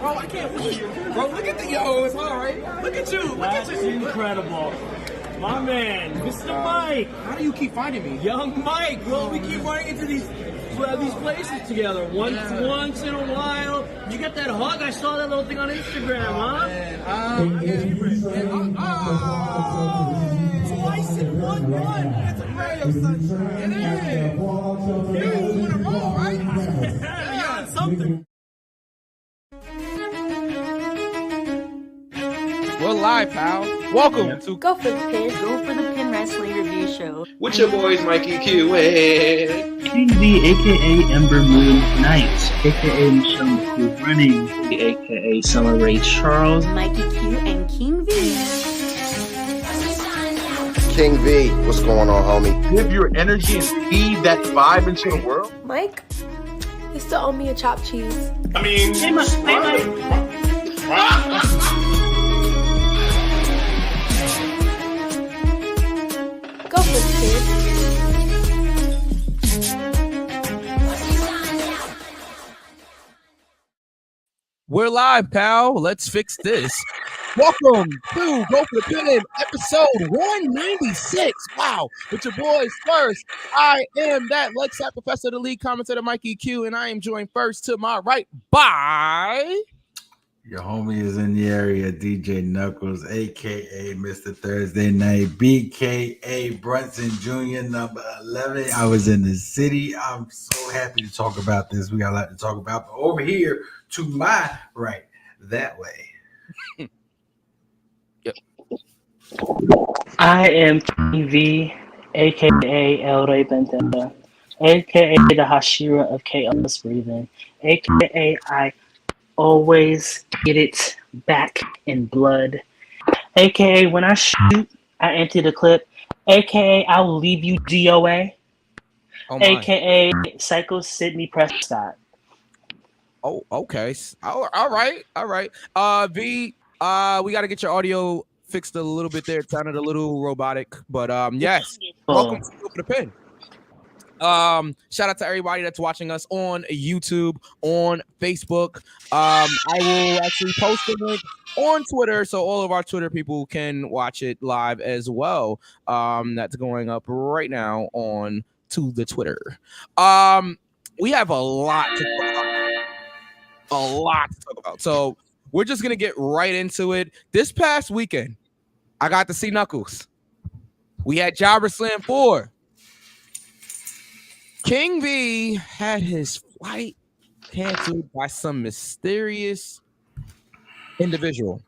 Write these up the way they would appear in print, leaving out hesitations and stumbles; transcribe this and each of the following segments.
Bro, I can't believe you. Bro, look at the it's all right. Look at you. That's incredible. My man, Mr. Mike. How do you keep finding me? Young Mike. Well, we keep running into these places together. Once in a while. You get that hug? I saw that little thing on Instagram, huh? Twice in one run. It's a Mario sunshine. It is. You want to roll, right? You're on something. We're live, pal. Welcome to Go for the Pin. Go for the Pin Wrestling Review Show. With your boys, Mikey Q and King V, aka Ember Moon Knight, aka Michelle McCool Running, aka Summer Ray Charles, Mikey Q and King V. King V, what's going on, homie? Give your energy and feed that vibe into the world. Mike, you still owe me a chopped cheese. I mean, Hey Mike. Go for the Pin. We're live, pal. Let's fix this. Welcome to Go for the Pin, episode 196. Wow. With your boys first. I am that Lexite Professor, the lead commentator, Mikey Q, and I am joined first to my right by... Your homie is in the area, DJ Knuckles, a.k.a. Mr. Thursday Night, b.k.a. Brunson Jr., number 11. I was in the city. I'm so happy to talk about this. We got a lot to talk about. But over here, to my right, that way. I am King V, aka El Rey Bentenda, aka the Hashira of Chaos Breathing, aka I always get it back in blood, aka when I shoot, I empty the clip, aka I will leave you DOA, aka Psycho Sidney Prescott. Oh, okay. All right. V, we got to get your audio fixed a little bit there. It sounded a little robotic, but yes. Welcome to Go for the Pin. Shout out to everybody that's watching us on YouTube, on Facebook. I will actually post the link on Twitter so all of our Twitter people can watch it live as well. That's going up right now on to the Twitter. We have a lot to talk about. So we're just gonna get right into it. This past weekend, I got to see Knuckles. We had Jobber Slam 4. King V had his flight canceled by some mysterious individual.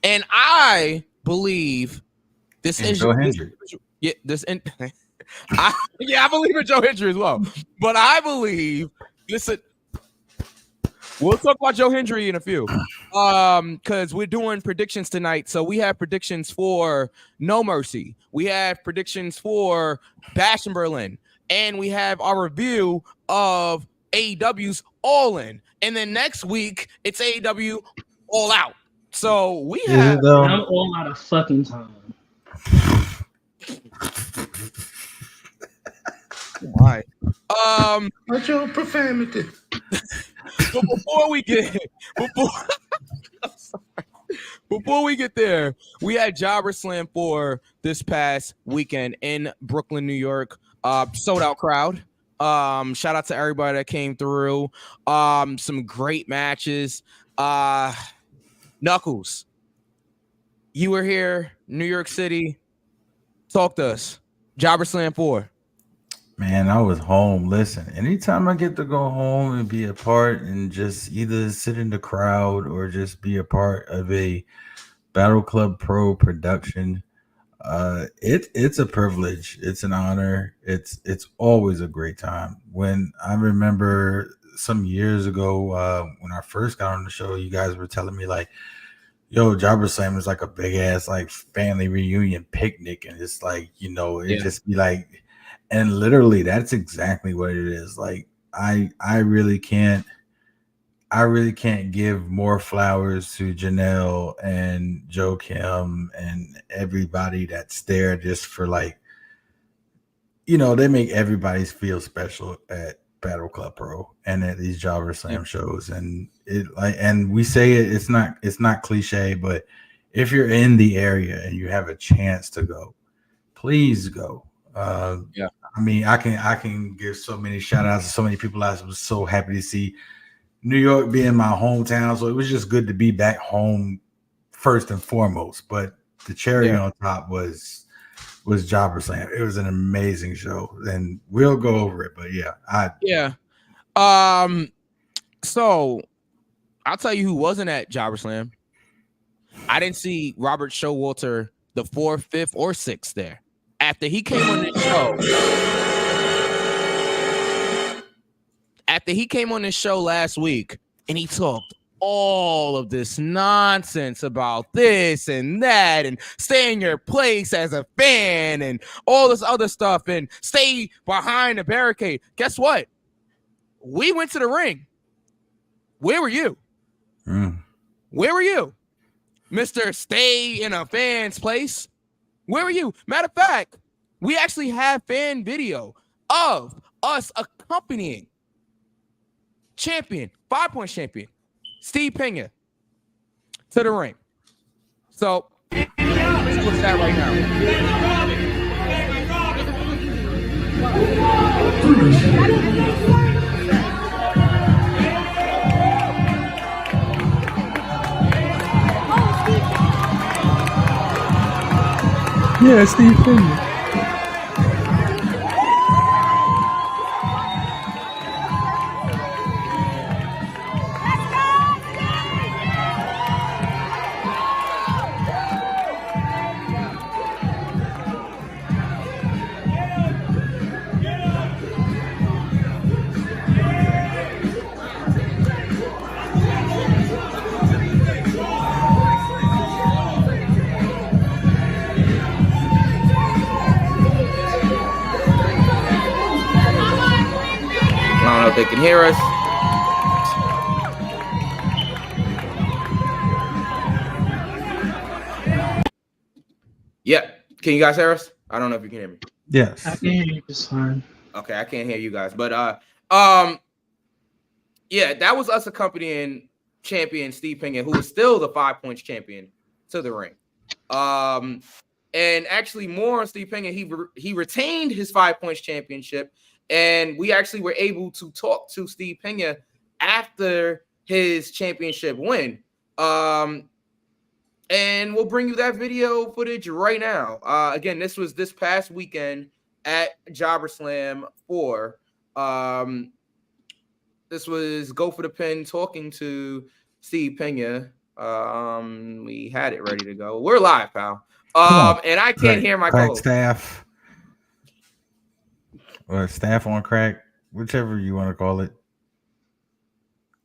And I believe this Joe Hendry. I believe in Joe Hendry as well. But I believe, listen, we'll talk about Joe Hendry in a few. Because we're doing predictions tonight. So we have predictions for No Mercy. We have predictions for Bash in Berlin. And we have our review of AEW's All In. And then next week, it's AEW All Out. So we have... I'm all out of fucking time. Why? What's your profanity? But before we get there, we had Jobber Slam 4 this past weekend in Brooklyn, New York. Sold out crowd. Shout out to everybody that came through. Some great matches. Knuckles, you were here, New York City. Talk to us. Jobber Slam 4. Man, I was home. Listen, anytime I get to go home and be a part and just either sit in the crowd or just be a part of a Battle Club Pro production, it's a privilege. It's an honor. It's always a great time. When I remember some years ago, when I first got on the show, you guys were telling me like, yo, Jobber Slam is like a big ass like family reunion picnic, and it's like, just be like, and literally that's exactly what it is. Like I really can't give more flowers to Janelle and Joe Kim and everybody that's there just for like, they make everybody feel special at Battle Club Pro and at these Jobber Slam shows, and we say it's not cliche, but if you're in the area and you have a chance to go, please go. I mean, I can give so many shout outs to so many people. I was so happy to see New York being my hometown, so it was just good to be back home first and foremost. But the cherry on top was Jobber Slam. It was an amazing show, and we'll go over it. But so I'll tell you who wasn't at Jobber Slam. I didn't see Robert Showalter the 4th, 5th, or 6th there. After he came on this show, last week, and he talked all of this nonsense about this and that, and stay in your place as a fan, and all this other stuff, and stay behind the barricade. Guess what? We went to the ring. Where were you? Where were you, Mr. Stay in a fan's place? Where were you? Matter of fact, we actually have fan video of us accompanying champion, 5-point champion, Steve Pena, to the ring. So let's look at that right now. Yeah, Steve Pena. They can hear us. Yeah. Can you guys hear us? I don't know if you can hear me. Yes. I can hear you just fine. Okay, I can't hear you guys. But yeah, that was us accompanying champion Steve Pena, who is still the 5-point champion, to the ring. And actually more on Steve Pena, he retained his 5-point championship. And we actually were able to talk to Steve Pena after his championship win. And we'll bring you that video footage right now. Again, this was this past weekend at Jobber Slam 4. This was Go for the Pin talking to Steve Pena. We had it ready to go. We're live, pal. And I can't hear my crack staff. Or staff on crack, whichever you want to call it.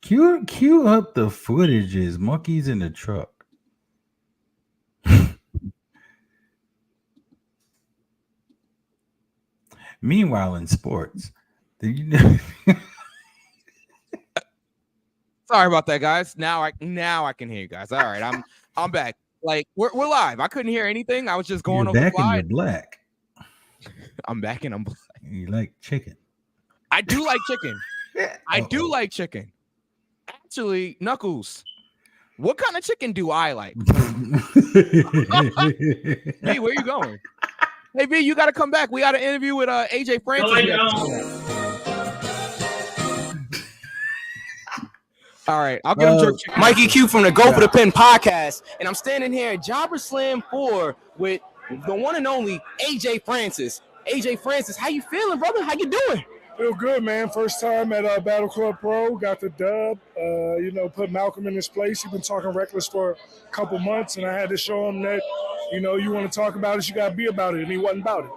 Cue up the footages. Monkeys in the truck. Meanwhile, in sports, did you know? Sorry about that, guys. Now I can hear you guys. All right, I'm back. Like we're live. I couldn't hear anything. I was just going over the fly. You're black. I'm back and I'm black. You like chicken? I do like chicken. I do like chicken. Actually, Knuckles, what kind of chicken do I like? B, where you going? Hey, B, you got to come back. We got an interview with AJ Francis. All right, I'll give him jerk chicken. Mikey Q from the Go for the Pin podcast, and I'm standing here at Jobber Slam 4 with the one and only AJ Francis. AJ Francis, how you feeling, brother? How you doing? Feel good, man. First time at Battle Club Pro. Got the dub. Put Malcolm in his place. He's been talking reckless for a couple months, and I had to show him that, you want to talk about it, you got to be about it, and he wasn't about it.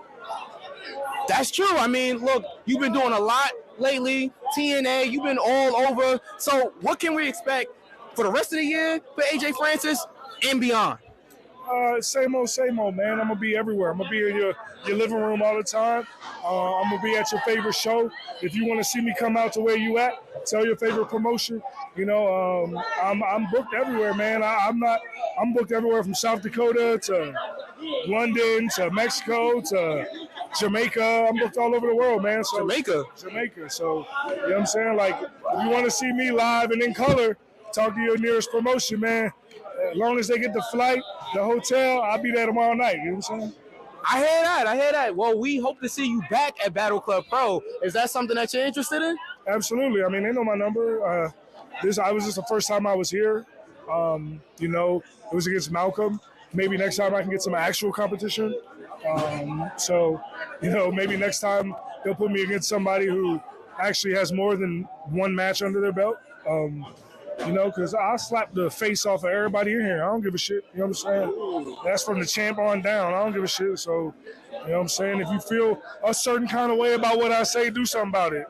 That's true. I mean, look, you've been doing a lot lately. TNA, you've been all over. So what can we expect for the rest of the year for AJ Francis and beyond? Same old, man. I'm going to be everywhere. I'm going to be in your living room all the time. I'm going to be at your favorite show. If you want to see me come out to where you at, tell your favorite promotion. I'm booked everywhere, man. I'm booked everywhere from South Dakota to London to Mexico to Jamaica. I'm booked all over the world, man. So Jamaica. So, you know what I'm saying? Like, if you want to see me live and in color, talk to your nearest promotion, man. As long as they get the flight, the hotel, I'll be there tomorrow night. You know what I'm saying? I hear that. Well, we hope to see you back at Battle Club Pro. Is that something that you're interested in? Absolutely. I mean, they know my number. I was just the first time I was here. You know, it was against Malcolm. Maybe next time I can get some actual competition. So, you know, maybe next time they'll put me against somebody who actually has more than one match under their belt. You know, because I'll slap the face off of everybody in here. I don't give a shit. You know what I'm saying? That's from the champ on down. I don't give a shit. So, you know what I'm saying? If you feel a certain kind of way about what I say, do something about it.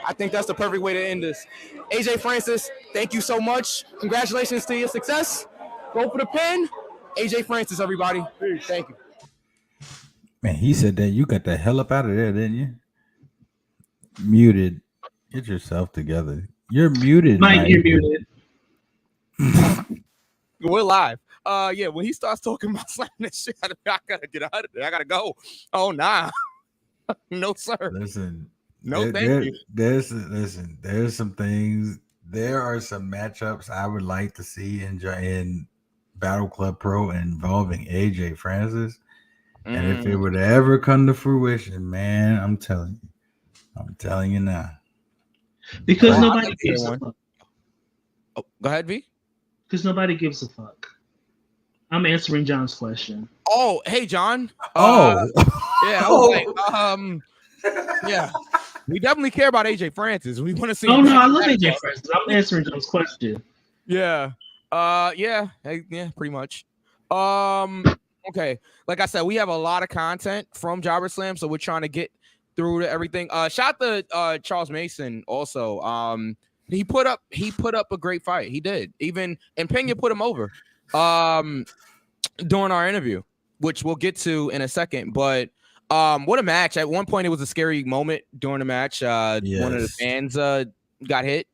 I think that's the perfect way to end this. AJ Francis, thank you so much. Congratulations to your success. Go for the pin. AJ Francis, everybody. Peace. Thank you. Man, he said that you got the hell up out of there, didn't you? Muted. Get yourself together. You're muted, Mike. You're muted. We're live. Yeah, when he starts talking about slapping that shit out of me, I gotta get out of there. I gotta go. Oh, nah. No, sir. Listen. No, thank you. There's some things. There are some matchups I would like to see in Battle Club Pro involving AJ Francis. And if it would ever come to fruition, man, I'm telling you now. Because nobody gives a fuck. Oh, go ahead, V. Because nobody gives a fuck. I'm answering John's question. Oh, hey, John. Yeah, I was yeah. We definitely care about AJ Francis. We want to see. Oh no, I love AJ Francis. I'm answering John's question. Yeah. Yeah. Yeah. Pretty much. Okay. Like I said, we have a lot of content from Jobber Slam, so we're trying to get through to everything. Shout to Charles Mason also. He put up a great fight. He did. And Pena put him over. During our interview, which we'll get to in a second, but. What a match. At one point, it was a scary moment during the match. Yes. One of the fans got hit.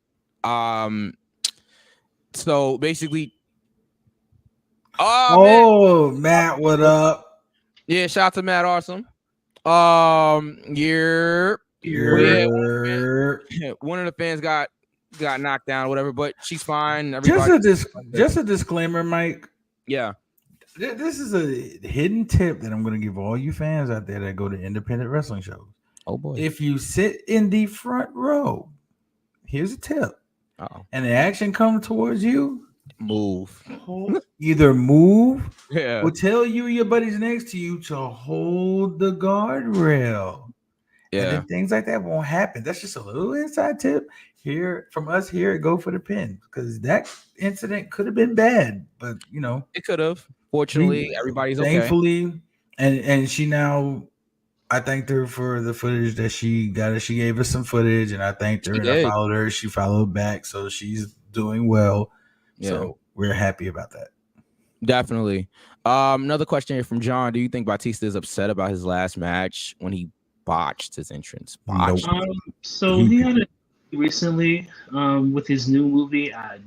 So basically, man. Matt, what up? Yeah, shout out to Matt Awesome. Yeah. One of the fans got knocked down, or whatever, but she's fine. Just a disclaimer, Mike. Yeah. This is a hidden tip that I'm going to give all you fans out there that go to independent wrestling shows. Oh, boy. If you sit in the front row, here's a tip. Uh-oh. And the action comes towards you, move. Either move or tell your buddies next to you to hold the guardrail. Yeah. And things like that won't happen. That's just a little inside tip here from us here at Go for the Pin, because that incident could have been bad, but you know, it could have. Fortunately, everybody's thankfully, okay. And she now, I thanked her for the footage that she got. She gave us some footage, and I thanked her. I followed her. She followed back, so she's doing well. Yeah. So we're happy about that. Definitely. Another question here from John: do you think Batista is upset about his last match when he botched his entrance? So he had it recently with his new movie. I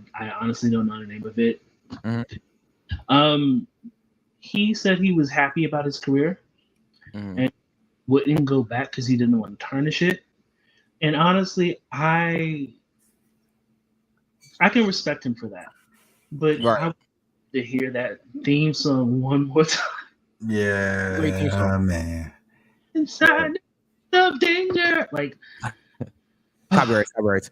honestly don't know the name of it. Mm-hmm. He said he was happy about his career and wouldn't go back because he didn't want to tarnish it. And honestly, I can respect him for that. But I want to hear that theme song one more time. Yeah, man. Inside of danger, like copyrights.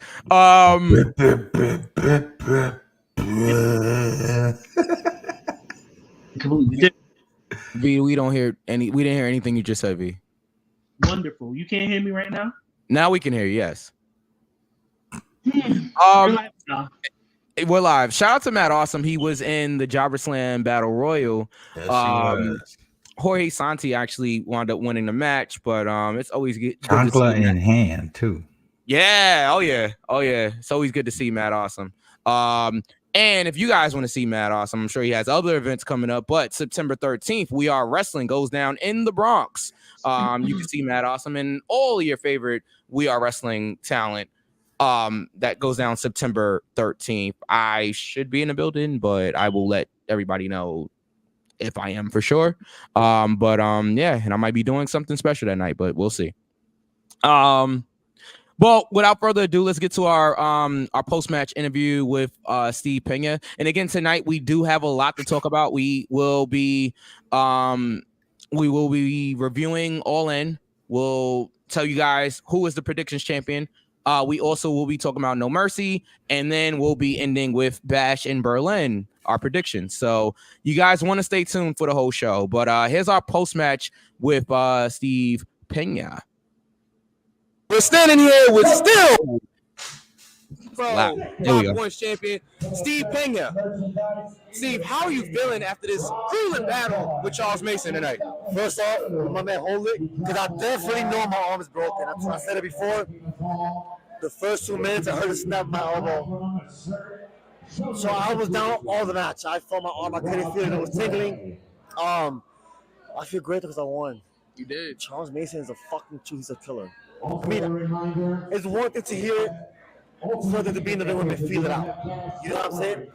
Completely different. V, we didn't hear anything you just said, V. Wonderful. You can't hear me right now? Now we can hear you, yes. We're live. Shout out to Matt Awesome. He was in the Jobber Slam Battle Royal. Yes, Jorge Santi actually wound up winning the match, but it's always good. Chancla in hand too. Yeah. Oh yeah. It's always good to see Matt Awesome. And if you guys want to see Matt Awesome, I'm sure he has other events coming up. But September 13th, We Are Wrestling goes down in the Bronx. You can see Matt Awesome and all your favorite We Are Wrestling talent. That goes down September 13th. I should be in the building, but I will let everybody know if I am for sure. But yeah, and I might be doing something special that night, but we'll see. Well, without further ado, let's get to our post-match interview with Steve Pena. And again, tonight we do have a lot to talk about. We will be reviewing All In. We'll tell you guys who is the predictions champion. We also will be talking about No Mercy, and then we'll be ending with Bash in Berlin, our predictions. So you guys want to stay tuned for the whole show. But here's our post-match with Steve Pena. We're standing here with still points champion Steve Pena. Steve, how are you feeling after this grueling battle with Charles Mason tonight? First off, my man, hold it, because I definitely know my arm is broken. I said it before. The first 2 minutes, I heard it snap my elbow. So I was down all the match. I felt my arm. I couldn't feel it. It was tingling. I feel great because I won. You did. Charles Mason is a fucking he's a killer. I mean, it's one thing to hear it, further to be in the ring and feel it out. You know what I'm saying?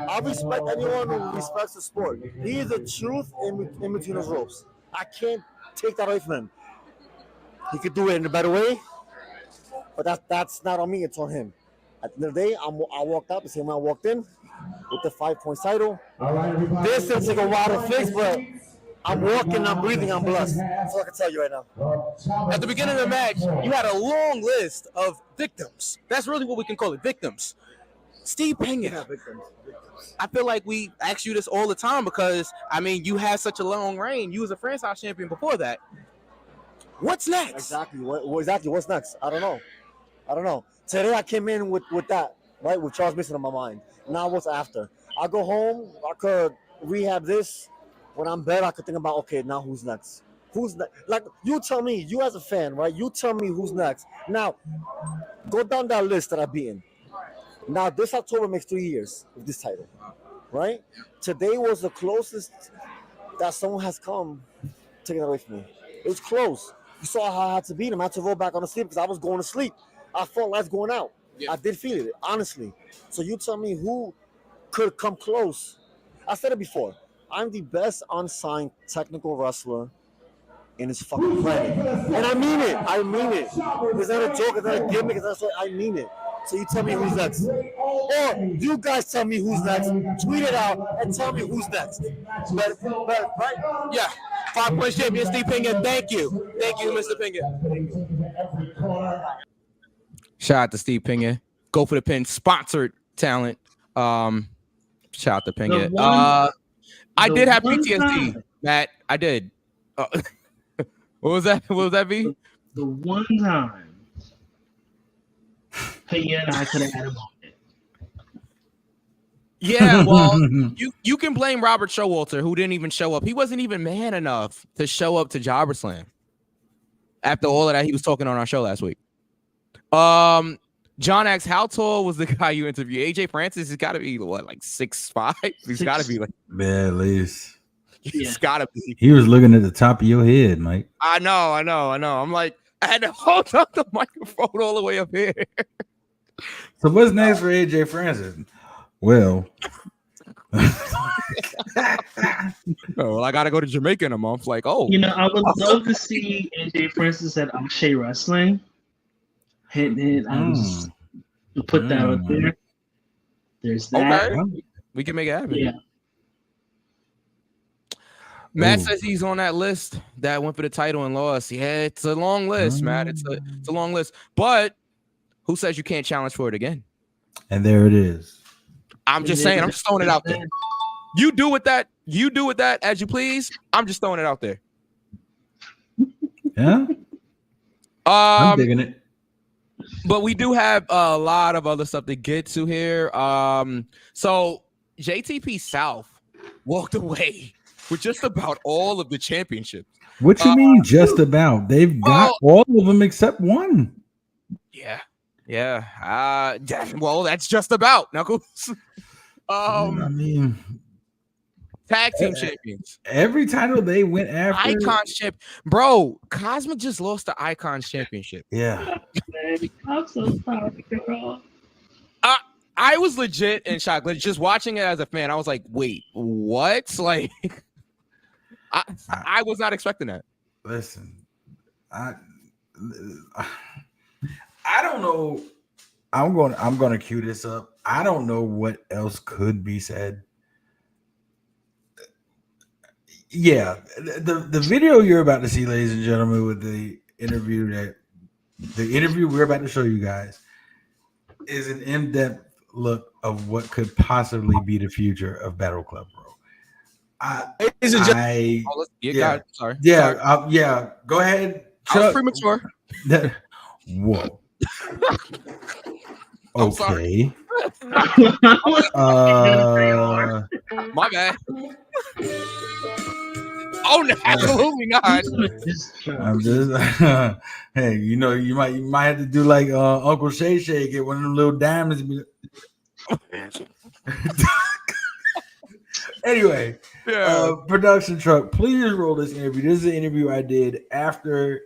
I respect anyone who respects the sport. He is the truth in between those ropes. I can't take that away from him. He could do it in a better way, but that's not on me. It's on him. At the end of the day, I walked out the same way I walked in with the 5-point title. This seems like a while to fix, but I'm walking, I'm breathing, I'm blessed. That's all I can tell you right now. At the beginning of the match, you had a long list of victims. That's really what we can call it, victims. Steve Pena. I feel like we ask you this all the time because, I mean, you had such a long reign. You was a franchise champion before that. What's next? Exactly. What's next? I don't know. Today I came in with that, right, with Charles Mason on my mind. Now what's after? I go home, I could rehab this. When I'm better, I could think about, okay, now who's next? Who's next? Like, you tell me, you as a fan, right? You tell me who's next. Now, go down that list that I've beaten. Now, this October makes 3 years of this title, right? Today was the closest that someone has come taking it away from me. It was close. You saw how I had to beat him. I had to roll back on the sleep because I was going to sleep. I felt life going out. Yeah. I did feel it, honestly. So you tell me who could come close. I said it before. I'm the best unsigned technical wrestler in this fucking planet. And I mean it. It's not a joke. It's not a gimmick. I mean it. So you tell me who's next. Or you guys tell me who's next. Tweet it out and tell me who's next. But right? Yeah. 5-point champion Steve Pena. Thank you. Thank you, Mr. Pena. Shout out to Steve Pena. Go for the Pin. Sponsored talent. Shout out to Pena. I did have PTSD, Matt. I did. What was that? What was that, V? The one time Pena and I could have had a moment. Yeah, well, you can blame Robert Showalter, who didn't even show up. He wasn't even man enough to show up to Jobber Slam. After all of that, he was talking on our show last week. John asks, how tall was the guy you interviewed? AJ Francis has got to be what, like 6'5"? He's got to be like, yeah, at least. He's got to be. He was looking at the top of your head, Mike. I know. I'm like, I had to hold up the microphone all the way up here. So what's next for AJ Francis? Well, I got to go to Jamaica in a month. Like, oh, I would love to see AJ Francis at Shea Wrestling. Hint. I was put that out there. There's that. Okay. We can make it happen. Yeah. Matt says he's on that list that went for the title and lost. Yeah, it's a long list, Matt. It's a long list. But who says you can't challenge for it again? And there it is. I'm just saying. I'm just throwing it out there. You do with that as you please. I'm just throwing it out there. Yeah. I'm digging it. But we do have a lot of other stuff to get to here. So JTP South walked away with just about all of the championships. What you mean just about? They've got all of them except one. Yeah. Well, that's just about, Knuckles. I mean, tag team champions. Every title they went after. Icons champ. Bro, Cosmic just lost the Icons championship. Yeah. I'm so sorry, girl. I was legit in shock. Like, just watching it as a fan, I was like, wait, what? Like, I was not expecting that. Listen, I don't know. I'm going to cue this up. I don't know what else could be said. Yeah, the video you're about to see, ladies and gentlemen, with the interview we're about to show you guys is an in-depth look of what could possibly be the future of Battle Club Pro. Sorry. Go ahead. I was premature. Whoa. I'm sorry. My bad. Oh, no, absolutely not. I'm just hey, you know, you might have to do like Uncle Shay Shay, get one of them little diamonds. Anyway, production truck, please roll this interview. This is an interview I did after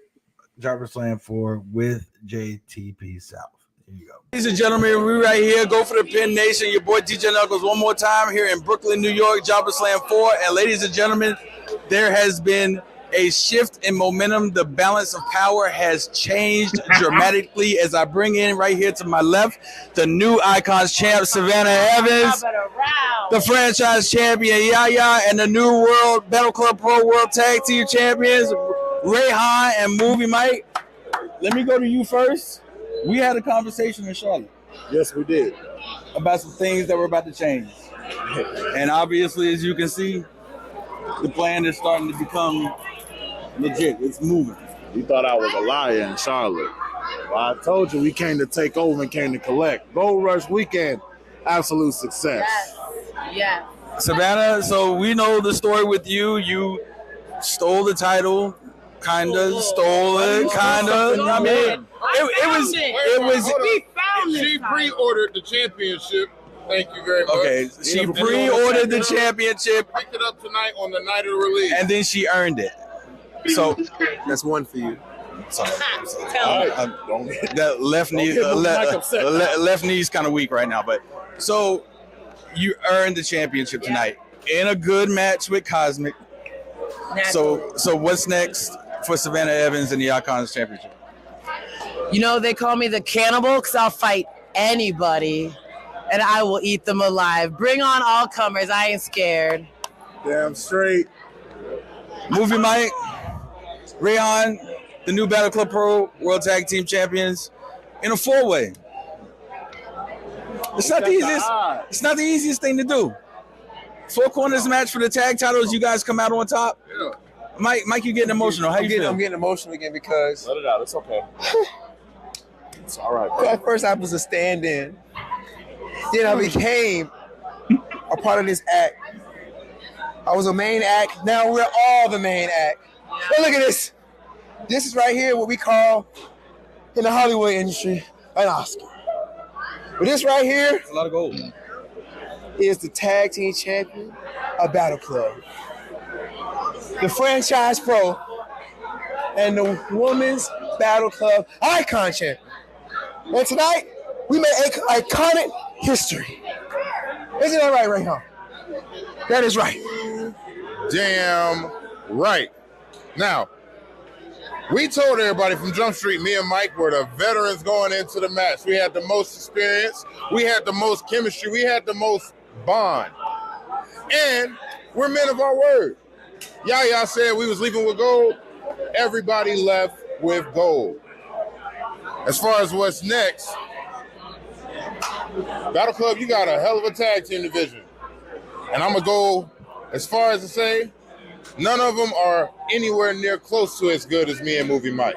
Jobber Slam 4 with JTP South. Here you go. Ladies and gentlemen, we right here. Go for the Pin Nation. Your boy DJ Knuckles one more time here in Brooklyn, New York, Jobber Slam 4. And ladies and gentlemen, there has been a shift in momentum. The balance of power has changed dramatically as I bring in right here to my left the new Icons champ, Savannah Evans, the franchise champion, Yaya, and the new World Battle Club Pro World Tag Team Champions, Rayhan and Movie Mike. Let me go to you first. We had a conversation in Charlotte. Yes, we did. About some things that were about to change. And obviously, as you can see, the plan is starting to become legit. It's moving. You thought I was a liar in Charlotte. Well, I told you we came to take over and came to collect. Gold Rush Weekend, absolute success. Yes. Savannah, so we know the story with you. You stole the title, stole it, I mean, it was. We found it. She pre-ordered the championship. Thank you very much. Okay, she pre-ordered the championship. Picked it up tonight on the night of the release. And then she earned it. So that's one for you. Sorry. That left knee's kind of weak right now, but so you earned the championship tonight in a good match with Cosmic. So what's next for Savannah Evans in the Icons Championship? You know, they call me the cannibal because I'll fight anybody and I will eat them alive. Bring on all comers. I ain't scared. Damn straight. Movie Mike, Rayhan, the new Battle Club Pro World Tag Team Champions in a 4-way. It's not the easiest thing to do. 4 corners match for the tag titles. You guys come out on top. Yeah. Mike, you getting emotional. How you feel? I'm getting emotional again because Let it out. It's okay. it's all right. At first, I was a stand-in. Then I became a part of this act. I was a main act. Now we're all the main act. But look at this. This is right here what we call in the Hollywood industry an Oscar. But this right here, it's a lot of gold, is the tag team champion of Battle Club, the franchise pro, and the women's Battle Club icon champion. And tonight, we made iconic history. Isn't that right, Rayhan? That is right. Damn right. Now, we told everybody from Jump Street, me and Mike were the veterans going into the match. We had the most experience. We had the most chemistry. We had the most bond. And we're men of our word. Yaya said we was leaving with gold. Everybody left with gold. As far as what's next, Battle Club, you got a hell of a tag team division. And I'm going to go as far as to say, none of them are anywhere near close to as good as me and Movie Mike.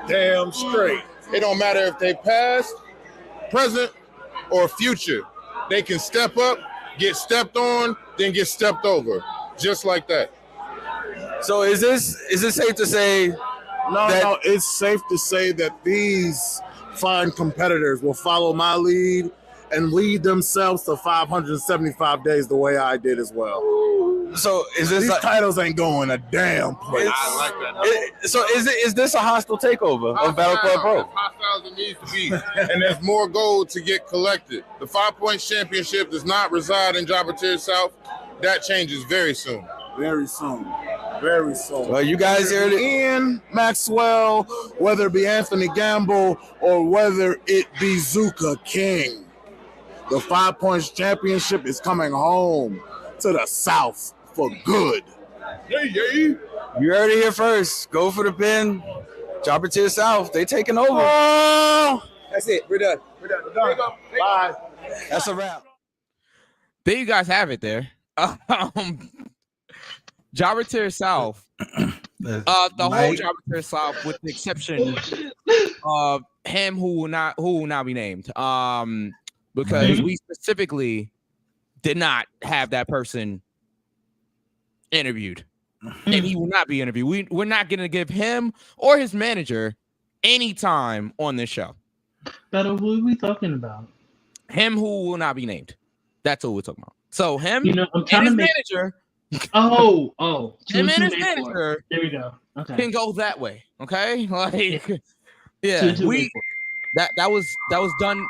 Damn straight. It don't matter if they past, present, or future. They can step up, get stepped on, then get stepped over. Just like that. So is this safe to say No, it's safe to say that these fine competitors will follow my lead and lead themselves to 575 days the way I did as well. So is this these titles ain't going a damn place. I like that. So is this a hostile takeover of Battle Club Pro? Hostile miles it needs to be, and there's more gold to get collected. The 5 Points Championship does not reside in Jobber South. That changes very soon. Very soon. Very soon. Well, you guys heard it. Ian Maxwell, whether it be Anthony Gamble or whether it be Zuka King, the 5 Points Championship is coming home to the South for good. You heard it here first. Go for the pin. Jobber to the South. They taking over. That's it. We're done. Bye. That's a wrap. There you guys have it there. Jobber to the South. The whole Jobber to the South, with the exception of him who will not be named. Because we specifically did not have that person interviewed. And he will not be interviewed. We're not going to give him or his manager any time on this show. But who are we talking about? Him who will not be named. That's what we're talking about. So him I'm trying and his to make... manager. Him and his manager. There we go. Okay. Can go that way. Okay. Like, yeah. That was done.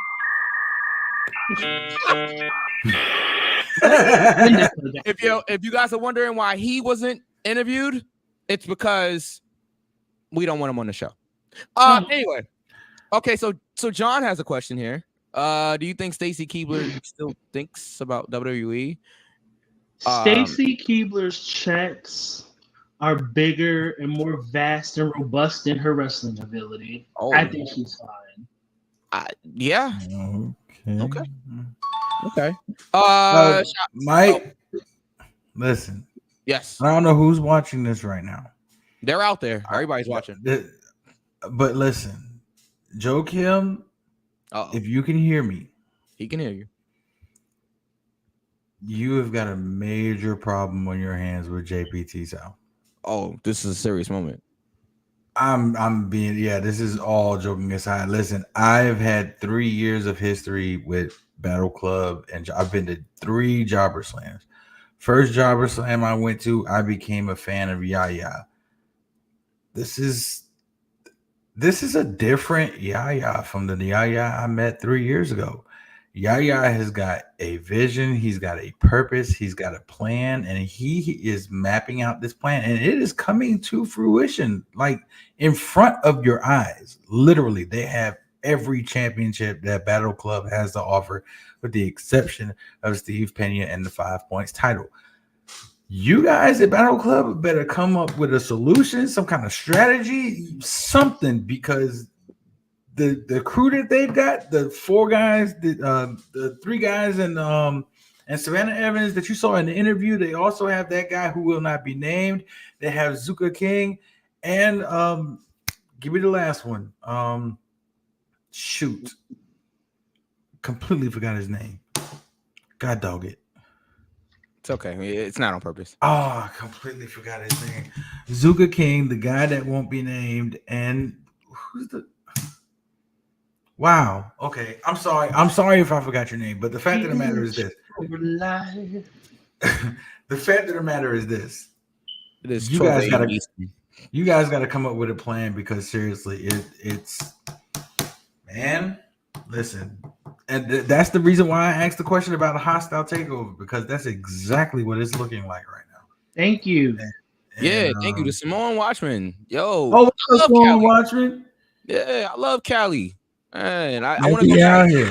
If you guys are wondering why he wasn't interviewed, it's because we don't want him on the show. Anyway, okay, so John has a question here. Do you think Stacy Keibler still thinks about WWE? Stacy Keibler's checks are bigger and more vast and robust than her wrestling ability. I think she's fine. Yeah. Okay. Mike, listen. Yes. I don't know who's watching this right now. They're out there. Everybody's watching. But listen, Joe Kim, if you can hear me, he can hear you. You have got a major problem on your hands with JPT South. Oh, this is a serious moment. I'm being, this is all joking aside. Listen, I've had 3 years of history with Battle Club, and I've been to 3 Jobber Slams. First Jobber Slam I went to, I became a fan of Yaya. This is a different Yaya from the Yaya I met 3 years ago. Yaya has got a vision, he's got a purpose, he's got a plan, and he is mapping out this plan, and it is coming to fruition, like in front of your eyes. Literally, they have every championship that Battle Club has to offer, with the exception of Steve Pena and the 5 Points title. You guys at Battle Club better come up with a solution, some kind of strategy, something, because the crew that they've got, the 4 guys, the 3 guys, and Savannah Evans that you saw in the interview, they also have that guy who will not be named. They have Zuka King, and give me the last one. Shoot, completely forgot his name. God dog it. It's okay. It's not on purpose. Oh, I completely forgot his name. Zuka King, the guy that won't be named, and who's the... Wow. Okay. I'm sorry. I'm sorry if I forgot your name, but the fact of the matter is this. The fact of the matter is this. It is you guys gotta come up with a plan, because seriously, it's man, listen. And that's the reason why I asked the question about a hostile takeover, because that's exactly what it's looking like right now. Thank you. Thank you to Samoan Watchman. Yo. Oh, Samoan Watchman? Yeah, I love Cali. And I want to be out here.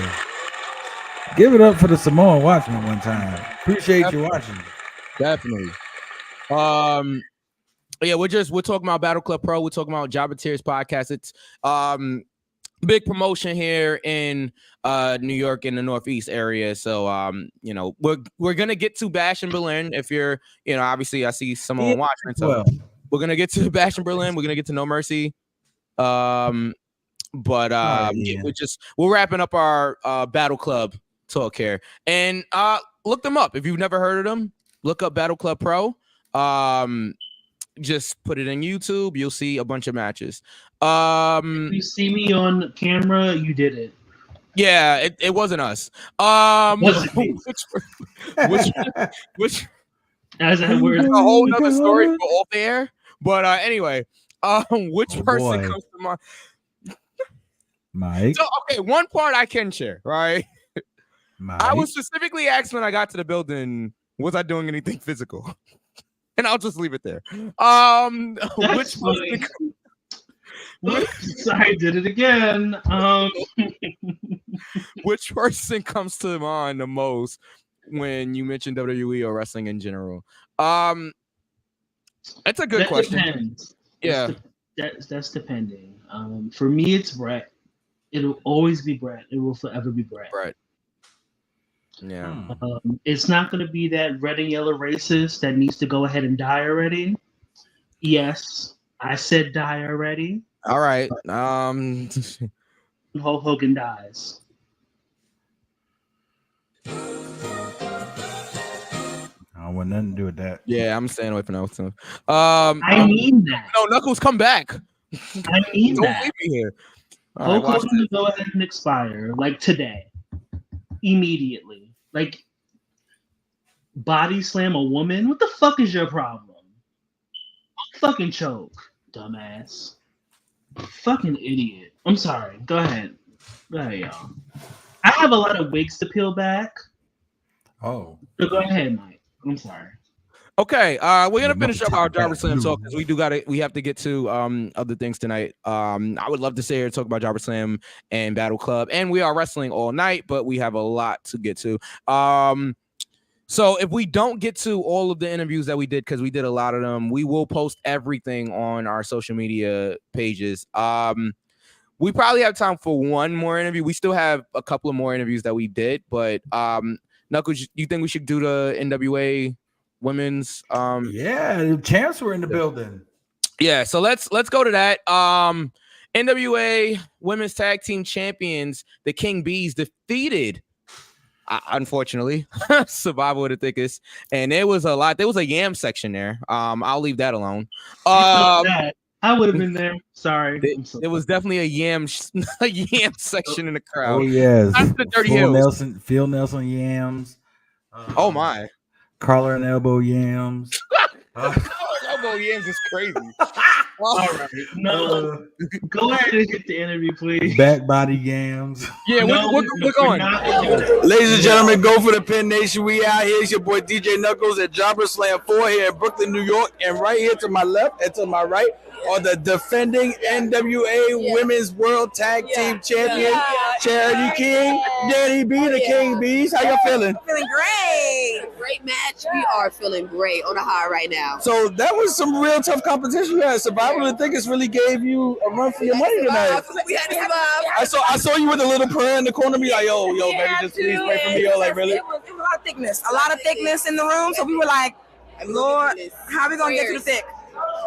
Give it up for the Samoan Watchman one time. Appreciate you watching. Definitely. We're talking about Battle Club Pro. We're talking about Jobber Tears podcast. It's big promotion here in New York in the Northeast area. So we're gonna get to Bash in Berlin. If you're, obviously I see Samoan Watchman. So we're gonna get to Bash in Berlin. We're gonna get to No Mercy. But we're wrapping up our Battle Club talk here, and look them up if you've never heard of them. Look up Battle Club Pro. Just put it in YouTube. You'll see a bunch of matches. If you see me on camera, you did it. Yeah, it wasn't us. Which as a word, a whole nother story for off air. But anyway, which person comes to mind? Mike. So, okay, one part I can share, right? Mike. I was specifically asked when I got to the building, was I doing anything physical? And I'll just leave it there. That's funny. Sorry, did it again. Which person comes to mind the most when you mention WWE or wrestling in general? That's a good question. Depends. Yeah, That's depending. For me, it's Brett. It'll always be Brett. It will forever be Brett. Right. Yeah. It's not going to be that red and yellow racist that needs to go ahead and die already. Yes, I said die already. All right. Hulk Hogan dies. I don't want nothing to do with that. Yeah, I'm staying away from that too. I mean that. No, Knuckles, come back. I mean Don't that. leave me here. All Hulk right, watch Hogan to go ahead and expire like today, immediately. Like body slam a woman. What the fuck is your problem? Fucking choke, dumbass. Fucking idiot. I'm sorry. Go ahead. Go ahead, y'all. I have a lot of wigs to peel back. Oh. So go ahead, Mike. I'm sorry. Okay, we're gonna finish up our Jobber Slam talk because we have to get to other things tonight. I would love to stay here and talk about Jobber Slam and Battle Club, and we are wrestling all night, but we have a lot to get to. So if we don't get to all of the interviews that we did, because we did a lot of them, we will post everything on our social media pages. We probably have time for one more interview. We still have a couple of more interviews that we did, but Knuckles, you think we should do the NWA women's? Yeah, the champs were in the building. Yeah, so let's go to that. NWA Women's Tag Team Champions, the King Bees, defeated, unfortunately, Survival of the Thickest, and there was a lot. There was a yam section there. I'll leave that alone. I would have been there. Sorry. There was definitely a yam section in the crowd. Oh yes, That's the Dirty Phil Hills. Nelson yams. Oh my. Collar and elbow yams. Elbow yams is crazy. All right. No. Go ahead and get the interview, please. Back body yams. Yeah, we're going. Ladies and gentlemen, go for the Pin Nation. We out here. It's your boy DJ Knuckles at Jobber Slam 4 here in Brooklyn, New York. And right here to my left and to my right are the defending NWA Women's World Tag Team Champion, Charity King, Danny B, the King Bees. How y'all feeling? Feeling great. Great match. We are feeling great on a high right now. So that was some real tough competition. Yeah, Survival of the Thickest really gave you a run for your money tonight. We had to survive. I saw you with a little prayer in the corner. Be like, yo, baby, just please pray for me. Yo, like really. It was a lot of thickness. A lot of thickness in the room. So we were like, Lord, how are we gonna get through the thick?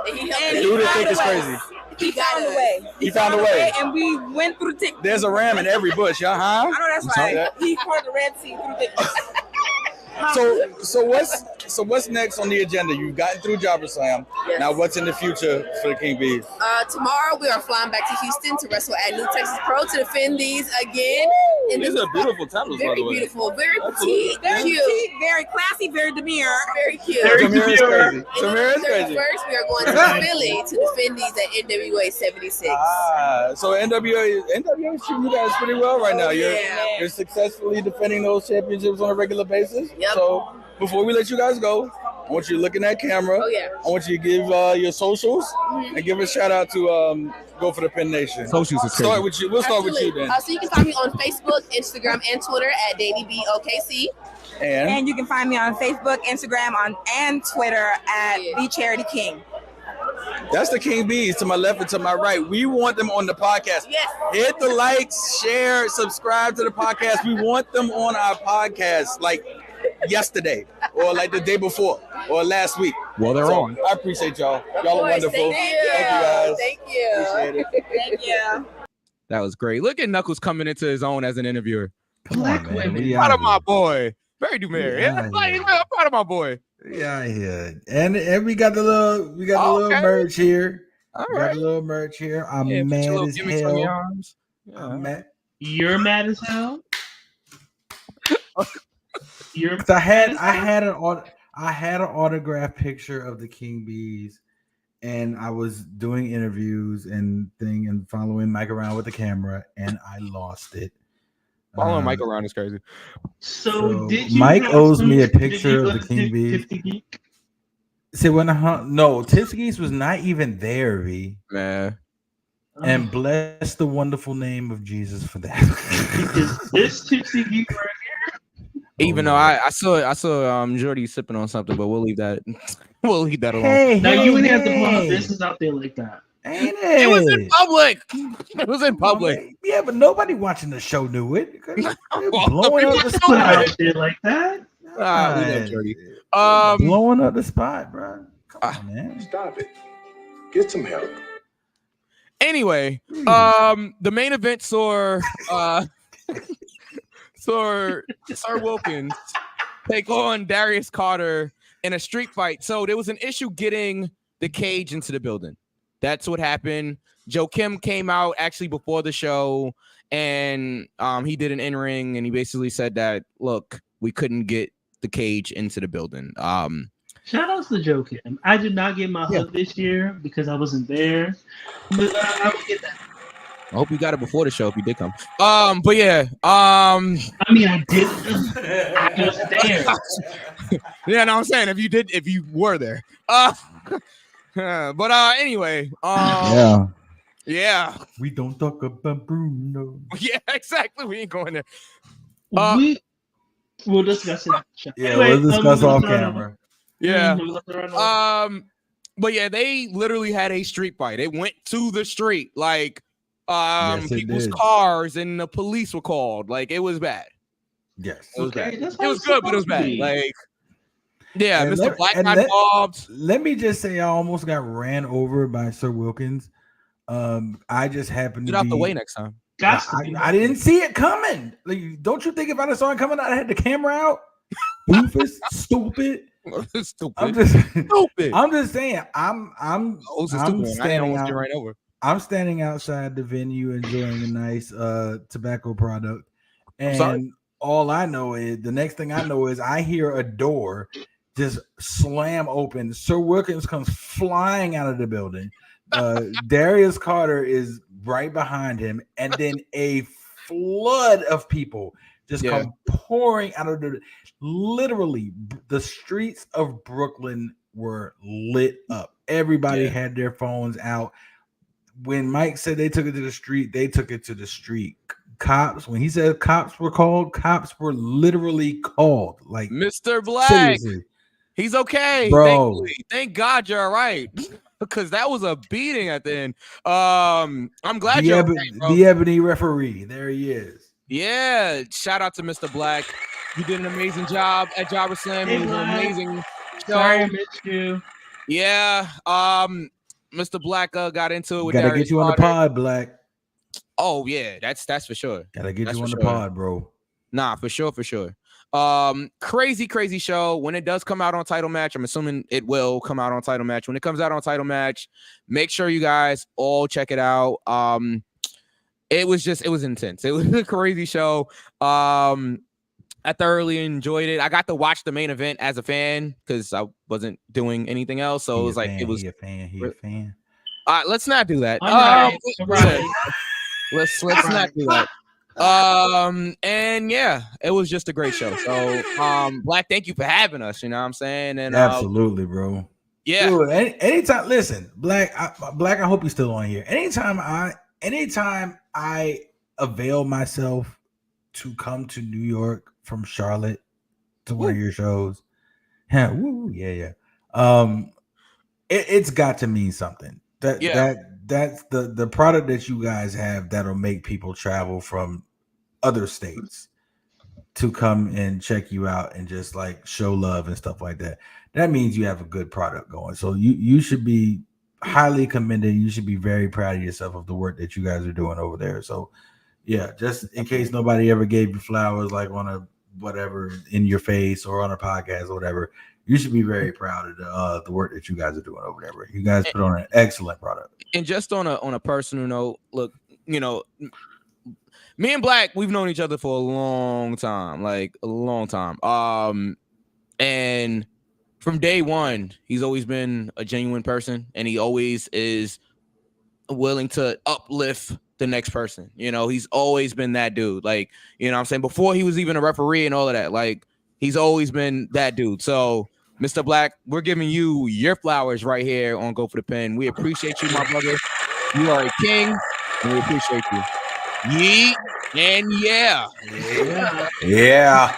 Through the thick is crazy. He found a way. He found a way. And we went through the thick. There's a ram in every bush, huh? I know that's right. He part of the Red Sea through the thick. So what's next on the agenda? You've gotten through Jobber Slam. Yes. Now what's in the future for the King Bees? Tomorrow we are flying back to Houston to wrestle at New Texas Pro to defend these again. These are beautiful titles, by the way. Beautiful, very petite, very cute, very classy, very demure, very cute. Tamir is crazy. Tamir is crazy. First, we are going to Philly to defend these at NWA 76. So NWA is treating you guys pretty well right now. You're successfully defending those championships on a regular basis. Yep. So before we let you guys go, I want you to look in that camera. Oh, yeah. I want you to give your socials and give a shout out to Go for the Pin Nation. Socials is crazy. Start with you. We'll start with you then. So you can find me on Facebook, Instagram, and Twitter at DannyBOKC. And you can find me on Facebook, Instagram, and Twitter at The Charity King. That's the King Bees to my left and to my right. We want them on the podcast. Yes. Hit the likes, share, subscribe to the podcast. We want them on our podcast like yesterday or like the day before or last week. Well, they're on. I appreciate y'all. Y'all are wonderful. Thank you. Thank you guys. Thank you. Appreciate it. Thank you. That was great. Look at Knuckles coming into his own as an interviewer. Black women. Proud of my boy. Very Dumare. I'm proud of my boy. Yeah, and we got the little little merch here. All we got the little merch here. I'm mad as hell. I'm mad. You're mad as hell. I had an autographed picture of the King Bees, and I was doing interviews and following Mike around with the camera, and I lost it. Following Mike around is crazy. So did you Mike have owes some me a Tipsy picture of the King V. Tipsy Geek? See when no, Tipsy Geeks was not even there, V. Man. And bless the wonderful name of Jesus for that. Because this Tipsy Geek right here. Even though I saw Jordy sipping on something, but we'll leave that we'll leave that alone. Now you wouldn't have to put my business out there like that. Ain't it was in public. It was in public. Yeah, but nobody watching the show knew it. They're Well, blowing up the Put it out spot. there like that. We love Jordy. Blowing up the spot, bro. Come on, man. Stop it. Get some help. Anyway, the main event saw Sir Wilkins take on Darius Carter in a street fight. So there was an issue getting the cage into the building. That's what happened. Joe Kim came out actually before the show, and he did an in-ring, and he basically said that, look, we couldn't get the cage into the building. Shout outs to Joe Kim. I did not get my hug this year because I wasn't there. But I will get that. I hope you got it before the show if you did come. But yeah. I mean, I did. I was there. Yeah, no, I'm saying if you were there. But anyway. Yeah. We don't talk about Bruno. Yeah, exactly. We ain't going there. We'll discuss it. Yeah, we'll discuss off camera. Yeah. But yeah, they literally had a street fight. They went to the street, like people's cars, and the police were called. Like, it was bad. Yes. It was bad. It was good, but it was bad. Like, yeah, and Mr. Black got involved. Let me just say, I almost got ran over by Sir Wilkins. I just happened to Get out be the way next time. I didn't see it coming. Like, don't you think if I saw it coming, I had the camera out? Boofus, stupid. Stupid. I'm just stupid. I'm just saying. I'm standing out. Right over. I'm standing outside the venue enjoying a nice tobacco product, and all I know is the next thing I know is I hear a door just slam open. Sir Wilkins comes flying out of the building. Darius Carter is right behind him, and then a flood of people just come pouring out of the. Literally, the streets of Brooklyn were lit up. Everybody had their phones out. When Mike said they took it to the street, they took it to the street. Cops, when he said cops were called, cops were literally called. Like, Mr. Black, seriously. He's okay, bro. Thankfully. Thank God you're all right, because that was a beating at the end. I'm glad you're okay, bro. The ebony referee, there he is. Yeah, shout out to Mr. Black. You did an amazing job at Jobber Slam. It was an amazing show. Sorry I missed you. Yeah, Mr. Black got into it with Gotta Darius get you on the Carter. pod, Black. Oh yeah, that's for sure. Gotta get that's you on the sure. pod, bro. Nah, for sure. Crazy show. When it does come out on Title Match, I'm assuming it will come out on Title Match. When it comes out on Title Match, make sure you guys all check it out. It was intense. It was a crazy show. I thoroughly enjoyed it. I got to watch the main event as a fan because I wasn't doing anything else. So it was like, it was. He a fan. Let's not do that. Right. Let's not do that. And yeah, it was just a great show. So, Black, thank you for having us. You know what I'm saying? And absolutely, bro. Yeah. Dude, anytime. Listen, Black. I hope you're still on here. Anytime I avail myself to come to New York from Charlotte to one of your shows, yeah. It's got to mean something. That's the product that you guys have that'll make people travel from other states to come and check you out and just like show love and stuff like that. That means you have a good product going. So you should be highly commended. You should be very proud of yourself of the work that you guys are doing over there. So yeah, just in case nobody ever gave you flowers like on a whatever in your face or on a podcast or whatever, you should be very proud of the work that you guys are doing over there. You guys put on an excellent product. And just on a personal note, look, you know, me and Black, we've known each other for a long time, like a long time. And from day one, he's always been a genuine person, and he always is willing to uplift the next person. You know, he's always been that dude. Like, you know what I'm saying? Before he was even a referee and all of that, like, he's always been that dude. So, Mr. Black, we're giving you your flowers right here on Go for the Pin. We appreciate you, my brother. You are a king, and we appreciate you. Yeet and yeah. Yeah.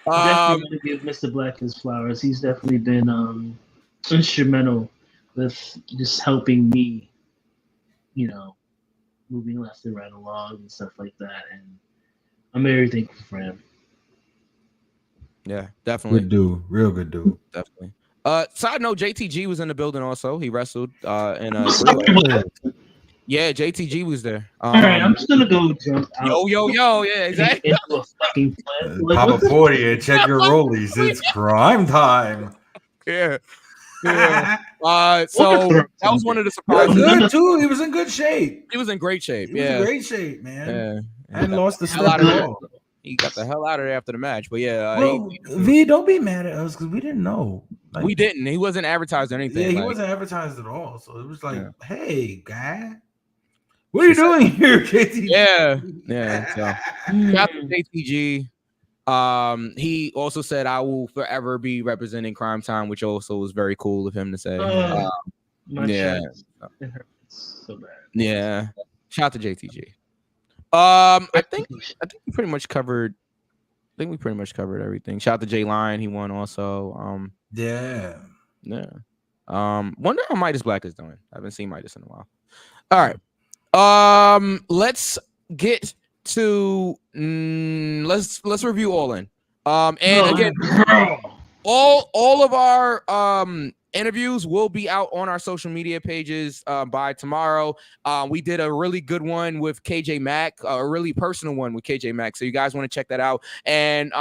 Definitely want to give Mr. Black his flowers. He's definitely been instrumental with just helping me, you know, moving left and right along and stuff like that. And I'm very thankful for him. Yeah, definitely. Good dude. Real good dude. Definitely. Side note, JTG was in the building also. He wrestled in a Yeah, JTG was there. All right, I'm just gonna go jump out. Yo, yeah, exactly. Into a fucking plant. Like, Papa what the 40 and check your rollies. It's crime time. Yeah. So that was one of the surprises. Good too. He was in good shape. He was in great shape. He was in great shape, man. Yeah. And lost the hell out step of at there. all. He got the hell out of there after the match. But yeah, Bro, V, don't be mad at us because we didn't know. Like, we didn't. He wasn't advertised or anything. Yeah, he like, wasn't advertised at all. So it was like, hey, guy, what are you doing here, JTG? Yeah. So shout out to JTG. He also said, "I will forever be representing Crime Time," which also was very cool of him to say. my Yeah. chest, it hurts so bad. Yeah. Shout out to JTG. I think we pretty much covered. I think we pretty much covered everything. Shout out to Jay Lion. He won also. Yeah. Wonder how Midas Black is doing. I haven't seen Midas in a while. All right. Let's get to let's review All In. And again, all of our interviews will be out on our social media pages by tomorrow. We did a really good one with KJ Mack, a really personal one with KJ Mack. So you guys want to check that out. And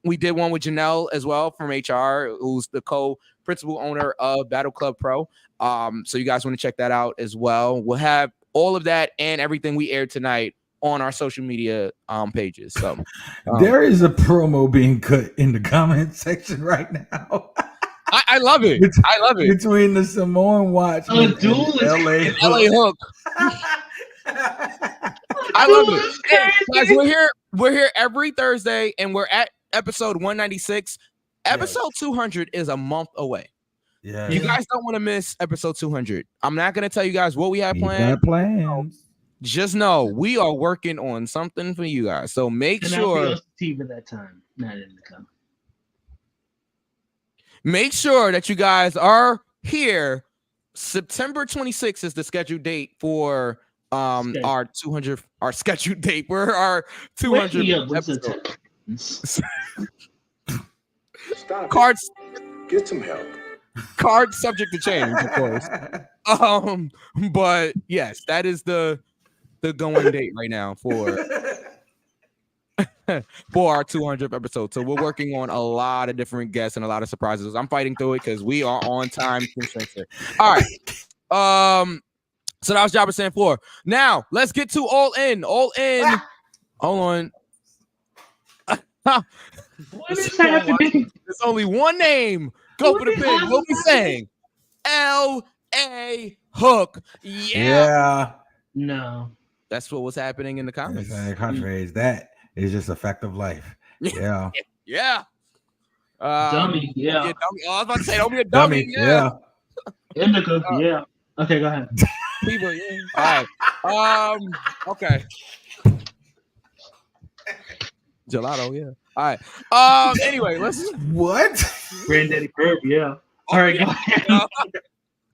we did one with Janelle as well from HR, who's the co-principal owner of Battle Club Pro. So you guys want to check that out as well. We'll have all of that and everything we aired tonight on our social media pages. So there is a promo being cut in the comment section right now. I love it. I love it. Between the Samoan Watchman and LA Hook. I love it. Hey, guys, we're here every Thursday, and we're at episode 196. Episode 200 is a month away. Yeah. You guys don't want to miss episode 200. I'm not going to tell you guys what we have planned. Got plans. Just know we are working on something for you guys. So make sure. TV at that time, not in the comment. Make sure that you guys are here. September 26th is the scheduled date for our 200. Our scheduled date for our 200 episode. Cards. Get some help. Cards subject to change, of course. But yes, that is the going date right now for our 200th episode. So we're working on a lot of different guests and a lot of surprises. I'm fighting through it because we are on time. All right. So that was Jabba San 4. Now let's get to All In. All In. Hold on. What is happening? There's only one name. Go for the pin. What we saying? L.A. Hook. Yeah. No. That's what was happening in the comments. Contrary that is just a fact of life. Yeah. Yeah. Dummy. Yeah. Dummy. Oh, I was about to say, don't be a dummy. Yeah. Indica. Yeah. Okay, go ahead. People, yeah. All right. Okay. Gelato, yeah. All right. Anyway, let's. What? Granddaddy Herb, yeah. All right, go ahead.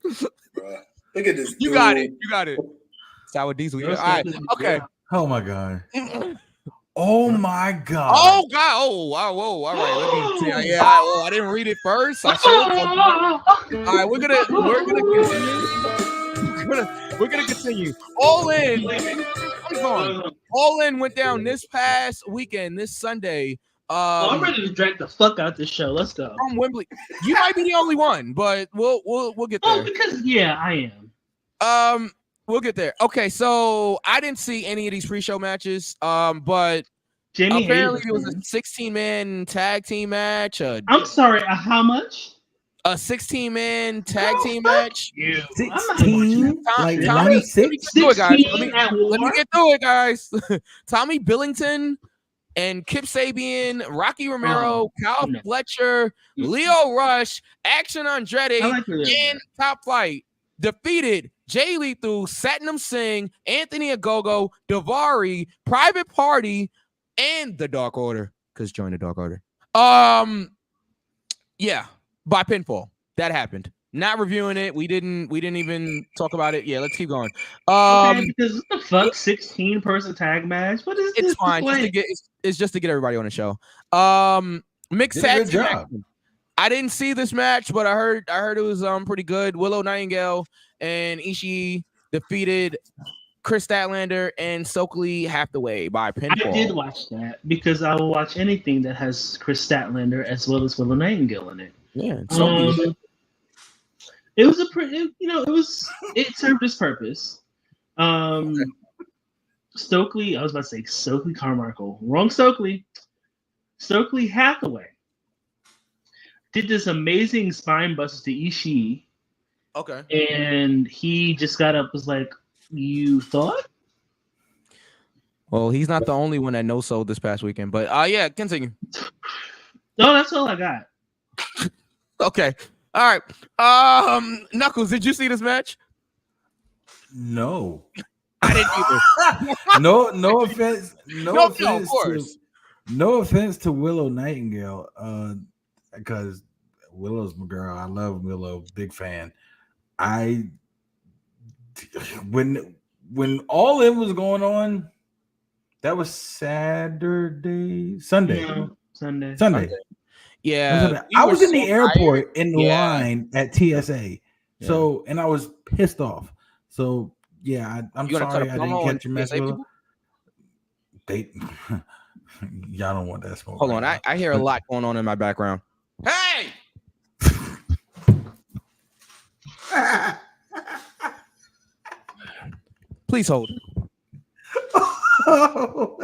Look at this. You got it. You got it. Sour Diesel. Yeah. All right. Okay. Oh my god. Oh my god. Oh god. Oh wow. Whoa. All right. Let me see. Yeah. I didn't read it first. I should. All right. We're gonna continue. We're gonna continue. All In. All In went down this past weekend, this Sunday. I'm ready to drag the fuck out this show. Let's go. From Wembley. You might be the only one, but we'll get there. Oh, because I am. We'll get there. Okay, so I didn't see any of these pre-show matches. But Jamie apparently it was a 16-man tag team match. I'm sorry, how much? a 16-man tag team match. You. 16, like Tommy, 1-6. let me get through it, guys. 16 at Let me war? get through it, guys. Tommy Billington and Kip Sabian, Rocky Romero, Kyle Fletcher, Leo Rush, Action Andretti, I like Leo and Top Flight defeated Jay Lethal, Satnam Singh, Anthony Agogo, Davari, Private Party, and the Dark Order. Because join the Dark Order. Yeah, by pinfall. That happened. Not reviewing it. We didn't even talk about it. Yeah, let's keep going. Okay, because what the fuck, 16-person tag match? What is this? It's fine. It's just to get everybody on the show. Mixed Did a tag good team job. action. I didn't see this match, but I heard it was pretty good. Willow Nightingale and Ishii defeated Chris Statlander and Stokely Hathaway by pinfall. I did watch that because I will watch anything that has Chris Statlander as well as Willow Nightingale in it. Yeah, it was a pretty, it served its purpose. Stokely, I was about to say Stokely Carmichael, wrong Stokely. Stokely Hathaway did this amazing spine buster to Ishii. Okay. And he just got up, was like, "You thought?" Well, he's not the only one that no-sold this past weekend, but yeah, continue. No, that's all I got. Okay. All right. Knuckles, did you see this match? No. I didn't either. No offense. No offense. of course. No offense to Willow Nightingale, because Willow's my girl. I love Willow, big fan. When all it was going on, that was Sunday. No, Sunday. Yeah, I was in the airport in the line at TSA. So, and I was pissed off. So, yeah, I'm sorry I didn't catch your message. Y'all don't want that smoke. Hold on, I hear a lot going on in my background. Hey! Please hold. Oh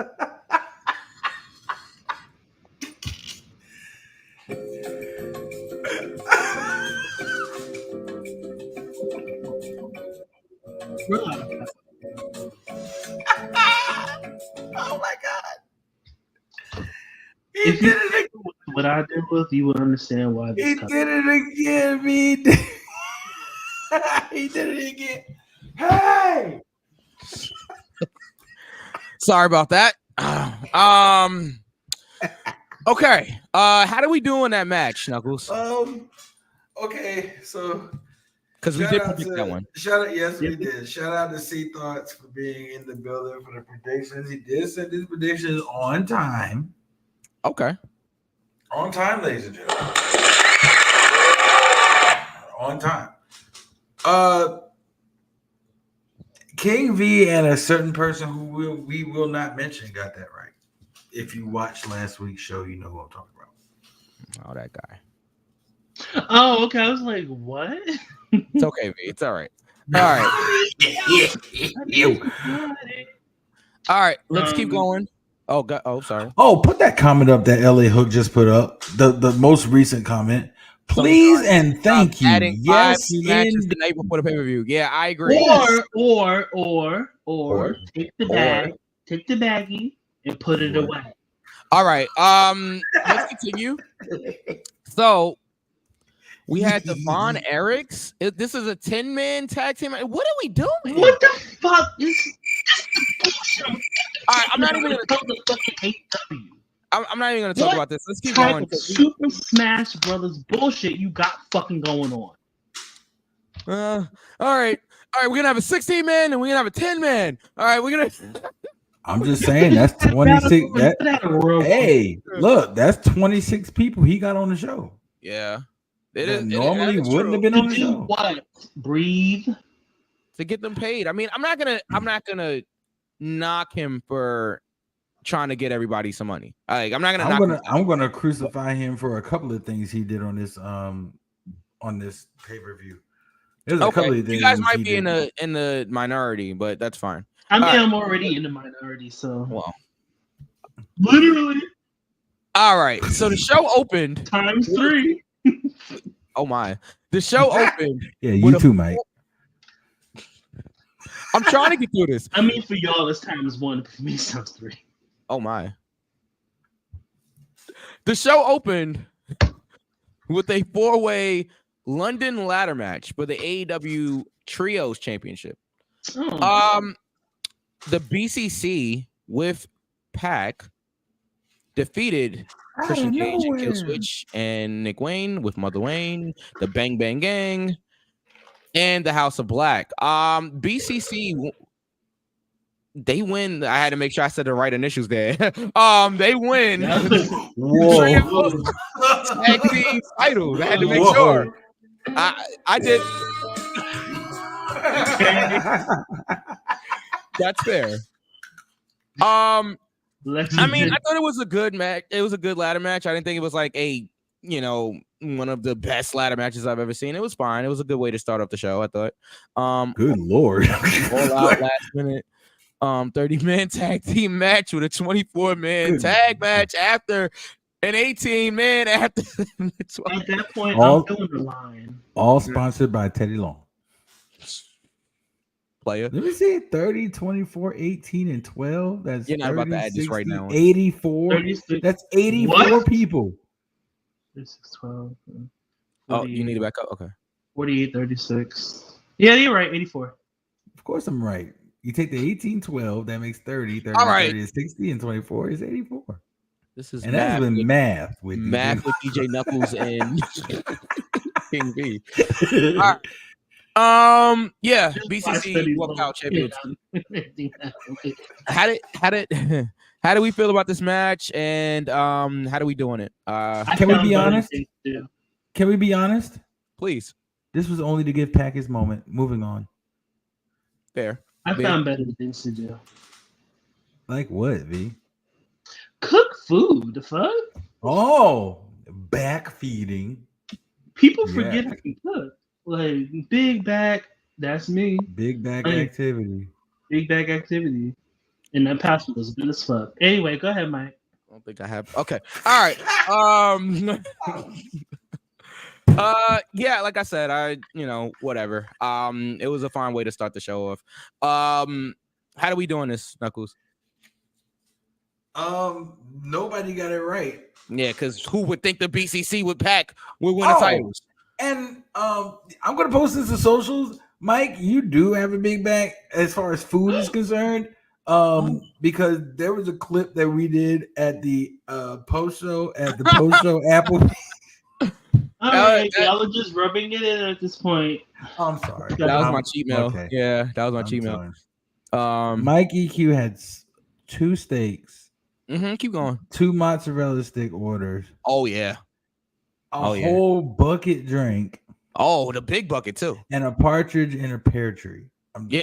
my God. If you did what I did with, you would understand why this He did it again, me. He did it again. Hey! Sorry about that. Okay. How do we do in that match, Knuckles? Okay, so because we did predict that one. We did. Shout out to C Thoughts for being in the building for the predictions. He did send his predictions on time. Okay. On time, ladies and gentlemen. On time. King V and a certain person who we will not mention got that right. If you watched last week's show, you know who I'm talking about. Oh, that guy. Oh, okay. I was like, what? It's okay, V. It's all right. All right. All right. Let's keep going. Oh, God. Oh, sorry. Oh, put that comment up that LA Hook just put up. The most recent comment. Please and thank you. Adding Yes, 5 new matches the night before the pay-per-view. Yeah, I agree. Or take the bag, take the baggie, and put it away. All right. Let's continue. So we had the Von Erichs. This is a 10-man tag team. What are we doing? What the fuck is? All right, I'm not even gonna talk about this. Let's keep going. Super Smash Brothers bullshit you got fucking going on. All right. We're gonna have a 16-man and we're gonna have a 10-man. All right, we're gonna. I'm just saying that's 26. Hey, look, that's 26 people he got on the show. Yeah, normally wouldn't have been on the show. What? Breathe to get them paid. I mean, I'm not gonna knock him for trying to get everybody some money. I'm not gonna. I'm gonna crucify him for a couple of things he did on this pay-per-view. There's a couple of things you guys might be in the minority, but that's fine. I mean, I'm already in the minority, so well, literally. All right, so the show opened times 3. Oh my. The show opened. Yeah, you too, Mike. I'm trying to get through this. I mean, for y'all, it's times 1. For me, it's times 3. Oh my. The show opened with a 4-way London ladder match for the AEW Trios Championship. Oh. The BCC with Pac defeated Christian Cage and Killswitch and Nick Wayne with Mother Wayne, the Bang Bang Gang, and the House of Black. BCC, they win. I had to make sure I said the right initials there. They win. Whoa. Tag team titles. I had to make sure. I did. That's fair. I mean, I thought it was a good match. It was a good ladder match. I didn't think it was like one of the best ladder matches I've ever seen. It was fine. It was a good way to start off the show, I thought. Good lord. All out last minute 30-man tag team match with a 24-man tag match after an 18-man after. At that point, I'm doing the line. All sponsored by Teddy Long. Player. Let me see 30, 24, 18, and 12. That's You're not 30, about to add 60, this right now. 84. 36. That's 84 What? people. 36, 12. 40, Oh, you need to back up? Okay. 48, 36. Yeah, you're right. 84. Of course I'm right. You take the 18, 12, that makes 30. 30, All right. 30 is 60, and 24 is 84. This is and that's with math. With math DJ. with DJ Knuckles and King V. All right. Yeah, BCC walkout champions. How do we feel about this match, and how do we doing it? Can we be honest? Can we be honest? Please. This was only to give Pac his moment. Moving on. Fair. I found better things to do. Like what, V? Cook food. The fuck? Oh, back feeding. People forget I can cook. Like big back, that's me. Big back activity. Big back activity. And that password was good as fuck. Anyway, go ahead, Mike. I don't think I have. Okay. All right. Yeah, like I said, whatever. It was a fine way to start the show off. How are we doing this, Knuckles? Nobody got it right. Yeah, because who would think the BCC with Pac would win the titles? And I'm gonna post this to socials. Mike, you do have a big back as far as food is concerned. Because there was a clip that we did at the post show Apple. All right, y'all are just rubbing it in at this point. I'm sorry. That was my cheat mail. Okay. Yeah, that was my cheat mail. Mike EQ had 2 steaks. Keep going. 2 mozzarella stick orders. Oh yeah. A whole bucket drink. Oh, the big bucket too. And a partridge in a pear tree. Yeah.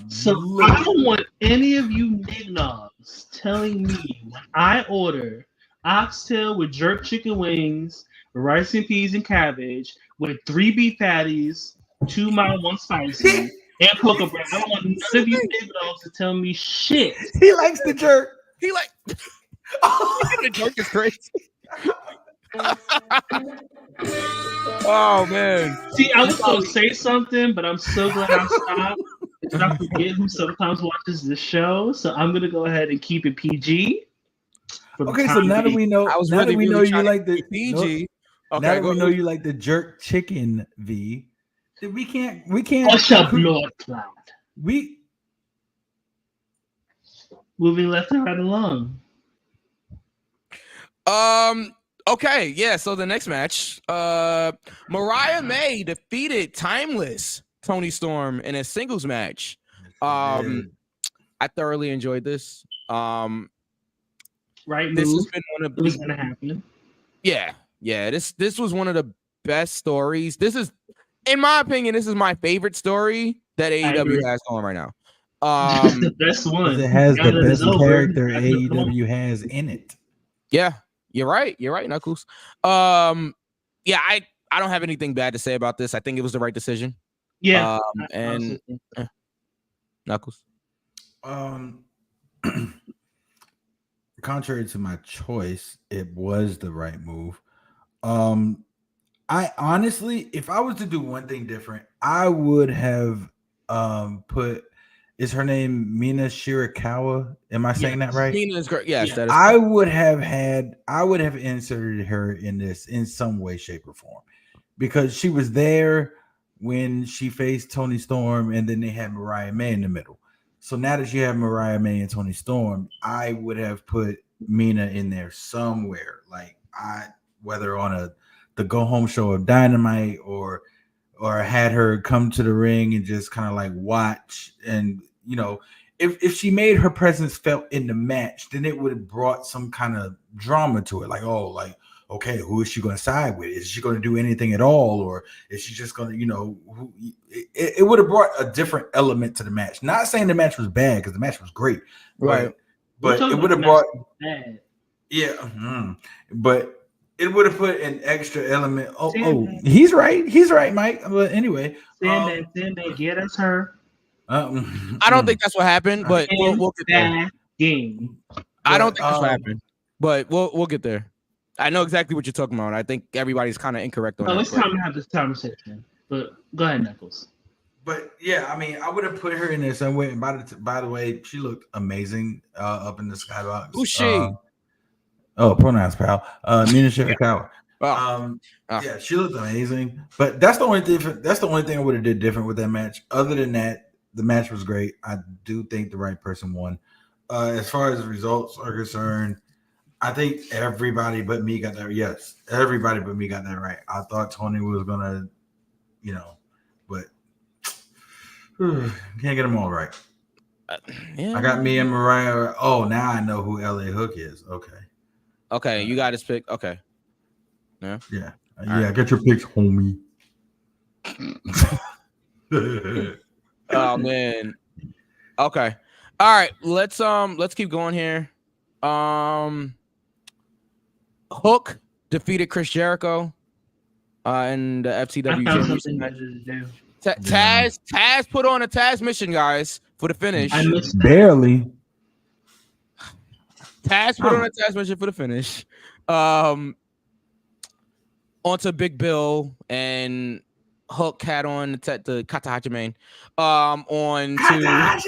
So I don't want any of you nignogs telling me when I order oxtail with jerk chicken wings, rice and peas and cabbage with 3 beef patties, 2 mild, 1 spicy, and cocoa bread. I don't want none of you nignogs to tell me shit. He likes the jerk. He like the jerk is crazy. Oh man. See, I was gonna say something, but I'm so glad I stopped. And I forget who sometimes watches this show, so I'm gonna go ahead and keep it PG. Okay, so now that we know, now that we know you like the PG. Now that we know you like the jerk chicken, V. We can't. What's up, Lord Cloud? We moving left and right along. Okay, yeah. So the next match, Mariah May defeated Timeless Toni Storm in a singles match. I thoroughly enjoyed this. Right, this move. has been one of it was gonna happen. Yeah. This was one of the best stories. This is, in my opinion, this is my favorite story that AEW has going right now. The best one. It has the best character AEW has in it. Yeah, you're right. You're right, Knuckles. Yeah, I don't have anything bad to say about this. I think it was the right decision. Yeah. And Knuckles. Contrary to my choice, it was the right move. I honestly, if I was to do one thing different, I would have put. Is her name Mina Shirakawa? Am I saying that right? Mina is great. Yes, that is I correct. would have had. I would have inserted her in this in some way, shape, or form, because she was there when she faced Tony Storm, and then they had Mariah May in the middle. So now that you have Mariah May and Tony Storm, I would have put Mina in there somewhere, like whether on the go home show of Dynamite or had her come to the ring and just kind of like watch. And if she made her presence felt in the match, then it would have brought some kind of drama to it, like, oh, like, okay, who is she going to side with? Is she going to do anything at all, or is she just going to it would have brought a different element to the match. Not saying the match was bad, because the match was great, Right. But it would have brought but it would have put an extra element. He's right, Mike. But anyway, Sandman, get us her. I don't think that's what happened, but we'll get there. Game. I don't think that's what happened, but we'll get there. I know exactly what you're talking about. I think everybody's kind of incorrect on that. It's time to have this conversation. But go ahead, Knuckles. But yeah, I mean, I would have put her in there somewhere. And by the way, she looked amazing up in the skybox. Who's she? Pronouns, pal. Mina Shirakawa. Yeah, she looked amazing. But that's the only thing. That's the only thing I would have did different with that match. Other than that, the match was great. I do think the right person won. As far as the results are concerned, I think everybody but me got that. Yes, everybody but me got that right. I thought Tony was gonna, but can't get them all right. I got me and Mariah. Oh, now I know who LA Hook is. Okay, you got his pick. Okay, yeah. Right. Get your picks, homie. Oh man. Okay. All right. Let's keep going here. Hook defeated Chris Jericho in the FCW championship match. Taz put on a Taz mission, guys, for the finish. Barely. Taz put on a Taz mission for the finish. Onto Big Bill, and Hook had on the Katahajime on to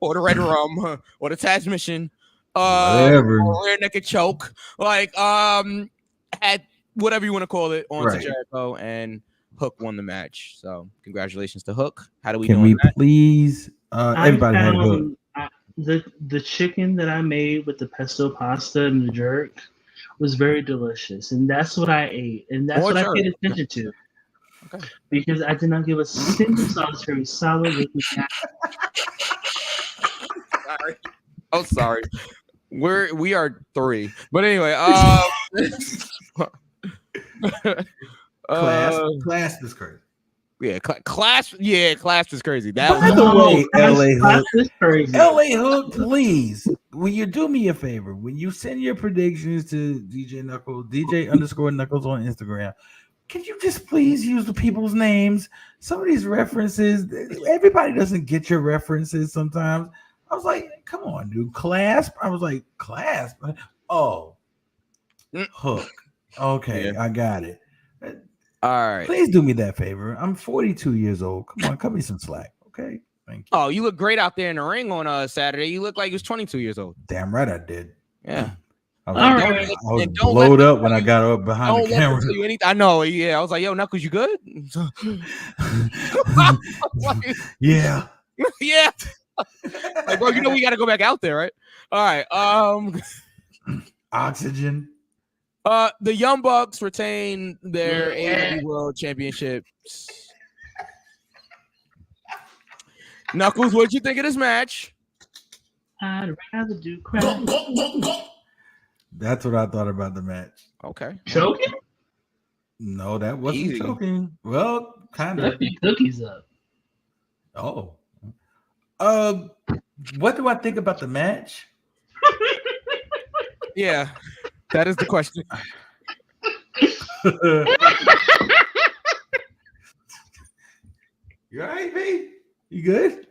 or the Red Rum or the Taz mission. Whatever. Or rear naked choke. Like had whatever you want to call it onto Jericho, and Hook won the match. So congratulations to Hook. How do we Can we please everybody had Hook? The chicken that I made with the pesto pasta and the jerk was very delicious, and that's what I ate, and that's what I paid attention to. Okay. Because I did not give a single solitary solid looking cat. Sorry. Oh, sorry. We are 3, but anyway. Class is crazy. Yeah, class is crazy. By the way, LA Hook, LA Hook, please, will you do me a favor? When you send your predictions to DJ Knuckles, DJ_Knuckles on Instagram, can you just please use the people's names? Some of these references, everybody doesn't get your references sometimes. I was like, come on, dude. Clasp. I was like, Clasp. Oh, Hook. Okay, I got it. All right. Please do me that favor. I'm 42 years old. Come on, cut me some slack. Okay. Thank you. Oh, you look great out there in the ring on Saturday. You look like you was 22 years old. Damn right I did. Yeah. I was blowed up when I got up behind the camera. I know. Yeah. I was like, yo, Knuckles, you good? Yeah. Yeah. Like, bro, you know we got to go back out there, right? All right. Oxygen. The Young Bucks retain their AEW World Championships. Knuckles, what'd you think of this match? I'd rather do crap. That's what I thought about the match. Okay. Choking? No, that wasn't choking. Well, kind of. Left your cookies up. Oh. What do I think about the match? Yeah. That is the question. You all right, B? You good?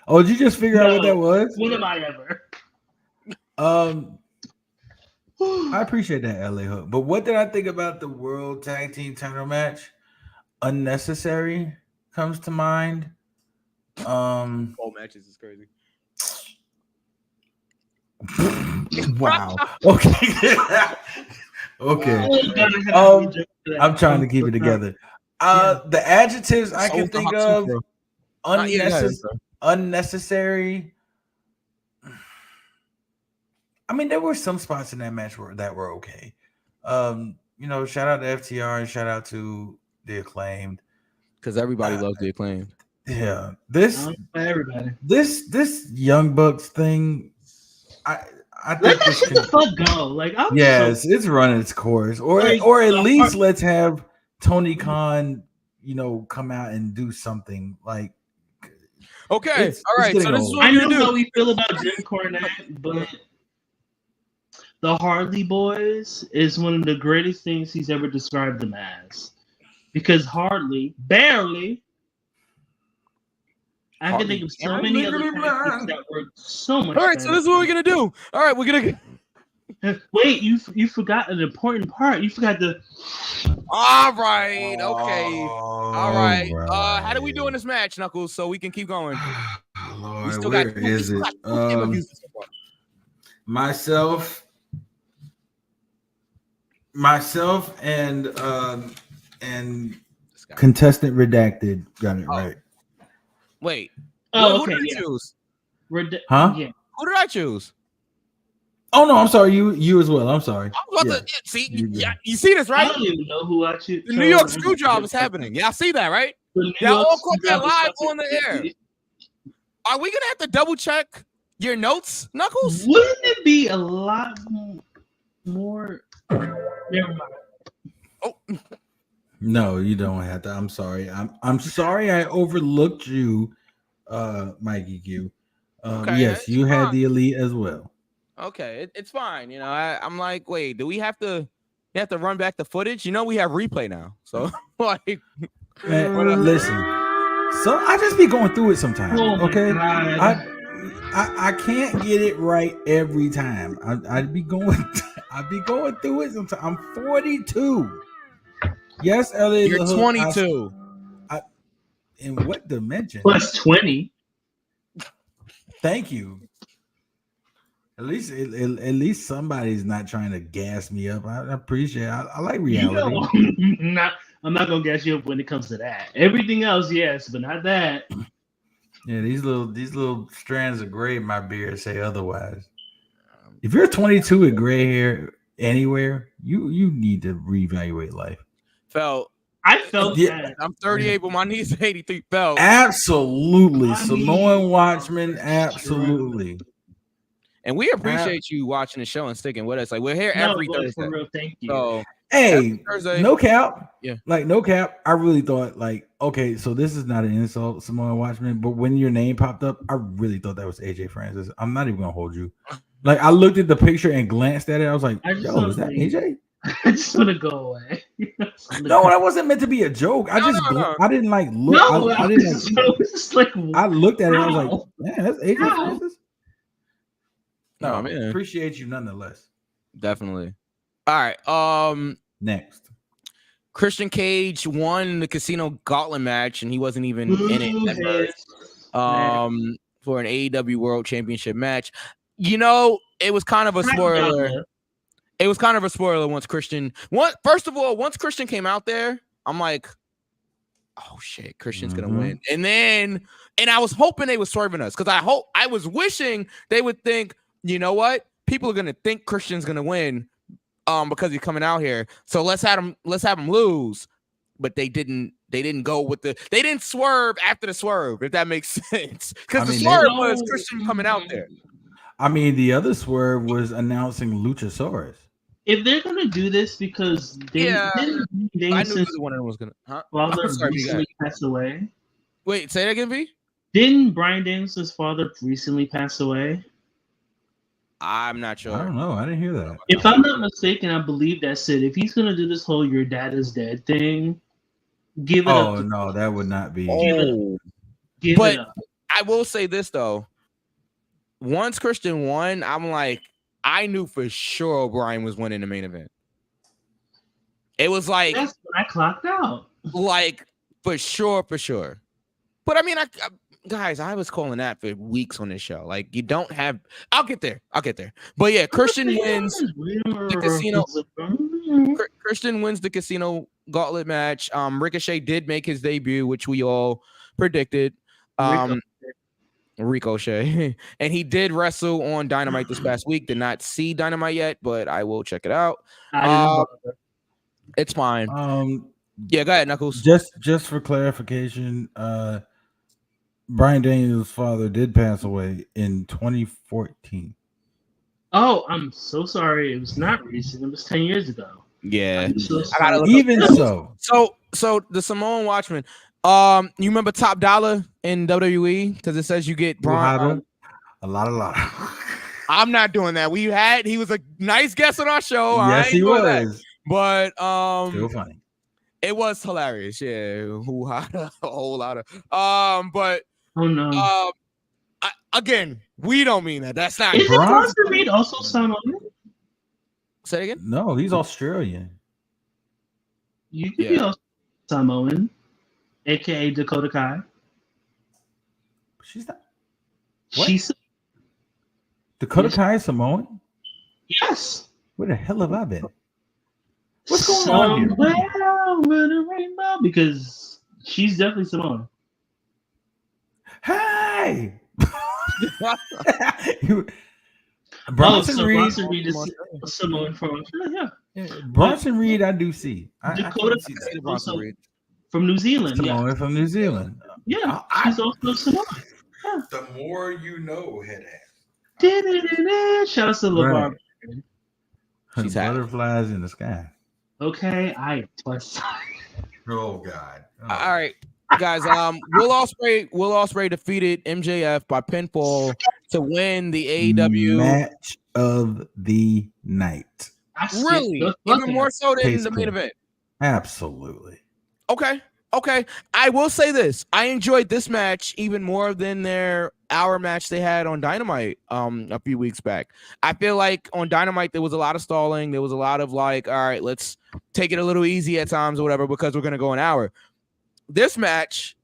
Oh, did you just figure out what that was? When am I ever? I appreciate that LA hook. But what did I think about the World Tag Team Title match? Unnecessary comes to mind. All matches is crazy. Wow. Okay. Okay. I'm trying to keep it together. The adjectives I can think of: unnecessary. I mean, there were some spots in that match that were okay. Shout out to FTR and shout out to the Acclaimed, because everybody loves the Acclaimed. Yeah, everybody. This Young Bucks thing, I think let this that the fuck go. Like, it's running its course, or at least let's have Tony Khan, come out and do something like. Okay, all right. So this is what I we're know gonna do. how we feel about Jim Cornette, but the Hardy Boys is one of the greatest things he's ever described them as. Because barely, I can think of so many other tactics that work so much. All right, so this is what we're gonna do. All right, we're gonna. Wait, you forgot an important part. You forgot the. All right. Okay. All right. How do we do in this match, Knuckles? So we can keep going. Lord, we still where got is it? Myself and contestant redacted got it right. Wait. Oh, who okay. did I choose? Huh? Yeah. Who did I choose? Oh no, I'm sorry. You as well. I'm sorry. I was about to see. You see this, right? I don't even know who I choose. The New York Screwjob is happening. Y'all see that, right? Y'all all caught that live on the air. Are we gonna have to double check your notes, Knuckles? Wouldn't it be a lot more? Never mind. Oh. No, you don't have to. I'm sorry. I'm sorry I overlooked you, Mikey Q. Yes, you had the Elite as well. Okay, it's fine. I'm like, wait, do we have to run back the footage? We have replay now. So like, man, listen. So I just be going through it sometimes. Okay, I can't get it right every time. I'd be going through it sometimes. I'm 42. Yes, Elliot. You're 22. In what dimension? Plus 20. Thank you. At least somebody's not trying to gas me up. I appreciate it. I like reality. I'm not gonna gas you up when it comes to that. Everything else, yes, but not that. Yeah, these little strands of gray in my beard say otherwise. If you're 22 with gray hair anywhere, you need to reevaluate life. I felt that. I'm 38, but my knees 83. Felt absolutely. Samoan Watchman, absolutely. And we appreciate you watching the show and sticking with us. Like, we're here every Thursday. For real, thank you. So, hey, no cap. Yeah. Like, no cap. I really thought, like, okay, so this is not an insult, Samoan Watchman, but when your name popped up, I really thought that was AJ Francis. I'm not even gonna hold you. Like, I looked at the picture and glanced at it. I was like, yo, is that AJ? I just want to go away. No, that wasn't meant to be a joke. I didn't like look. No, I didn't. Like, I looked at it. I was like, man, that's AJ How? Francis. No, Oh, man. Appreciate you nonetheless. Definitely. All right. Next. Christian Cage won the Casino Gauntlet match, and he wasn't even in it at first. For an AEW World Championship match. It was kind of a spoiler. It was kind of a spoiler once Christian. First of all, once Christian came out there, I'm like, oh shit, Christian's gonna win. And I was hoping they were swerving us because I was wishing they would think, you know what, people are gonna think Christian's gonna win, because he's coming out here. So let's have him lose. But they didn't go with they didn't swerve after the swerve, if that makes sense. Because the swerve was Christian coming out there. I mean, the other swerve was announcing Luchasaurus. If they're gonna do this, because I knew one of them was gonna. Huh? Father recently passed away. Wait, say that again, V. Didn't Bryan Danielson's father recently pass away? I'm not sure. I don't know. I didn't hear that. If I'm not mistaken, I believe that's it. If he's gonna do this whole "your dad is dead" thing, give it up. Oh no, that would not be. Give but it up. I will say this though. Once Christian won, I'm like, I knew for sure O'Brien was winning the main event. It was like that's when I clocked out. Like for sure. But I mean, guys, I was calling that for weeks on this show. Like, you don't have. I'll get there. But yeah, Christian wins the casino. Christian wins the casino gauntlet match. Ricochet did make his debut, which we all predicted. Ricochet. And he did wrestle on Dynamite this past week. Did not see Dynamite yet, but I will check it out. It's fine. Yeah, go ahead, Knuckles. Just for clarification, Brian Daniels' father did pass away in 2014. Oh, I'm so sorry. It was not recent. It was 10 years ago. Yeah. I gotta look Even so. So the Samoan Watchman. You remember Top Dollar in WWE? Because it says you get Braun. A lot. I'm not doing that. He was a nice guest on our show. Yes, he was. But still funny. It was hilarious. Yeah, who had a whole lot of but oh no. Again, we don't mean that. That's not. Is Bronson Reed also Samoan? Say it again. No, he's Australian. You could be also Samoan, aka Dakota Kai. She's not. What? She's Dakota Kai is Samoan? Yes. Where the hell have I been? What's going on here? Somewhere over the rainbow, because she's definitely Samoan. Hey. Bronson Reed is Samoan from Bronson Reed, I do see. Dakota I see that. Also from New Zealand. Samoan from New Zealand. Yeah, she's also Samoan. Yeah. The more you know, head ass. Shout out to LeVar. She's butterflies in the sky. Okay, I was. Oh God! All right, guys. Will Ospreay defeated MJF by pinfall to win the AEW match of the night. Really, even more so than the main event. Absolutely. Okay. I will say this: I enjoyed this match even more than their hour match they had on Dynamite a few weeks back. I feel like on Dynamite there was a lot of stalling. There was a lot of like, all right, let's take it a little easy at times or whatever because we're gonna go an hour. This match,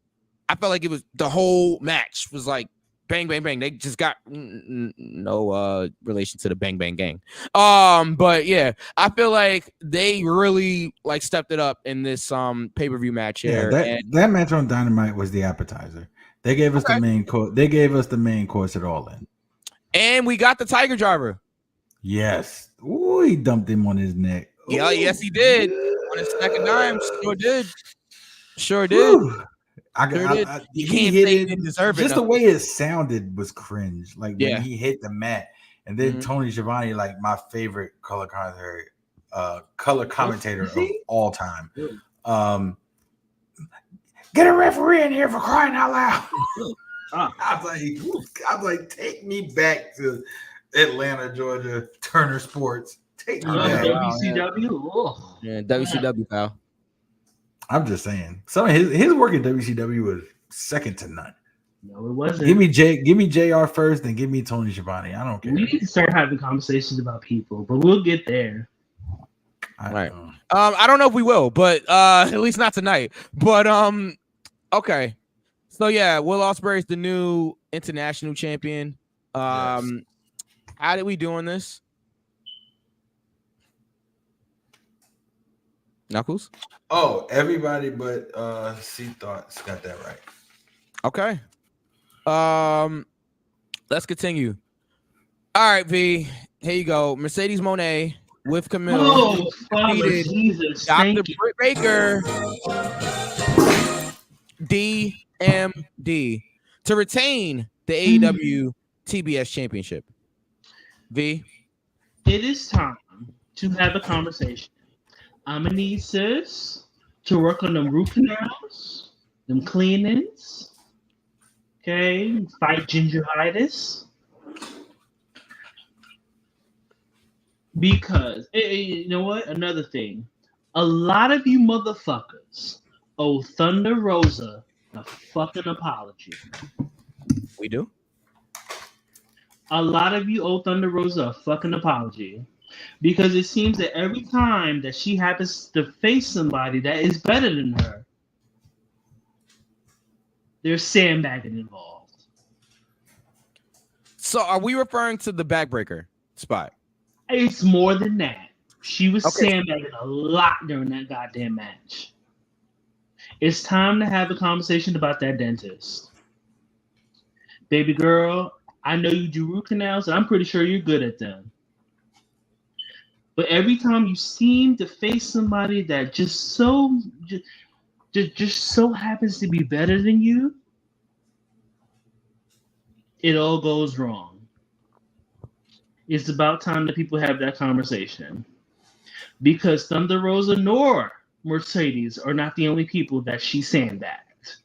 I felt like it was the whole match was like bang, bang, bang. They just got no relation to the Bang Bang Gang. But yeah, I feel like they really like stepped it up in this pay-per-view match here. That match on Dynamite was the appetizer. They gave us the main course. They gave us the main course at All In. And we got the Tiger Driver. Yes. Ooh, he dumped him on his neck. Yeah, yes, he did. On his second dime. Sure did. He hit it. Didn't deserve just the way it sounded was cringe. Like when he hit the mat, and then Tony Schiavone, like my favorite color commentator of all time. Get a referee in here for crying out loud. I was like, take me back to Atlanta, Georgia, Turner Sports. Take me back. WCW. Yeah, WCW, pal. I'm just saying. Some of his work at WCW was second to none. No, it wasn't. Give me JR first, then give me Tony Schiavone. I don't care. We need to start having conversations about people, but we'll get there. Right. I don't know if we will, but at least not tonight. But okay. So yeah, Will Ospreay is the new international champion. How did we do on this? Knuckles? Oh, everybody but C Thoughts got that right. Okay. Let's continue. All right, V. Here you go. Mercedes Moné with Camille. Oh, Father Jesus. Dr. Britt Baker. DMD to retain the AEW TBS championship. V. It is time to have a conversation. I'm gonna need sis to work on them root canals, them cleanings. Okay, fight gingivitis. Because you know what? Another thing, a lot of you motherfuckers owe Thunder Rosa a fucking apology. We do. A lot of you owe Thunder Rosa a fucking apology. Because it seems that every time that she happens to face somebody that is better than her, there's sandbagging involved. So are we referring to the backbreaker spot? It's more than that. She was Okay. sandbagging a lot during that goddamn match. It's time to have a conversation about that dentist. Baby girl, I know you do root canals, and I'm pretty sure you're good at them. But every time you seem to face somebody that just so happens to be better than you, it all goes wrong. It's about time that people have that conversation. Because Thunder Rosa nor Mercedes are not the only people that she sandbagged.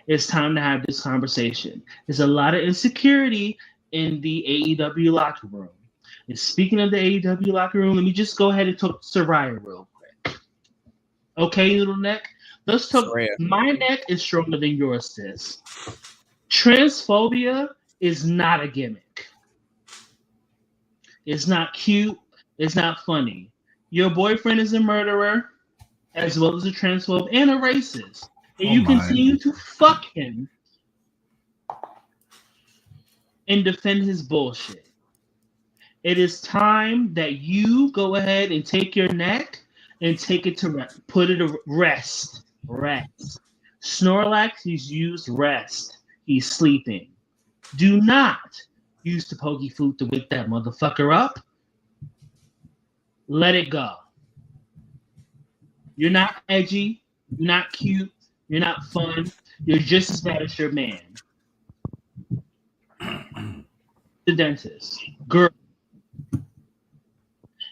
It's time to have this conversation. There's a lot of insecurity in the AEW locker room. And speaking of the AEW locker room, let me just go ahead and talk to Soraya real quick. Okay, little neck? Let's talk. Soraya. My neck is stronger than yours, sis. Transphobia is not a gimmick. It's not cute. It's not funny. Your boyfriend is a murderer, as well as a transphobe and a racist. And you continue to fuck him and defend his bullshit. It is time that you go ahead and take your neck and take it to rest. Put it to rest. Rest. Snorlax, he's used rest. He's sleeping. Do not use the pokey flute to wake that motherfucker up. Let it go. You're not edgy. You're not cute. You're not fun. You're just as bad as your man. The dentist. Girl.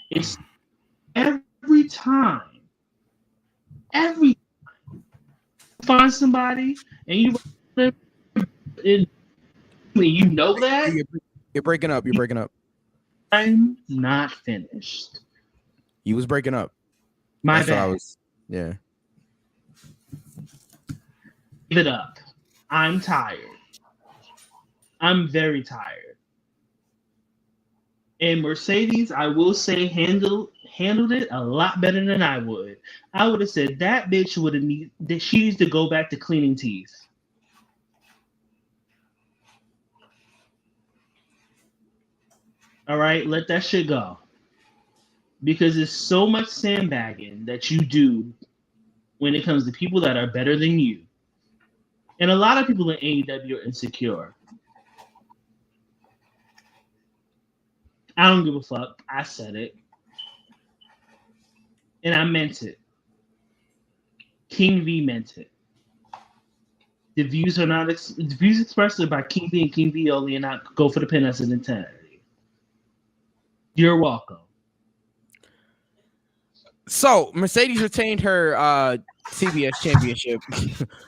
It's every time you find somebody and you know that. You're breaking up. You're breaking up. I'm not finished. You was breaking up. My That's what I bad. was. Yeah. Give it up. I'm tired. I'm very tired. And Mercedes, I will say, handled it a lot better than I would. I would have said that bitch would have that she needs to go back to cleaning teeth. All right, let that shit go. Because there's so much sandbagging that you do when it comes to people that are better than you. And a lot of people in AEW are insecure. I don't give a fuck. I said it. And I meant it. King V meant it. The views are not the views expressed are by King V and King V only, and not Go for the Pin as an entirety. You're welcome. So Mercedes retained her CBS championship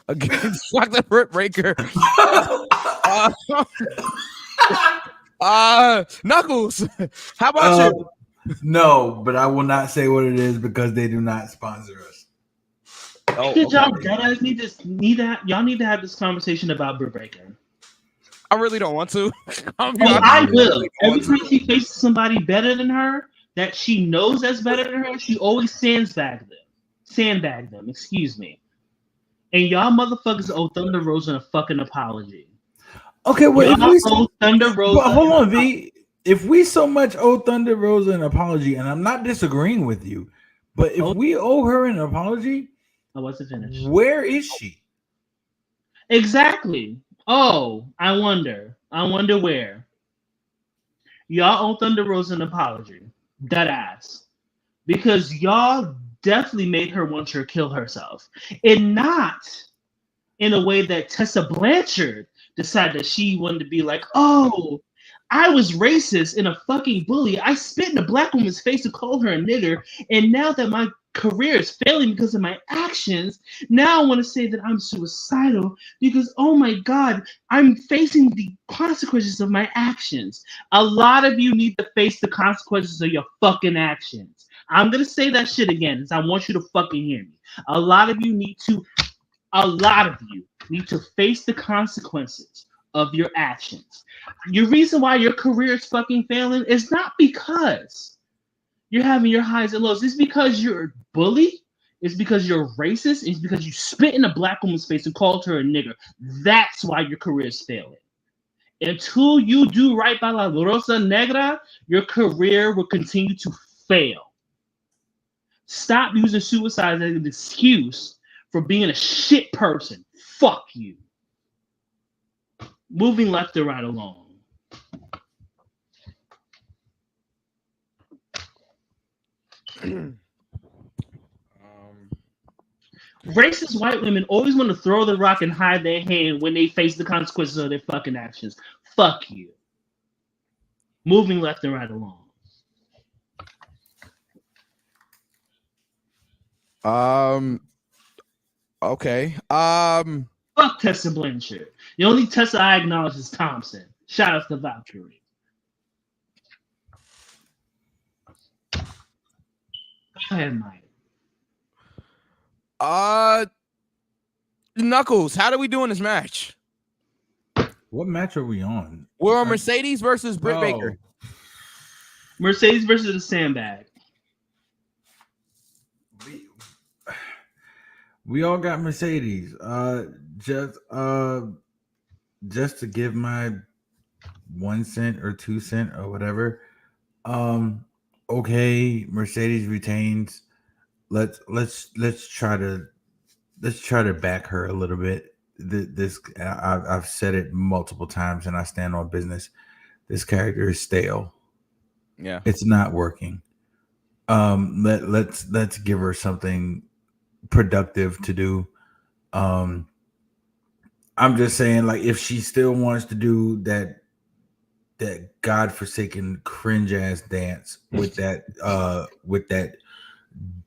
against Dr. Britt Breaker. Knuckles, how about you? No, but I will not say what it is because they do not sponsor us. Oh, y'all need to have this conversation about Britt Breaker. I really don't want to. I will. Every time she faces somebody better than her, that she knows that's better than her, she always sandbag them. Excuse me. And y'all motherfuckers owe Thunder Rosa a fucking apology. Okay, well, Thunder Rosa. But hold on, V. If we so much owe Thunder Rosa an apology, and I'm not disagreeing with you, but if we owe her an apology, I wasn't finished. Where is she? Exactly. Oh, I wonder where. Y'all owe Thunder Rosa an apology. Dead ass. Because y'all definitely made her want to kill herself. And not in a way that Tessa Blanchard decided that she wanted to be like, oh, I was racist and a fucking bully. I spit in a black woman's face and called her a nigger. And now that my career is failing because of my actions, now I want to say that I'm suicidal because, oh my God, I'm facing the consequences of my actions. A lot of you need to face the consequences of your fucking actions. I'm going to say that shit again because I want you to fucking hear me. A lot of you need to face the consequences of your actions. Your reason why your career is fucking failing is not because you're having your highs and lows. It's because you're a bully. It's because you're racist. It's because you spit in a black woman's face and called her a nigger. That's why your career is failing. Until you do right by La Rosa Negra, your career will continue to fail. Stop using suicide as an excuse for being a shit person. Fuck you. Moving left or right along. Racist white women always want to throw the rock and hide their hand when they face the consequences of their fucking actions. Fuck you. Moving left and right along. Okay. Fuck Tessa Blanchard. The only Tessa I acknowledge is Thompson. Shout out to Valkyrie. Go ahead, Mike. Knuckles, how do we do in this match? What match are we on? We're on Mercedes versus Britt Baker. Mercedes versus the Sandbag. We all got Mercedes. Just to give my 1 cent or 2 cent or whatever. Okay, Mercedes retains. Let's try to back her a little bit. I've said it multiple times, and I stand on business. This character is stale. Yeah, it's not working. Let's give her something productive to do. I'm just saying, like, if she still wants to do that godforsaken cringe ass dance with that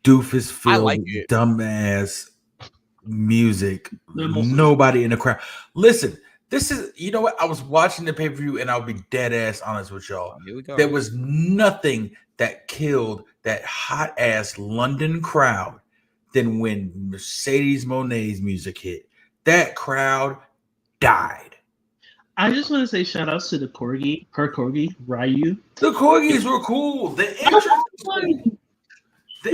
doofus filled dumb ass music, nobody in the crowd. Listen, this is, you know what? I was watching the pay-per-view and I'll be dead ass honest with y'all. Here we go. There was nothing that killed that hot ass London crowd than when Mercedes Monet's music hit. That crowd died. I just want to say shout outs to her corgi, Ryu. The corgis were cool. The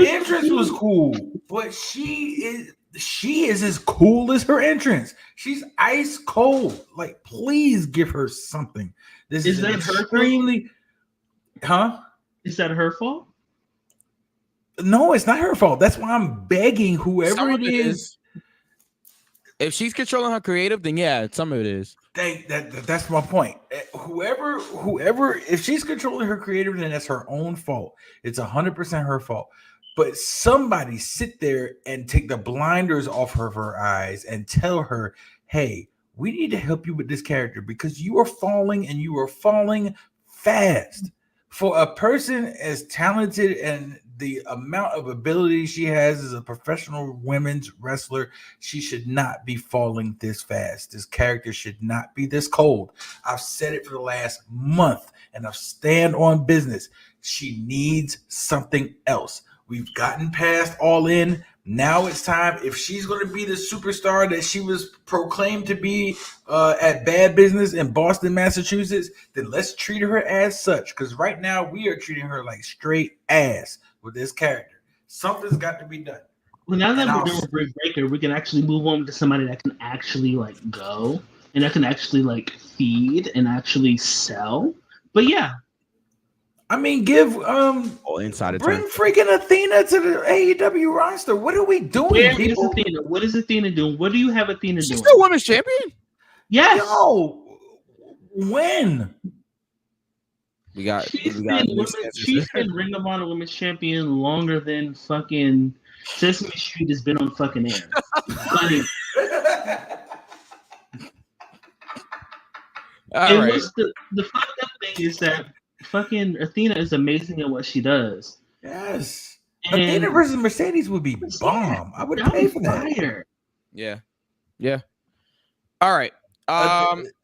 entrance was cool, but she is as cool as her entrance. She's ice cold. Like, please give her something. This is that extremely, huh? Is that her fault? No, it's not her fault. That's why I'm begging whoever it is. If she's controlling her creative, then yeah, some of it is. That's my point. Whoever, if she's controlling her creative, then that's her own fault. It's 100% her fault. But somebody sit there and take the blinders off of her eyes and tell her, hey, we need to help you with this character because you are falling and you are falling fast. For a person as talented and the amount of ability she has as a professional women's wrestler, she should not be falling this fast. This character should not be this cold. I've said it for the last month and I stand on business. She needs something else. We've gotten past All In. Now it's time. If she's going to be the superstar that she was proclaimed to be at Bad Business in Boston, Massachusetts, then let's treat her as such. Because right now we are treating her like straight ass with this character. Something's got to be done. Well, now that we're doing with Britt Baker, we can actually move on to somebody that can actually like go and that can actually like feed and actually sell. But yeah. I mean, give inside bring freaking Athena to the AEW roster. What are we doing? Where is Athena? What is Athena doing? What do you have Athena doing? She's still women's champion? Yes. Yo, when? She's been Ring of Honor Women's Champion longer than fucking Sesame Street has been on fucking air. The fucked up thing is that fucking Athena is amazing at what she does. Yes. And Athena versus Mercedes would be bomb. I would pay for that. Fire. Yeah. All right.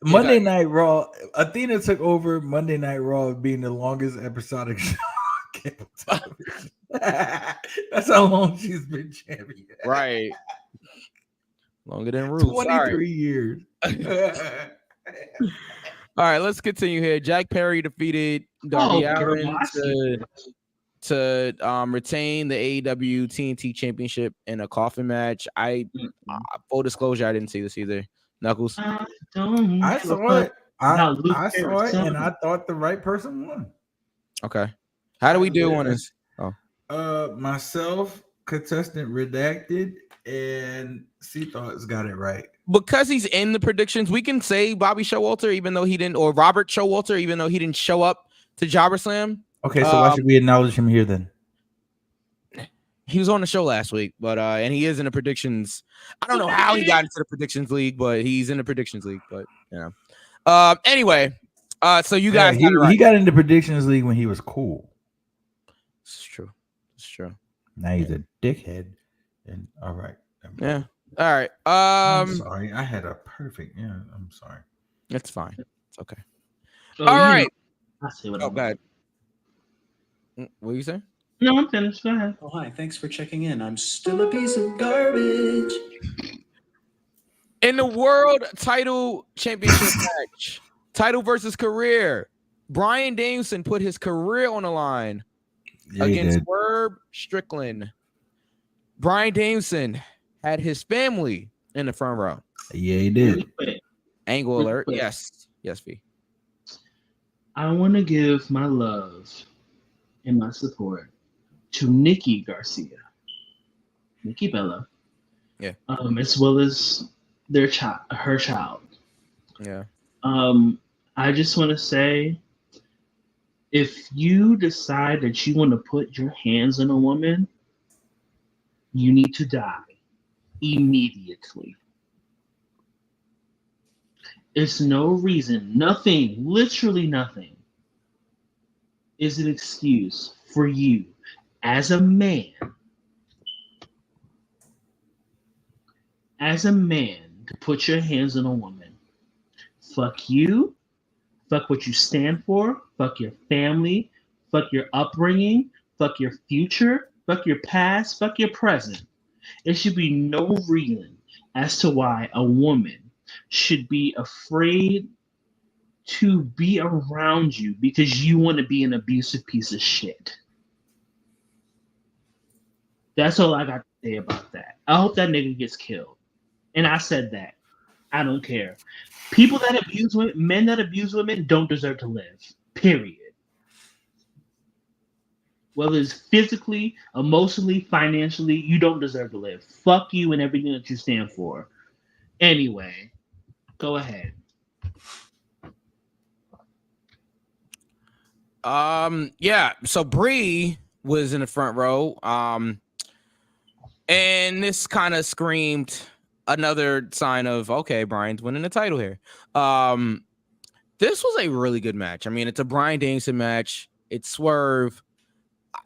Monday Night Raw. Athena took over Monday Night Raw being the longest episodic show on cable television. That's how long she's been champion. Right. Longer than Ruth. 23 years. All right, let's continue here. Jack Perry defeated Darby girl, Allin I see. to retain the AEW TNT Championship in a coffin match. Full disclosure, I didn't see this either. Knuckles. I saw it. I saw it, and I thought the right person won. Okay. How do we do on this? Myself, contestant redacted, and C Thoughts got it right. Because he's in the predictions, we can say Bobby Showalter, even though he didn't, or Robert Showalter, even though he didn't show up to Jobber Slam. Okay, so why should we acknowledge him here then? He was on the show last week, but and he is in the predictions. I don't know how he got into the predictions league, but he's in the predictions league. But anyway, so you guys got it right. He got into predictions league when he was cool. It's true. It's true. Now he's a dickhead. And all right. Yeah. All right. I'm sorry. I had a perfect. Yeah. I'm sorry. It's fine. It's okay. Oh, all right. I see what I'm bad. What are you saying? No, I'm finished. Go ahead. Oh, hi. Thanks for checking in. I'm still a piece of garbage. In the world title championship match, title versus career, Bryan Danielson put his career on the line against Swerve Strickland. Bryan Danielson had his family in the front row. Yeah, he did. Angle alert. Yes. Yes, V. I want to give my love and my support to Nikki Garcia, Nikki Bella, yeah, as well as her child. Yeah. I just want to say, if you decide that you want to put your hands on a woman, you need to die immediately. It's no reason, nothing, literally nothing, is an excuse for you as a man to put your hands on a woman. Fuck you, fuck what you stand for, fuck your family, fuck your upbringing, fuck your future, fuck your past, fuck your present. There should be no reason as to why a woman should be afraid to be around you because you want to be an abusive piece of shit. That's all I got to say about that. I hope that nigga gets killed. And I said that. I don't care. People that abuse women, men that abuse women, don't deserve to live. Period. Whether it's physically, emotionally, financially, you don't deserve to live. Fuck you and everything that you stand for. Anyway, go ahead. Yeah, so Bree was in the front row. And this kind of screamed another sign of, okay, Bryan's winning the title here. This was a really good match. I mean, it's a Bryan Danielson match. It's Swerve.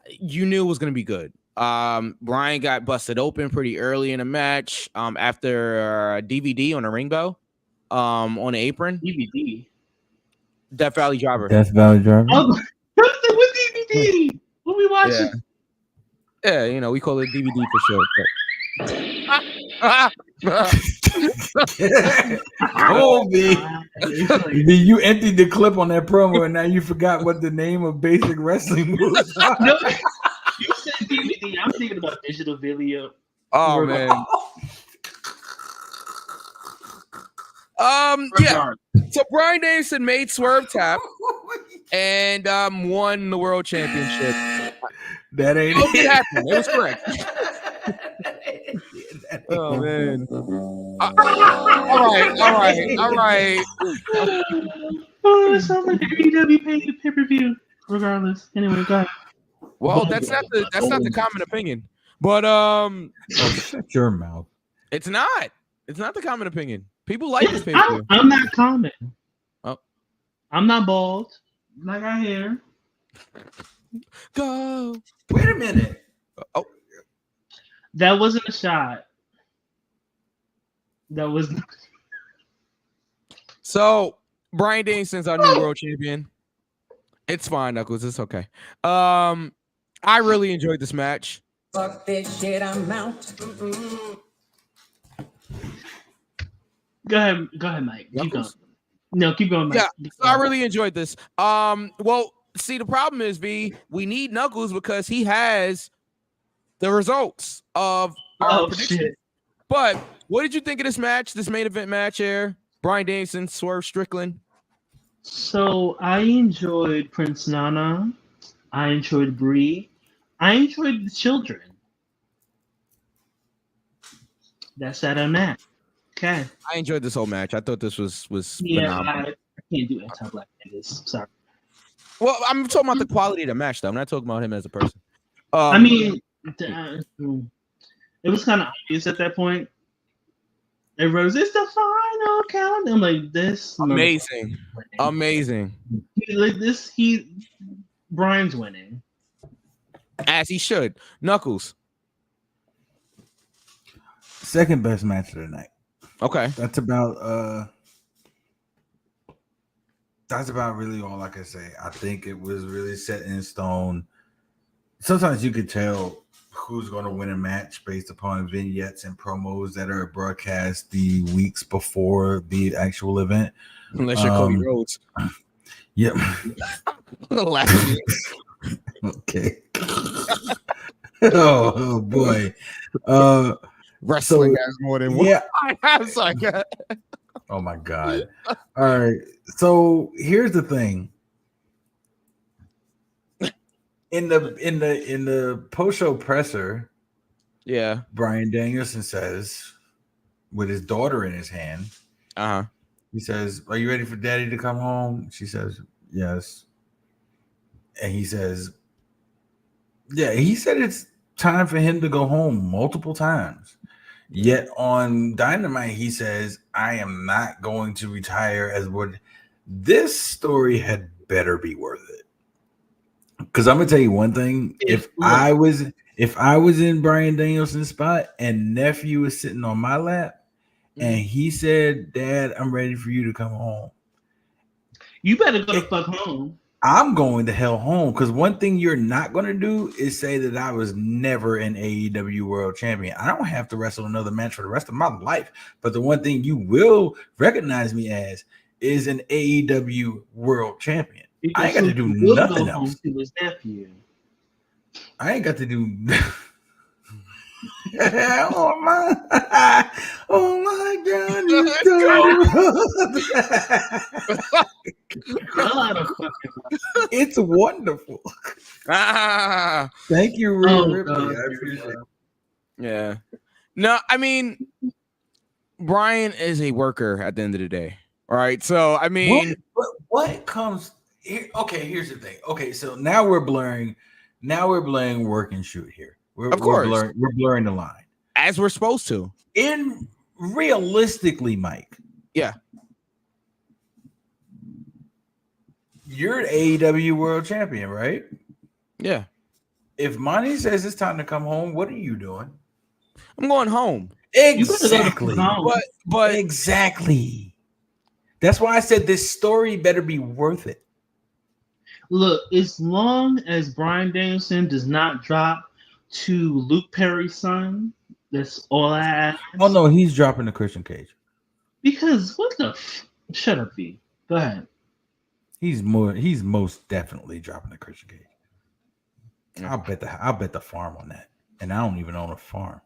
You knew it was going to be good. Bryan got busted open pretty early in the match after a DVD on a ring bell on the apron. DVD? Death Valley Driver. Death Valley Driver. Oh, what DVD? What we watching? Yeah, you know, we call it DVD for short. Oh, B. You emptied the clip on that promo, and now you forgot what the name of basic wrestling was. No, you said DVD. I'm thinking about digital video. Oh man. Yeah. So Bryan Danielson made Swerve tap and won the world championship. That ain't it. Happened. It was correct. Oh man. All right. Oh, that sounds like an AEW pay-per-view. Regardless. Anyway, go ahead. Well, that's not the common opinion. But shut your mouth. It's not the common opinion. People like this pay-per-view. I'm not common. Oh. I'm not bald. Like I hear. Go. Wait a minute. Oh. That wasn't a shot. That was. So Bryan Danielson's our new world champion. It's fine, Knuckles. It's okay. I really enjoyed this match. Fuck this shit, I'm out. Go ahead, Mike. Keep going. No, keep going, Mike. Yeah, so I really enjoyed this. Well, see, the problem is, B, we need Knuckles because he has the results of our predictions. Shit. But what did you think of this match, this main event match here? Bryan Danielson, Swerve Strickland. So I enjoyed Prince Nana. I enjoyed Bree. I enjoyed the children. That's that on that. Okay. I enjoyed this whole match. I thought this was Yeah, phenomenal. I can't do anti-black niggas. Sorry. Well, I'm talking about the quality of the match, though. I'm not talking about him as a person. I mean, it was kind of obvious at that point. Everybody was, it's the final count. I'm like, this amazing. Like this, Brian's winning. As he should. Knuckles. Second best match of the night. Okay. That's about really all I can say. I think it was really set in stone. Sometimes you could tell who's going to win a match based upon vignettes and promos that are broadcast the weeks before the actual event. Unless you're Cody Rhodes. Yep. Okay. oh boy. Wrestling has more than one. Yeah. I'm sorry. Oh my God. All right. So here's the thing. In the post-show presser, yeah, Bryan Danielson says, with his daughter in his hand, he says, "Are you ready for Daddy to come home?" She says, "Yes." And he says, "Yeah." He said it's time for him to go home multiple times. Yet on Dynamite, he says, "I am not going to retire as would." This story had better be worth it. Because I'm gonna tell you one thing: if I was in Bryan Danielson's spot and nephew was sitting on my lap, and he said, "Dad, I'm ready for you to come home," you better go to fuck home. I'm going to hell home. Because one thing you're not gonna do is say that I was never an AEW World Champion. I don't have to wrestle another match for the rest of my life. But the one thing you will recognize me as is an AEW World Champion. I ain't got to do nothing else. To his nephew. I ain't got to do. oh my God! It's wonderful. Thank you, Ripley. I appreciate it. Yeah. No, I mean, Brian is a worker at the end of the day. All right. So I mean, what comes? Okay, here's the thing. Okay, so now we're blurring work and shoot here. Of course, we're blurring the line as we're supposed to. In realistically, Mike. Yeah, you're an AEW World Champion, right? Yeah. If Monty says it's time to come home, what are you doing? I'm going home. Exactly. But exactly. That's why I said this story better be worth it. Look, as long as Bryan Danielson does not drop to Luke Perry's son, that's all I ask. Oh no, he's dropping the Christian Cage. Because what the shut up, V. Go ahead. He's most definitely dropping the Christian Cage. I'll bet the farm on that. And I don't even own a farm.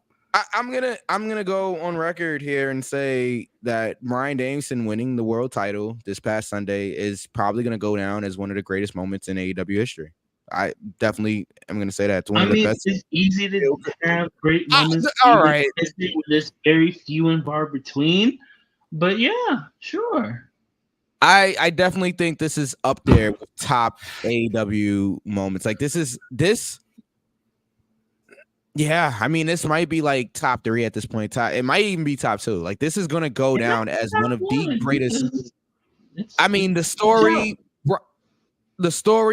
I'm gonna go on record here and say that Bryan Danielson winning the world title this past Sunday is probably gonna go down as one of the greatest moments in AEW history. I definitely am gonna say that it's one of the best. It's easy to have great moments. All right, there's very few and far between, but yeah, sure. I definitely think this is up there with top AEW moments. Like this. Yeah, I mean, this might be like top 3 at this point. It might even be top 2. Like this is gonna go down as one of the greatest. I mean, the story,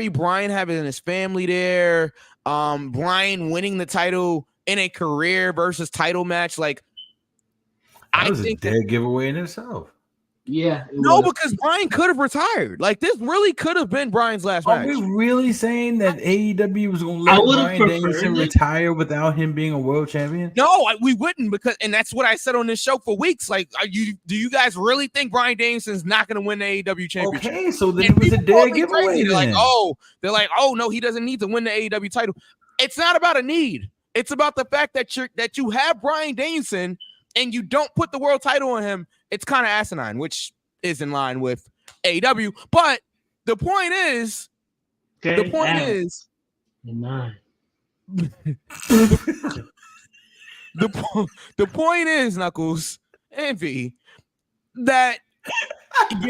Brian having his family there, Brian winning the title in a career versus title match. Like, that was a dead giveaway in itself. Yeah. No, because Bryan could have retired. Like this really could have been Bryan's last Are match. we really saying that AEW was going to I let would've Bryan preferred Danielson it. retire without him being a world champion? No, we wouldn't, because, and that's what I said on this show for weeks. Like, do you guys really think Bryan Danielson's not going to win the AEW championship? Okay, so then And it was a people call dead me giveaway. crazy. Then. They're like, oh no, he doesn't need to win the AEW title. It's not about a need. It's about the fact that you have Bryan Danielson and you don't put the world title on him. It's kind of asinine, which is in line with AEW. But the point is, Okay, the point is, the point is, Knuckles and V, that I'm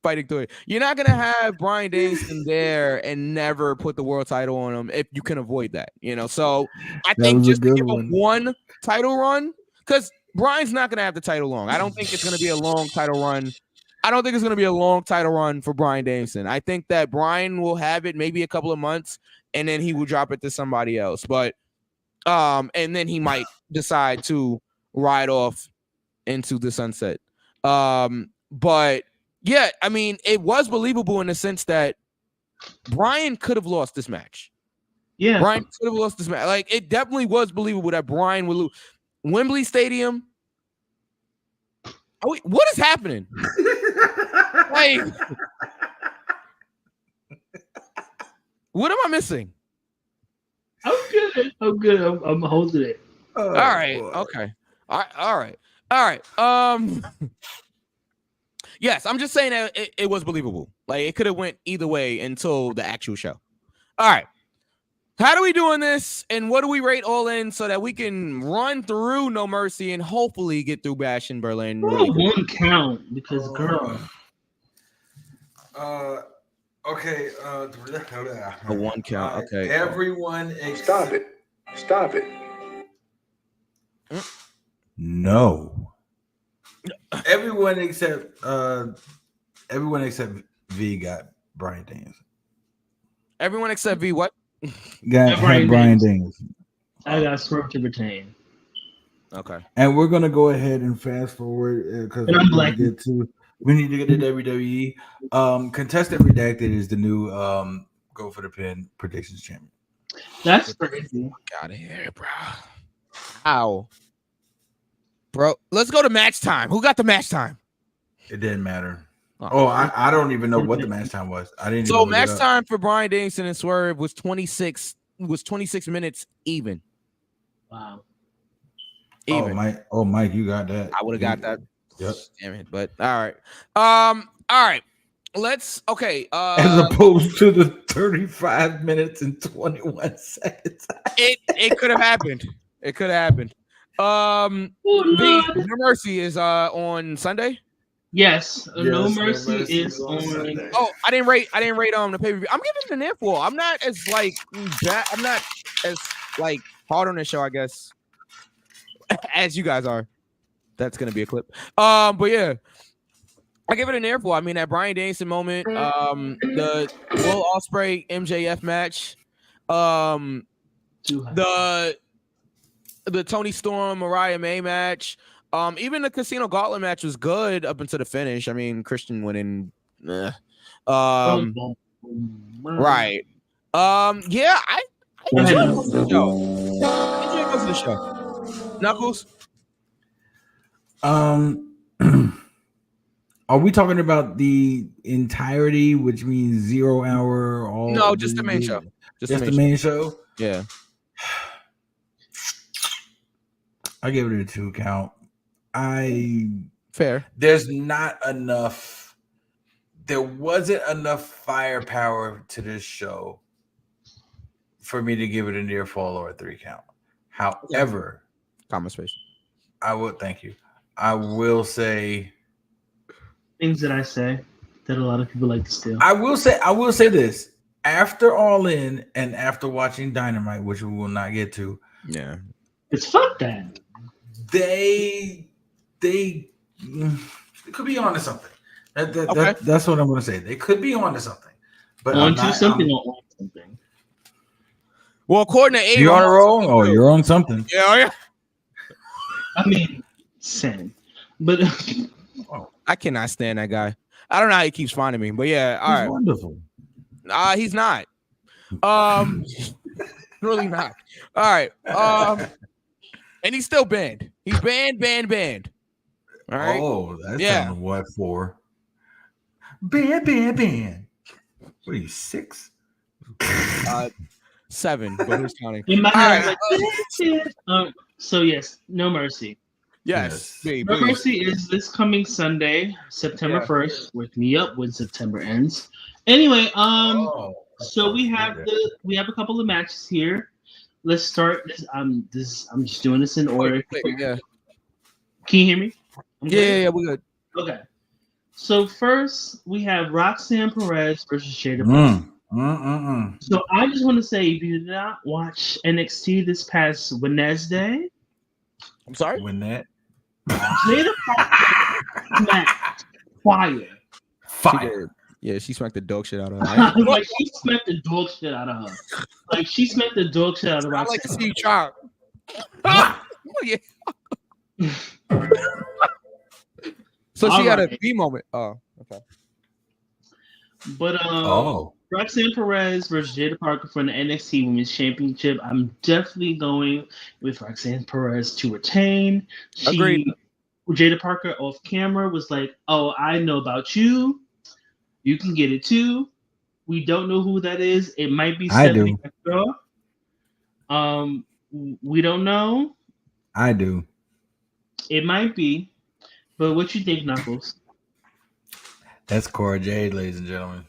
fighting through it. You're not gonna have Bryan Danielson there and never put the world title on him if you can avoid that, So I think just to give him one title run, because Bryan's not gonna have the title long. I don't think it's gonna be a long title run. I don't think it's gonna be a long title run for Bryan Danielson. I think that Bryan will have it maybe a couple of months and then he will drop it to somebody else. But and then he might decide to ride off into the sunset. But yeah, I mean, it was believable in the sense that Bryan could have lost this match. Yeah, Bryan could have lost this match. Like, it definitely was believable that Bryan would lose. Wembley Stadium. What is happening? Like, what am I missing? I'm good. I'm holding it. All right. Boy. Okay. All right. Yes, I'm just saying that it was believable. Like, it could have went either way until the actual show. All right. How do we doing this, and what do we rate All In so that we can run through No Mercy and hopefully get through Bash in Berlin? Really one count because girl. Okay. A one count. Okay. Everyone, Stop it. No. Everyone except V got Bryan Danielson. Everyone except V what? Got Bryan Danielson. I got Swerve to retain. Okay. And we're gonna go ahead and fast forward because we need to get to WWE. Contestant Redacted is the new Go for the Pin predictions champion. That's crazy. Out of here, bro. How? Bro, let's go to match time. Who got the match time? It didn't matter. I don't even know what the match time was. I didn't. So match time for Bryan Danielson and Swerve was 26 minutes even. Wow. Even. Mike, you got that. I would have got that. Yep. Damn it. But all right. All right. Let's as opposed to the 35 minutes and 21 seconds. It could have happened. It could have happened. No Mercy is on Sunday. Yes, No Mercy is on Sunday. Oh, I didn't rate the pay-per-view. I'm giving it an earful. I'm not as hard on this show, I guess, as you guys are. That's gonna be a clip. But yeah, I give it an earful. I mean, that Bryan Danielson moment, the Will Ospreay MJF match, the Tony Storm Mariah May match. Even the Casino Gauntlet match was good up until the finish. I mean, Christian winning. Right. Yeah, I enjoyed most of the show. Knuckles. Are we talking about the entirety, which means 0 hour? No, just the main show. Just the main show. Yeah. I give it a 2 count. Fair. There's not enough. There wasn't enough firepower to this show for me to give it a near fall or a 3 count. However, common space. I would thank you. I will say things that I say that a lot of people like to steal. I will say this. After All In and after watching Dynamite, which we will not get to. Yeah. It's fuck that. They could be onto something. That's what I'm going to say. They could be onto something. But onto something or on something. Well, according to Avon, you're on a roll. Oh, you're on something. Yeah. I mean, same. But I cannot stand that guy. I don't know how he keeps finding me, but yeah, all He's right. wonderful. He's not. Really not. All right. And he's still banned. He's banned. All right. Oh, that's Yeah. on what for? Ban. What are you, 6? 7, but who's counting? in my All head, right. like, so yes, No Mercy. Yes. No Please. Mercy is this coming Sunday, September Yeah. 1st. Wake me up when September ends. Anyway, so we have a couple of matches here. Let's start this. I'm just doing this in order. Quick, yeah. Can you hear me? Yeah, we're good. Okay. So first we have Roxanne Perez versus Jada Parker. So I just want to say, if you did not watch NXT this past Wednesday, I'm sorry. Winnet. Jada Parker smacked fire. Yeah, she smacked the dog shit out of her. Like she smacked the dog shit out of her. Like she smacked the dog shit out of Roxanne. I like to see you try. Oh, yeah. So she had a B moment. Oh, okay. But Roxanne Perez versus Jada Parker for the NXT Women's Championship. I'm definitely going with Roxanne Perez to retain. Agreed. Jada Parker off camera was like, "Oh, I know about you. You can get it too." We don't know who that is. It might be I Stephanie do. Metro. We don't know. I do. It might be. But what you think, Knuckles? That's Cora Jade, ladies and gentlemen.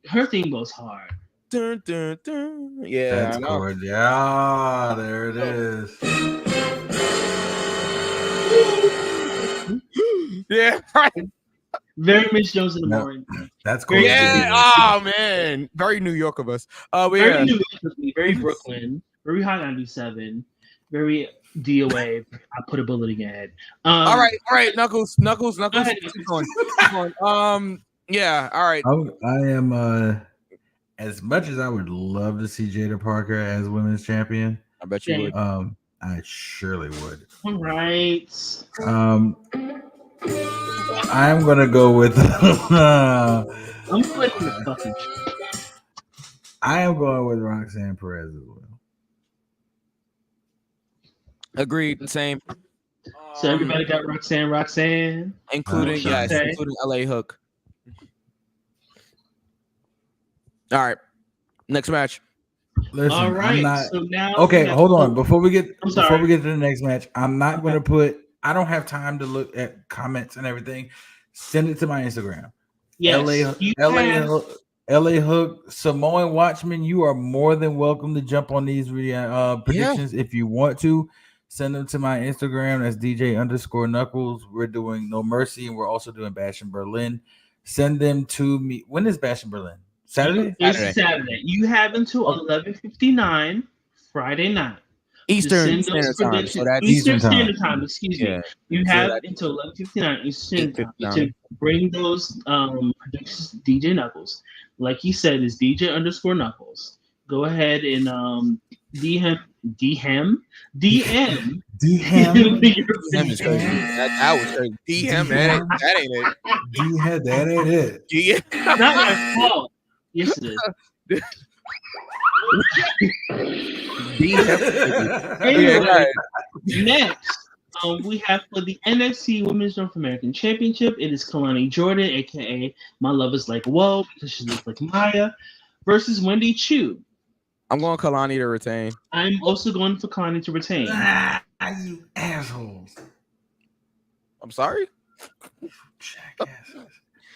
Her theme goes hard. Dun, dun, dun. Yeah, that's Cora Jade. Ah, there it is. Yeah, right. Very Miss Jones in the morning. That's cool. Yeah. Oh man, very New York of us. Very New York of me. Very Brooklyn. Very Hot 97. Very DOA. I put a bullet in your head. All right, Knuckles. Keep going. Yeah. All right. I am. As much as I would love to see Jada Parker as women's champion, I bet you would. I surely would. All right. I'm gonna go with. I'm clicking the fucking. I am going with Roxanne Perez as well. Agreed. Same. So everybody got Roxanne, including LA Hook. All right, next match. Listen, all right. I'm not, so now okay, hold on. Before we get to the next match, I'm not going to put. I don't have time to look at comments and everything. Send it to my Instagram. Yes, LA Hook, Samoan Watchman. You are more than welcome to jump on these predictions if you want to. Send them to my Instagram. That's DJ_Knuckles. We're doing No Mercy, and we're also doing Bash in Berlin. Send them to me. When is Bash in Berlin? Saturday? It's Saturday. You have until 11:59 Friday night. Eastern Standard Time. So that's Eastern Standard Time. Excuse me. Yeah. You have until 11:59 Eastern Time to bring those predictions to DJ Knuckles. Like he said, it's DJ_Knuckles. Go ahead and DM. DM is crazy. That was crazy. DM, man. That ain't it. DM, that ain't it. DM. Not my fault. Yes, it is. Anyway, next, we have for the NXT Women's North American Championship, it is Kalani Jordan, aka My Love Is Like Whoa, because she looks like Maya, versus Wendy Chu. I'm going Kalani to retain. I'm also going for Kalani to retain. You assholes. I'm sorry?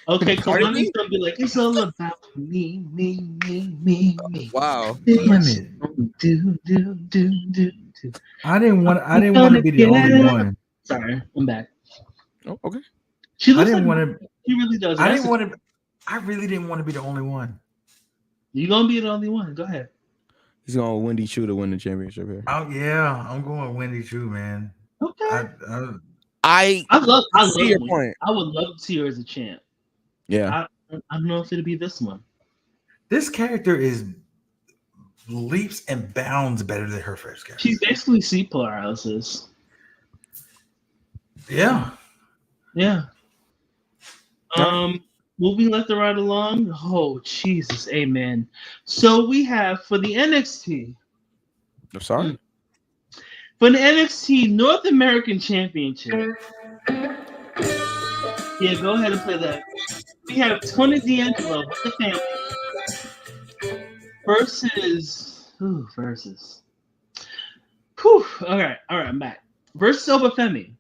Okay, Kalani's gonna be like, it's all about me. Wow. Damn it. I didn't want to be the only one. Sorry, I'm back. Oh, okay. She really does. I really didn't want to be the only one. You're gonna be the only one. Go ahead. He's going Wendy Chu to win the championship here. Oh yeah, I'm going Wendy Chu, man. Okay. I love your point. I would love to see her as a champ. Yeah. I don't know if it'll be this one. This character is leaps and bounds better than her first character. She's basically sleep paralysis. Yeah. Yeah. Moving left and right along. Oh, Jesus, amen. So we have for the NXT. I'm sorry. For the NXT North American Championship. Yeah, go ahead and play that. We have Tony D'Angelo with the family versus. Whew. All right, I'm back. Versus Obafemi.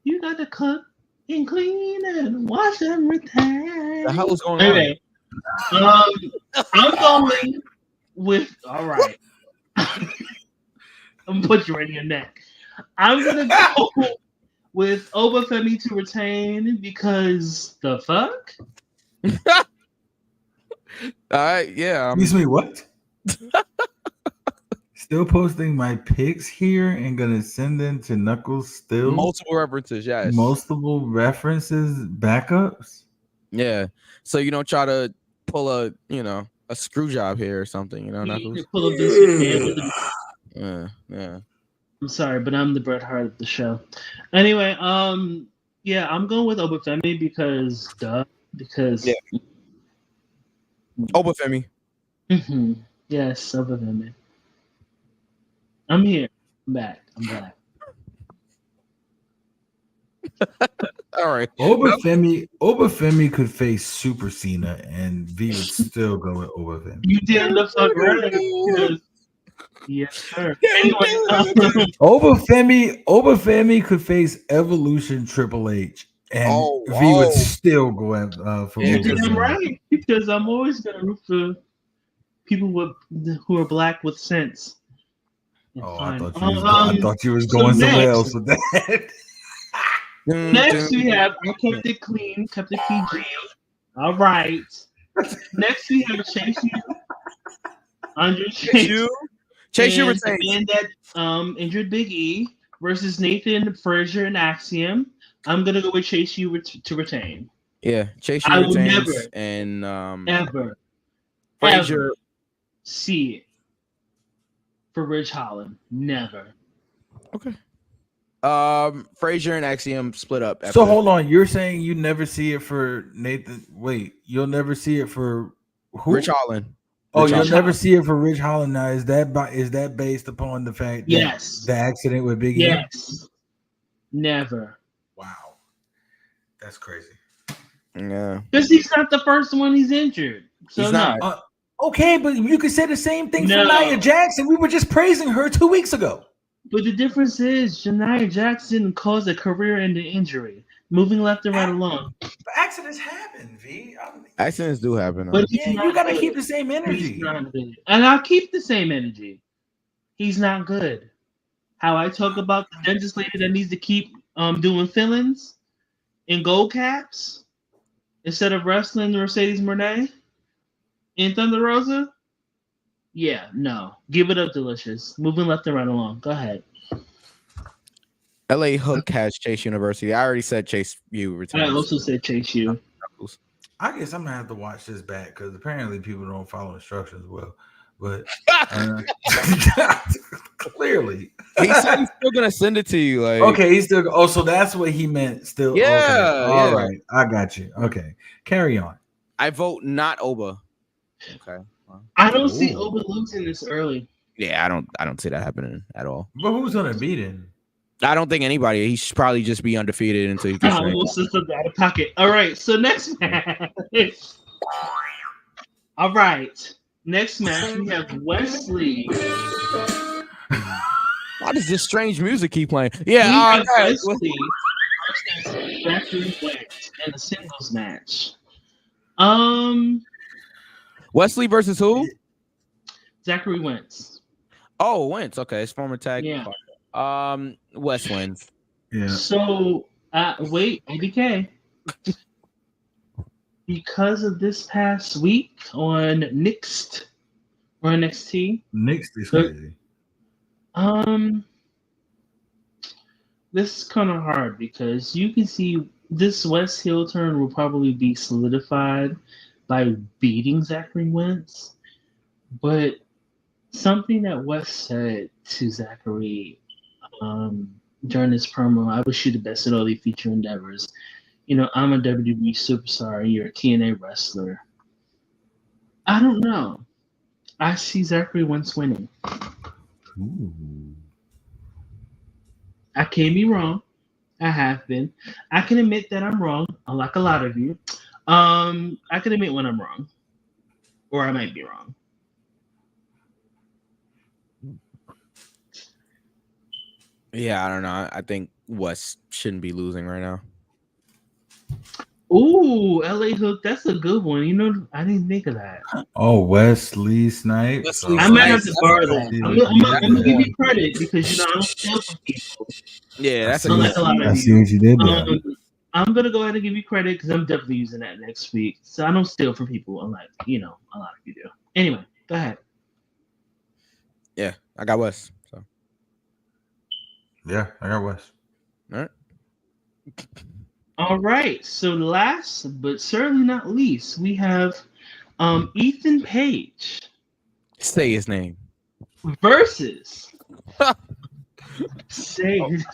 You got to cook and clean and wash everything. The hell is going on? Okay. I'm going with. All right. I'm gonna put you right in your neck. I'm gonna go with Obafemi to retain because the fuck. All right, yeah. Excuse me, what? Still posting my pics here and gonna send them to Knuckles still. Multiple references, yes. Multiple references, backups. Yeah. So you don't try to pull a screw job here or something, Knuckles. Pull up this Yeah. I'm sorry, but I'm the Bret Hart of the show. Anyway, yeah, I'm going with Obafemi because Obafemi. Mm-hmm. Yes, Obafemi. I'm here. I'm back. All right. Obafemi could face Super Cena and V would still go with Obafemi. You did the fuck right. Because, yes, sir. Anyway, Obafemi could face Evolution Triple H and V would still go for Obafemi. I'm right because I'm always gonna root for people who are black with sense. I thought you was going somewhere else with that. Next we have I kept it clean, kept it PG. All right. Next we have Chase U. Andre Chase. Chase U and retains. The man that injured Big E versus Nathan Frazier and Axiom. I'm gonna go with Chase U to retain. Yeah, Chase U I retains. will never and ever Frazier see it for Ridge Holland. Never. Okay. Frazier and Axiom split up. So hold on, you're saying you never see it for Nathan? Wait, you'll never see it for who? Rich Holland. You'll never see it for Rich Holland. Now, is that based upon the fact that the accident with Big E? Yes. Never. Wow, that's crazy. Yeah, because he's not the first one he's injured. So he's not. Okay, but you could say the same thing for Nia Jackson. We were just praising her 2 weeks ago. But the difference is, Nia Jackson caused a career-ending injury, moving left and right along. But accidents happen, V. Accidents do happen. But you gotta keep the same energy. And I'll keep the same energy. He's not good. How I talk about the dentist lady that needs to keep doing fillings in gold caps instead of wrestling Mercedes Moné in Thunder Rosa. Yeah, no. Give it up, Delicious. Moving left and right along. Go ahead. LA Hook has Chase University. I already said Chase U retains. I also said Chase U. I guess I'm gonna have to watch this back because apparently people don't follow instructions well. But clearly, he said he's still gonna send it to you. Like, okay, he's still. Oh, so that's what he meant. Still, yeah. Okay. All right, I got you. Okay, carry on. I vote not Oba. Okay. I don't see Oba losing this early. Yeah, I don't see that happening at all. But who's gonna beat him? I don't think anybody. He should probably just be undefeated until he gets almost out of pocket. All right, so next match. All right, next match we have Wesley. Why does this strange music keep playing? Yeah, Wesley versus Zachary Wentz in a singles match. Wesley versus who? Zachary Wentz. Oh, Wentz. Okay, it's former tag. Yeah. West wins. Yeah. So, wait, ABK. Because of this past week on NXT or NXT. NXT is crazy. This is kind of hard because you can see this West heel turn will probably be solidified by beating Zachary Wentz, but something that Wes said to Zachary during this promo. I wish you the best in all your future endeavors. I'm a WWE superstar and you're a TNA wrestler. I don't know. I see Zachary once winning. I can't be wrong. I have been. I can admit that I'm wrong, unlike a lot of you. I can admit when I'm wrong, or I might be wrong. Yeah, I don't know. I think West shouldn't be losing right now. Ooh, LA Hook, that's a good one. I didn't think of that. Oh, Wesley Snipes. Wesley I might have Snipes, to that's borrow a good that. one. I'm gonna give you credit because I don't steal from people. Yeah, that's a Unlike good a lot I of see you. what you did there. I'm gonna go ahead and give you credit because I'm definitely using that next week. So I don't steal from people, unlike a lot of you do. Anyway, go ahead. Yeah, I got West. So Yeah, I got West. all right. All right. So last but certainly not least, we have Ethan Page Say his name. versus say his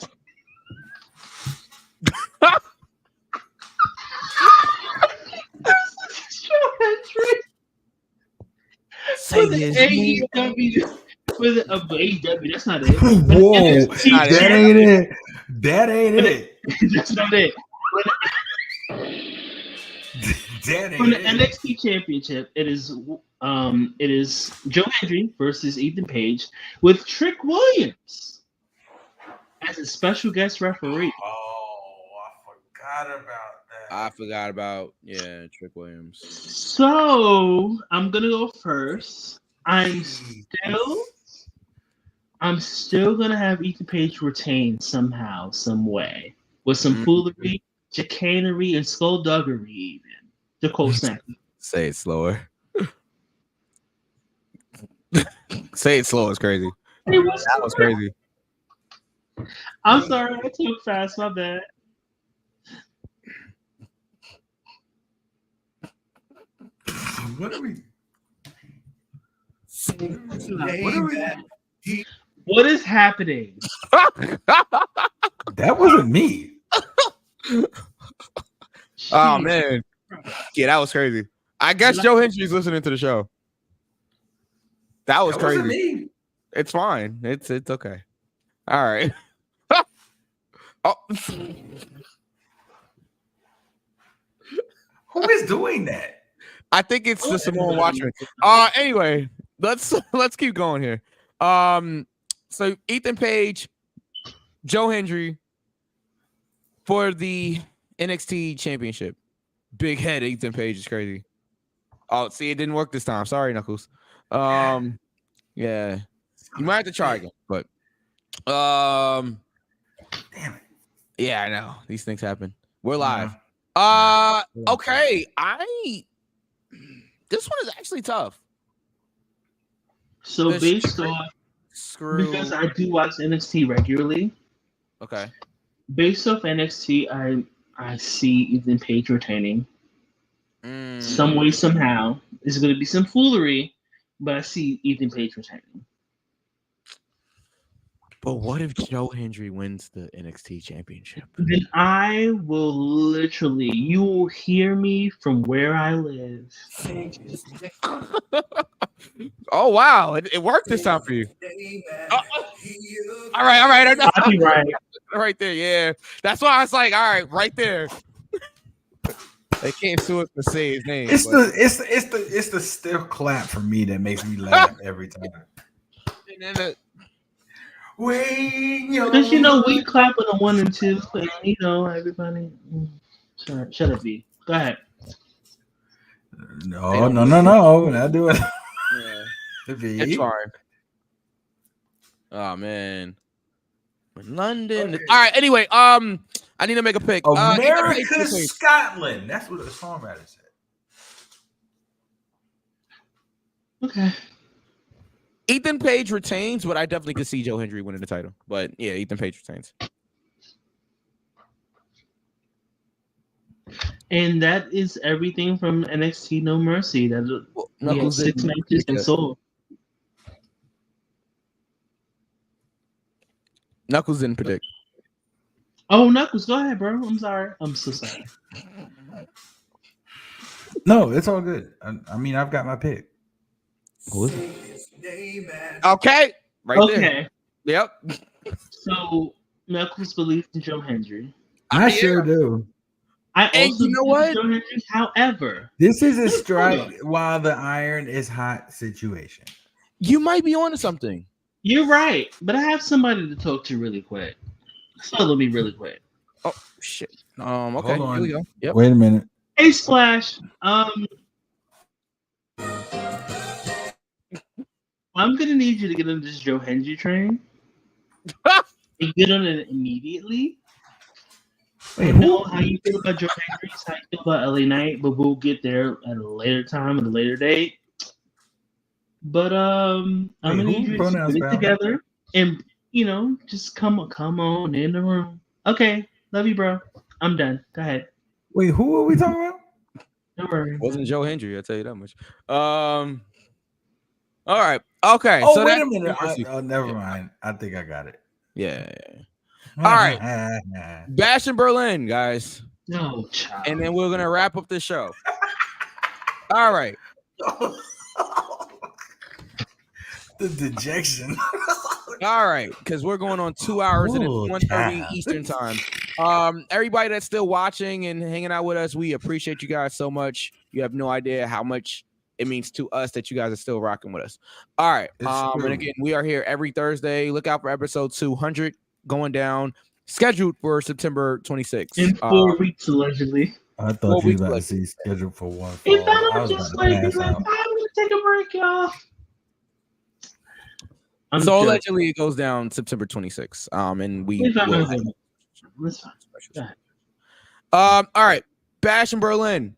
Say his name. AEW for the AEW. That's not it. Whoa, that ain't it. That ain't it. That's not it. That For ain't the it. NXT Championship, it is Joe Hendry versus Ethan Page with Trick Williams as a special guest referee. I forgot about Trick Williams. So I'm gonna go first. I'm still gonna have Ethan Page retain somehow, some way, with some foolery, chicanery, and skullduggery, even to quote Snap. Say it slower. Say it slow. It's crazy. That was crazy. I'm sorry, I took fast. My bad. What are we? What is happening? That wasn't me. Oh man, yeah, that was crazy. I guess Joe Hendry's listening to the show. That was crazy. Wasn't me. It's fine. It's okay. All right. Oh. Who is doing that? I think it's the Samoan Watchman. Anyway, let's keep going here. So Ethan Page, Joe Hendry for the NXT Championship. Big head Ethan Page is crazy. Oh, see, it didn't work this time. Sorry, Knuckles. Yeah, you might have to try again, but damn it. Yeah, I know these things happen. We're live. Okay, this one is actually tough. So based off, because I do watch NXT regularly. Okay. Based off NXT, I see Ethan Page retaining. Some way, somehow. There's going to be some foolery, but I see Ethan Page retaining. But what if Joe Hendry wins the NXT Championship? Then I will literally, you will hear me from where I live. Oh wow, it worked this time for you. All right. Copyright. Right there, yeah. That's why I was like, all right, right there. They can't sue us to say his name. It's the stiff clap for me that makes me laugh every time. And then Because we clap on the 1 and 2, and everybody. Shut up, B. Go ahead. No, not do it. Yeah. It's fine. Oh man. London. Okay. All right. Anyway, I need to make a pick. America, Scotland. That's what the songwriter said. Okay. Ethan Page retains, but I definitely could see Joe Hendry winning the title. But yeah, Ethan Page retains. And that is everything from NXT No Mercy. We had 6 matches and sold. Knuckles didn't predict. Oh, Knuckles, go ahead, bro. I'm sorry. I'm so sorry. No, it's all good. I mean, I've got my pick. Who is it? Okay, right there. Okay. Yep. So Knuckles believes in Joe Hendry. I sure do. I And also you know believe in what? Joe Hendry. However, This is a Let's go. strike while the iron is hot situation. You might be onto something. You're right, but I have somebody to talk to really quick. Follow me really quick. Oh shit. Okay. Hold on. Here we go. Yep. Wait a minute. Hey, Splash. I'm gonna need you to get on this Joe Hendry train and get on it immediately. I know how you feel about Joe Hendry, how you feel about LA Knight, but we'll get there at a later time, at a later date. But I'm gonna need you to get it together and just come on in the room. Okay, love you, bro. I'm done. Go ahead. Wait, who are we talking about? Don't worry. Wasn't Joe Hendry, I'll tell you that much. All right. Okay. Oh, so wait that's a minute. Never mind. I think I got it. Yeah. All right. Bash in Berlin, guys. No, child. And then we're gonna wrap up the show. All right. The dejection. All right, because we're going on 2 hours and it's 1:30 Eastern time. Everybody that's still watching and hanging out with us, we appreciate you guys so much. You have no idea how much it means to us that you guys are still rocking with us. All right. And again, we are here every Thursday. Look out for episode 200 going down, scheduled for September 26th. In 4 weeks, allegedly. I thought you were about to see scheduled for one. If I I was don't just about to like, be pass like, out. I'm gonna take a break, y'all. So allegedly it goes down September 26th. And we will all right. Bash in Berlin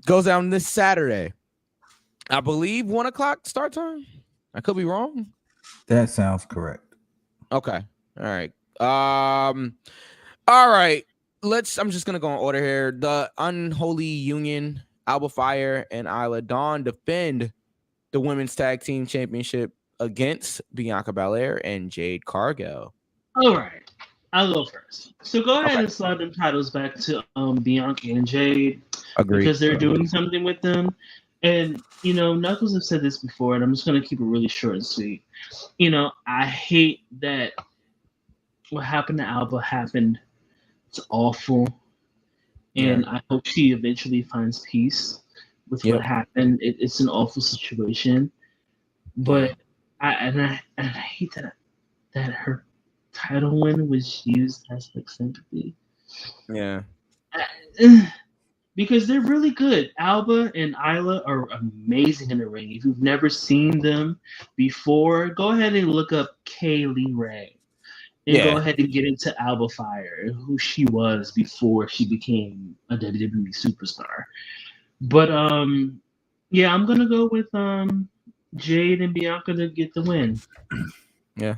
goes down this Saturday. I believe 1 o'clock start time. I could be wrong. That sounds correct. Okay. All right. All right. I'm just gonna go in order here. The Unholy Union, Alba Fire, and Isla Dawn defend the women's tag team championship against Bianca Belair and Jade Cargill. All right, I'll go first. So go ahead and slide them titles back to Bianca and Jade. Agreed. Because they're doing something with them. And Knuckles have said this before, and I'm just gonna keep it really short and sweet. I hate that what happened to Alba happened. It's awful. And I hope she eventually finds peace with what happened. It's an awful situation. But I hate that her title win was used as like sympathy. Yeah. Because they're really good. Alba and Isla are amazing in the ring. If you've never seen them before, go ahead and look up Kaylee Ray. And go ahead and get into Alba Fire, who she was before she became a WWE superstar. But I'm gonna go with Jade and Bianca to get the win. Yeah.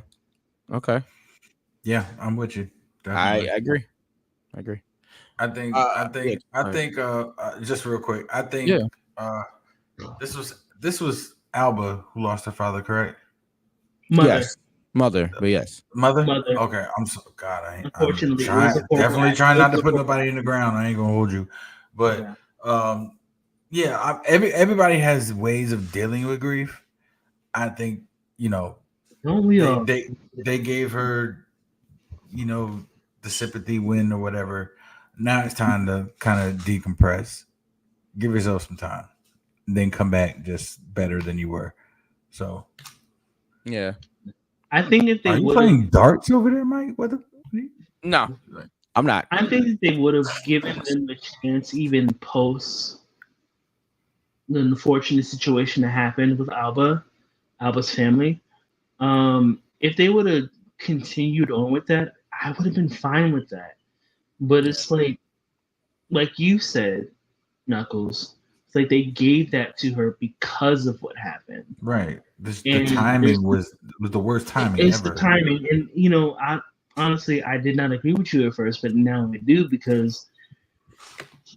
Okay. Yeah, I'm with you. I agree. I think just real quick. I think this was Alba who lost her father, correct? Mother. Yes. Mother, but yes. Mother? Mother. Okay, I'm so God. Unfortunately, definitely trying not to put nobody in the ground. I ain't gonna hold you, but everybody has ways of dealing with grief. I think don't we all? They gave her, the sympathy win or whatever. Now it's time to kind of decompress. Give yourself some time, then come back just better than you were. So, yeah. I think if they are you playing darts over there, Mike? No, I'm not. I think that they would have given them a chance, even post the unfortunate situation that happened with Alba's family. If they would have continued on with that, I would have been fine with that. But it's like you said, Knuckles. It's like they gave that to her because of what happened. Right. The timing was the worst timing it's ever. The timing. And, I honestly, I did not agree with you at first, but now I do because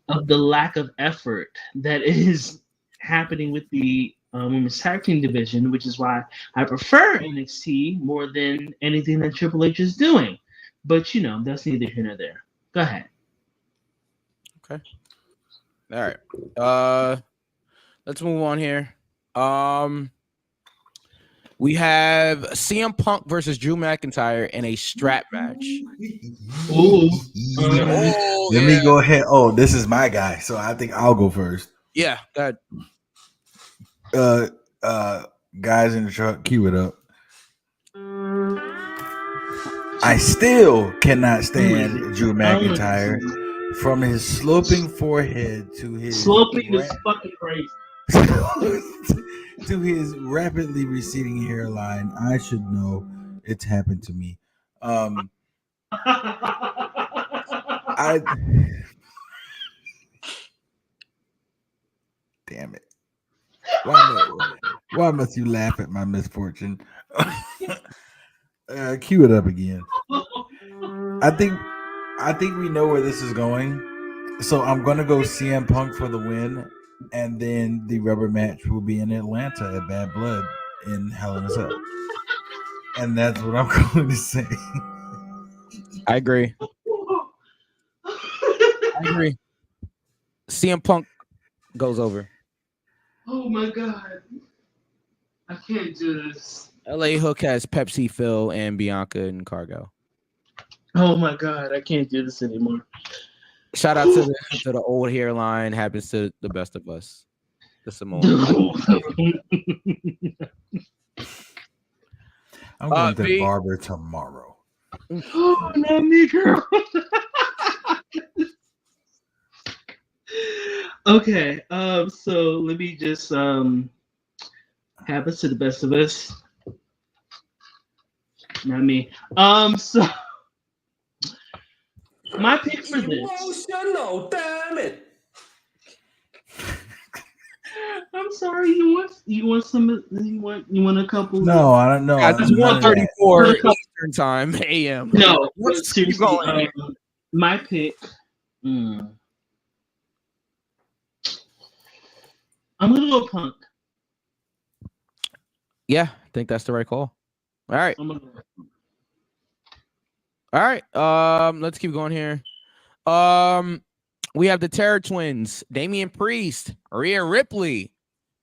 of the lack of effort that is happening with the women's tag team division, which is why I prefer NXT more than anything that Triple H is doing. But that's neither here nor there. Go ahead. Okay. All right. Let's move on here. We have CM Punk versus Drew McIntyre in a strap match. Ooh. Let me go ahead. Oh, this is my guy, so I think I'll go first. Yeah, go ahead. Guys in the truck, cue it up. I still cannot stand Drew McIntyre from his sloping forehead to his is fucking crazy. to his rapidly receding hairline. I should know. It's happened to me. Damn it. Why must you laugh at my misfortune? Cue it up again. I think we know where this is going. So I'm gonna go CM Punk for the win, and then the rubber match will be in Atlanta at Bad Blood in Hell in a Cell. And that's what I'm going to say. I agree. CM Punk goes over. Oh my god. I can't do this. LA Hook has Pepsi, Phil, and Bianca and Cargo. Oh my god, I can't do this anymore. Shout out to the old hairline. Happens to the best of us. The Samoan. I'm going to the barber tomorrow. Oh, not me, girl. Okay, so let me just happens to the best of us. Not me. So my pick for this. Emotional, damn it. I'm sorry. You want some? You want a couple? No, I don't know. It's 1:34 Eastern Time AM. No, seriously. My pick. I'm gonna go Punk. Yeah, I think that's the right call. All right. All right. Let's keep going here. We have the Terror Twins, Damian Priest, Rhea Ripley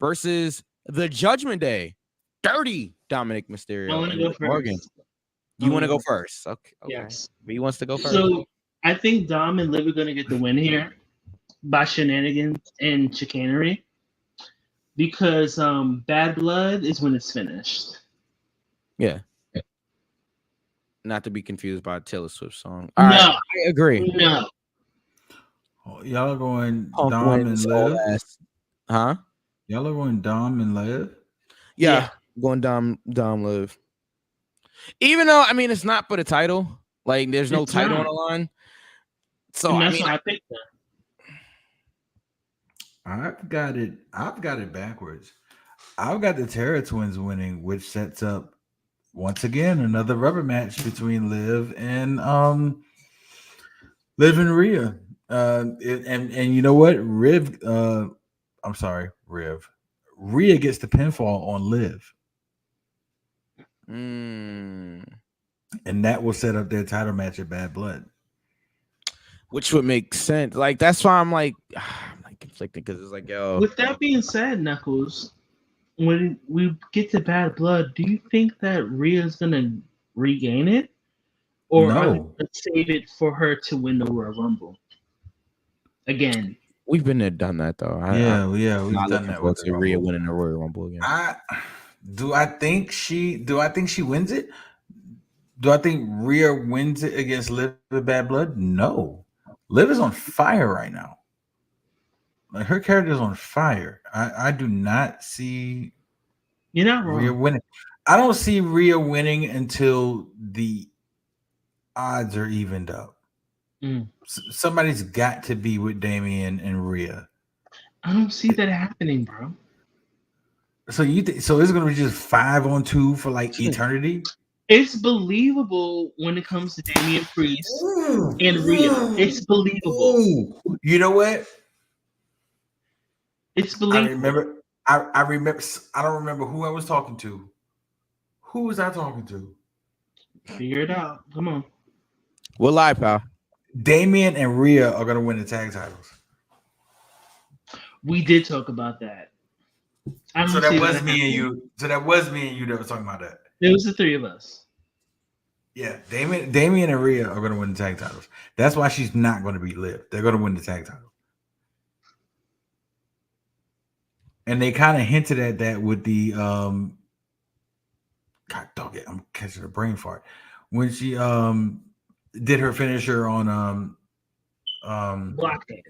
versus the Judgment Day, Dirty Dominic Mysterio and Morgan. You want to go first? Okay. Yes. V wants to go first. So I think Dom and Liv are going to get the win here by shenanigans and chicanery because Bad Blood is when it's finished. Yeah. Not to be confused by a Taylor Swift song. All right, I agree. No. Y'all are going Punk Dom and Liv? Huh? Y'all are going Dom and Liv? Yeah. Going Dom Liv. Even though, I mean, it's not for the title. Like, there's no title on the line. So, I mean, I picked that. I've got it backwards. I've got the Terror Twins winning, which sets up once again another rubber match between Liv and Rhea. And you know what? Rhea gets the pinfall on Liv. And that will set up their title match at Bad Blood. Which would make sense. Like, that's why I'm like conflicted because it's like, yo. With that being said, Knuckles, when we get to Bad Blood, do you think that Rhea's gonna regain it, or are they gonna save it for her to win the Royal Rumble again? We've been there, done that though. We've done that with Rhea winning the Royal Rumble again. Do I think she wins it? Do I think Rhea wins it against Liv with Bad Blood? No. Liv is on fire right now. Like, her character is on fire. I do not see You're not wrong. Rhea winning. I don't see Rhea winning until the odds are evened up. Somebody's got to be with Damian and Rhea. I don't see that happening, bro. So so it's gonna be just 5-on-2 for like eternity? It's believable when it comes to Damian Priest and Rhea. It's believable. You know what? It's believable. I I remember. I don't remember who I was talking to. Who was I talking to? Figure it out. Come on. We're live, pal. Damian and Rhea are gonna win the tag titles. We did talk about that. I So don't see that was that me and happening. you. So that was me and you that was talking about that. It was the three of us. Yeah, Damian and Rhea are gonna win the tag titles. That's why she's not gonna beat Liv. They're gonna win the tag title. And they kind of hinted at that with the God dog it, I'm catching a brain fart. When she did her finisher on Blockhead.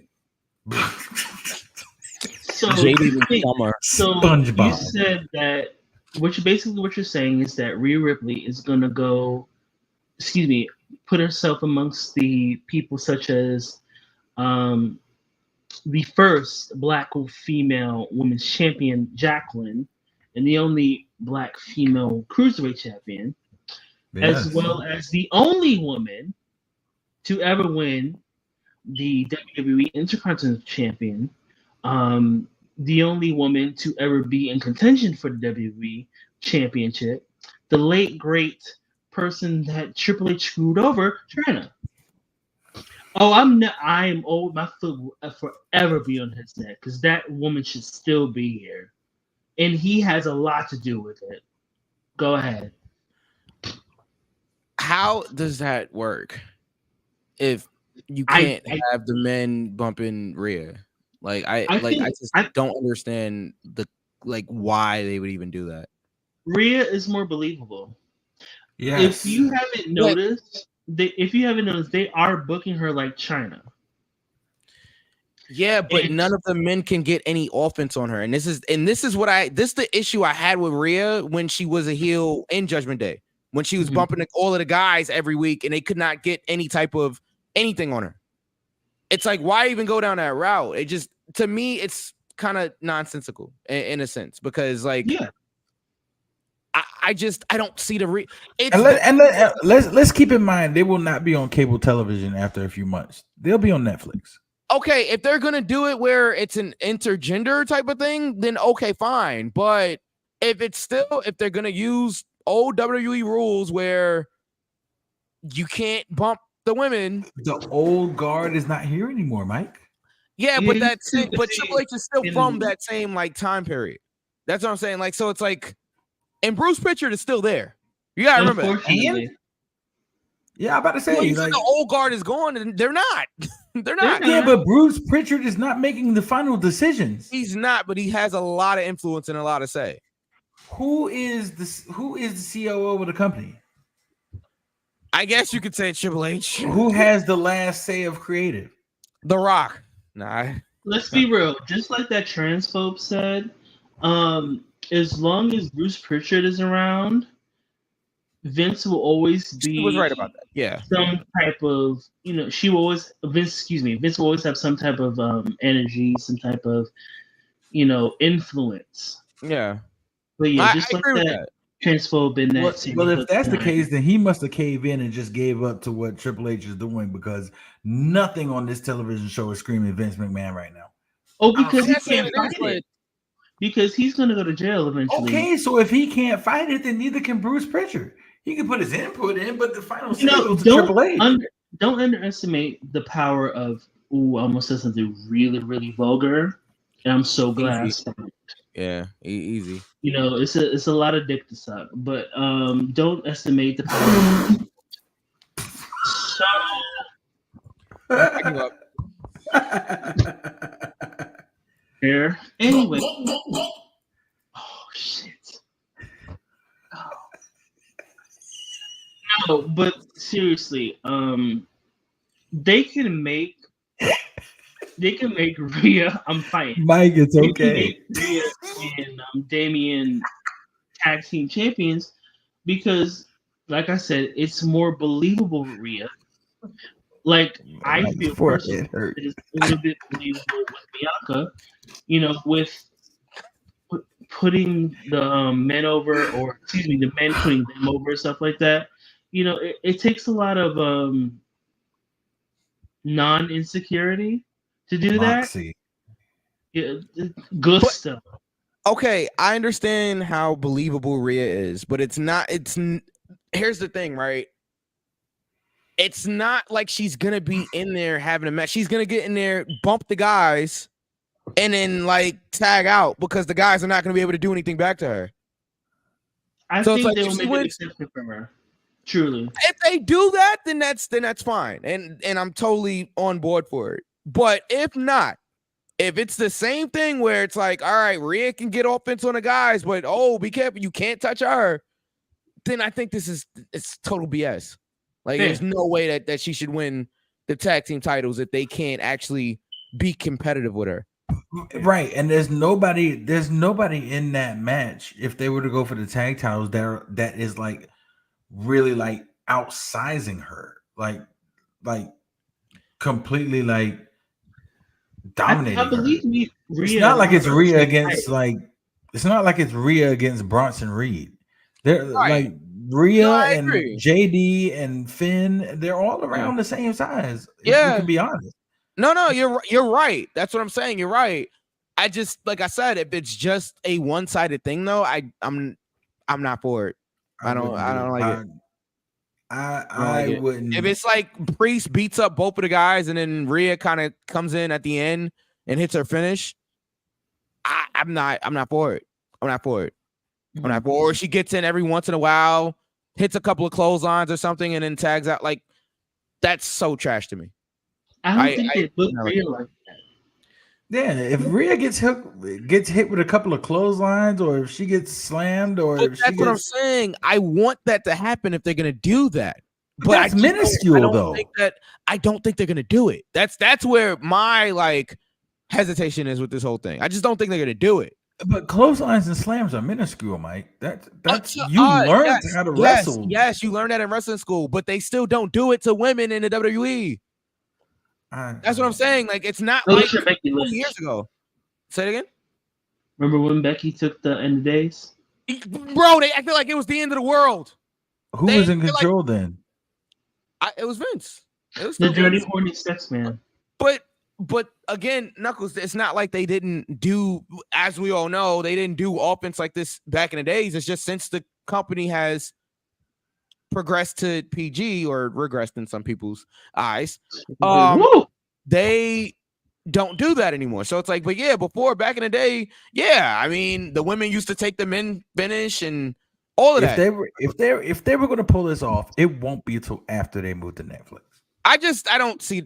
So, JD Summer. so SpongeBob. you said that, which basically what you're saying is that Rhea Ripley is gonna go, put herself amongst the people such as the first black female women's champion, Jacqueline, and the only black female cruiserweight champion, as Yes. well as the only woman to ever win the WWE Intercontinental Champion, the only woman to ever be in contention for the WWE Championship, the late great person that Triple H screwed over, Trina. Oh, I am old. My foot will forever be on his neck because that woman should still be here, and he has a lot to do with it. Go ahead. How does that work? If you can't have the men bumping Rhea, I just don't understand why they would even do that. Rhea is more believable. Yes. If you haven't noticed, they are booking her like China. Yeah, but none of the men can get any offense on her, and this is the issue I had with Rhea when she was a heel in Judgment Day, when she was bumping all of the guys every week, and they could not get any type of anything on her. It's like, why even go down that route? It just, to me, it's kind of nonsensical in a sense, because I don't see the let's keep in mind they will not be on cable television after a few months. They'll be on Netflix. Okay, if they're gonna do it where it's an intergender type of thing, then okay, fine. But if they're gonna use old WWE rules where you can't bump the women, the old guard is not here anymore, Mike. Yeah, but Triple H is still from that same time period. That's what I'm saying. So it's like, and Bruce Pritchard is still there. You gotta remember that. Yeah, I'm about to say, the old guard is gone, and they're not. They're not. Yeah, but Bruce Pritchard is not making the final decisions. He's not, but he has a lot of influence and a lot to say. Who is the COO of the company? I guess you could say Triple H. Who has the last say of creative? The Rock. Nah. Let's be real. Just like that transphobe said, as long as Bruce Pritchard is around, Vince will always be. He was right about that. Yeah. Some type of, Vince will always have some type of energy, some type of, influence. Yeah. But yeah, just like that transphobe in that. Well, if that's the case, then he must have caved in and just gave up to what Triple H is doing, because nothing on this television show is screaming Vince McMahon right now. Oh, because he can't fight it. Because he's going to go to jail eventually. Okay, so if he can't fight it, then neither can Bruce Pritchard. He can put his input in, but the final say goes to Triple H. Don't underestimate the power of. Ooh, I almost said something really, really vulgar, and I'm so glad I stopped. Yeah, easy. It's a lot of dick to suck, but don't estimate the power. Here, anyway. Oh shit. No, but seriously, they can make Rhea. I'm fighting. Mike, it's okay. Rhea and Damian tag team champions, because, like I said, it's more believable with Rhea. I feel personally it's a little bit believable with Bianca. With putting the men over, or the men putting them over, and stuff like that. It takes a lot of non-insecurity to do Moxie. that. Yeah, gusto. Okay, I understand how believable Rhea is, but it's not. Here's the thing, right? It's not like she's gonna be in there having a match. She's gonna get in there, bump the guys, and then like tag out because the guys are not gonna be able to do anything back to her. I So it's think like they if will she make an wins, exception for her. Truly. if they do that, then that's fine, and I'm totally on board for it. But if not, if it's the same thing where it's like, all right, Rhea can get offense on the guys, but oh, be careful, you can't touch her, then I think it's total BS. Like, Fair. there's no way that she should win the tag team titles if they can't actually be competitive with her. Right, and there's nobody in that match if they were to go for the tag titles that is like really like outsizing her, like completely like dominating I believe her. me. It's Rhea not like it's won Rhea the against title. like it's not like it's Rhea against Bronson Reed. They're Right. like Rhea No, I and agree. JD and Finn, they're all around the same size. If we Yeah. can be honest. No, you're right. That's what I'm saying. You're right. I just, like I said, if it's just a one-sided thing, though, I'm not for it. I don't like it. I wouldn't. If it's like Priest beats up both of the guys and then Rhea kind of comes in at the end and hits her finish, I'm not for it. I'm not for it. I'm not for it. Or she gets in every once in a while, hits a couple of clotheslines or something, and then tags out. Like, that's so trash to me. I don't think they booked Rhea like that. Yeah, if Rhea gets hit with a couple of clotheslines, or if she gets slammed, or But if that's she what I'm gets, saying. I want that to happen if they're gonna do that. But that's minuscule, though. I don't think they're gonna do it. That's where my like hesitation is with this whole thing. I just don't think they're gonna do it. But clotheslines and slams are minuscule, Mike. That's you learned how to wrestle. Yes, you learned that in wrestling school, but they still don't do it to women in the WWE. That's what I'm saying. Like, it's not like 20 years ago. Say it again. Remember when Becky took the end of days? Bro, I feel like it was the end of the world. Who was in control then? It was Vince. It was The still dirty Vince. horny sex man. But again, Knuckles, it's not like they didn't do, as we all know, they didn't do offense like this back in the days. It's just since the company has progressed to PG, or regressed in some people's eyes, they don't do that anymore. So it's like, but yeah, before, back in the day, yeah, I mean, the women used to take the men finish and all of that. If they were going to pull this off, it won't be until after they move to Netflix. I just don't see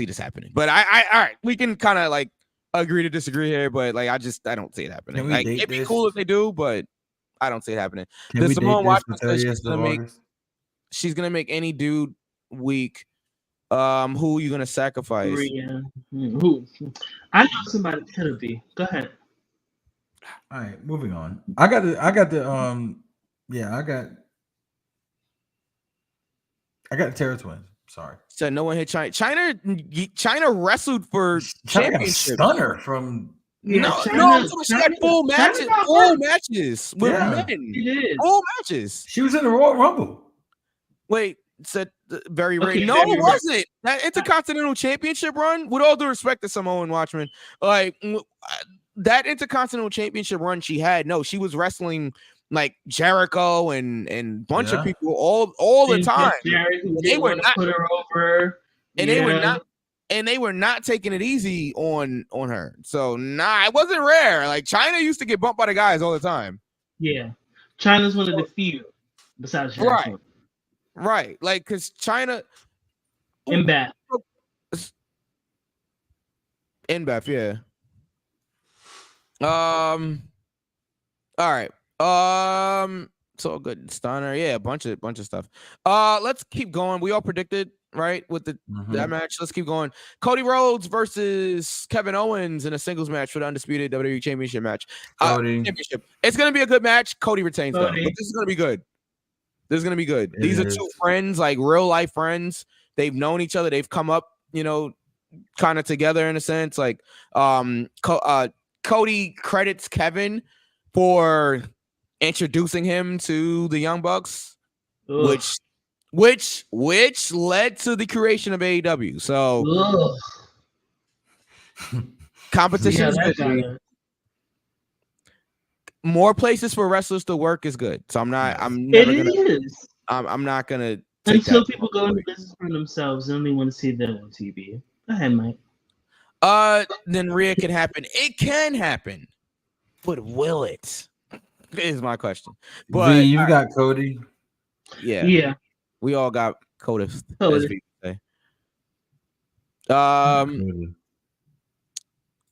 this happening. But all right, we can kind of like agree to disagree here, but like I don't see it happening. Like, it'd be cool if they do, but I don't see it happening. The Simone Watson says she's gonna make any dude weak. Who are you gonna sacrifice? Rhea. Who? I know somebody could be. Go ahead. All right, moving on. I got the Terror Twins. Sorry. So no one hit China. China wrestled for championship. Stunner from She had full matches with men. She did. Full matches. She was in the Royal Rumble. Wait, said very rare. Okay, No, very it rare. wasn't. That Intercontinental Championship run, with all due respect to Samoan Watchman, like that Intercontinental Championship run she had. No, she was wrestling like Jericho and bunch of people all the time. And they were not put her over. And they were not taking it easy on her. So it wasn't rare. Like, China used to get bumped by the guys all the time. Yeah, China's one of the few besides Jericho. Right. Like, because China in Beth, yeah. All right. So good. Stunner. Yeah, a bunch of stuff. Let's keep going. We all predicted, right, with that match. Let's keep going. Cody Rhodes versus Kevin Owens in a singles match for the undisputed WWE Championship match. Championship. It's gonna be a good match. Cody retains though. But this is gonna be good. These are two friends, like real life friends. They've known each other. They've come up, kind of together in a sense. Like, Cody credits Kevin for introducing him to the Young Bucks, which led to the creation of AEW. So competition is good. more places for wrestlers to work is good. So I'm never gonna. is. I'm not gonna take Until that. people go into business for themselves and only want to see them on TV. Go ahead, Mike. Then Rhea can happen. It can happen, but will it? Is my question. But V, you've got Cody. Yeah. We all got Codis, as we say.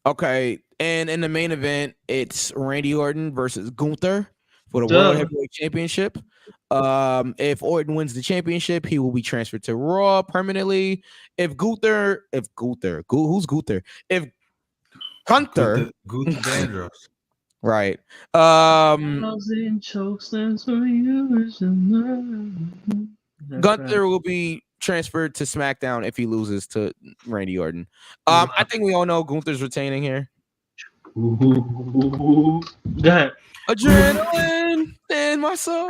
Okay, and in the main event, it's Randy Orton versus Gunther for the World Heavyweight Championship. If Orton wins the championship, he will be transferred to Raw permanently. If Gunther, who's Gunther? If Gunther Vandross. Right. Gunther will be transferred to SmackDown if he loses to Randy Orton. I think we all know Gunther's retaining here. Go ahead. Adrenaline in my soul.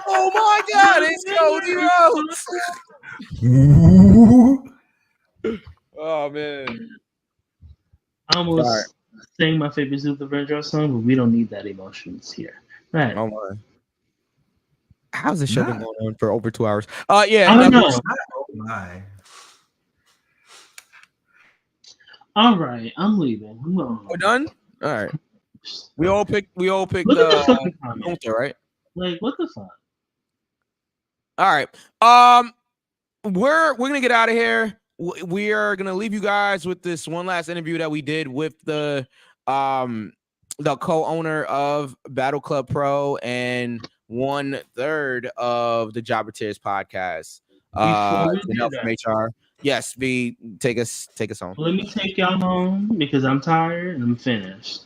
Oh my God, it's Cody Rhodes. Oh man. I almost sang my favorite Luther Vandross song, but we don't need that emotions here. Right. Oh my. How's this show been going on for over 2 hours? Yeah. I don't know. Oh my. All right, I'm leaving. I'm going. We're done? All right. We all picked Look at the fucking comment. Gunther, right? Like, what the fuck? All right. We're gonna get out of here. We are gonna leave you guys with this one last interview that we did with the co-owner of Battle Club Pro and 1/3 of the Jobber Tears podcast. From HR. Yes, V, take us home. Let me take y'all home because I'm tired and I'm finished.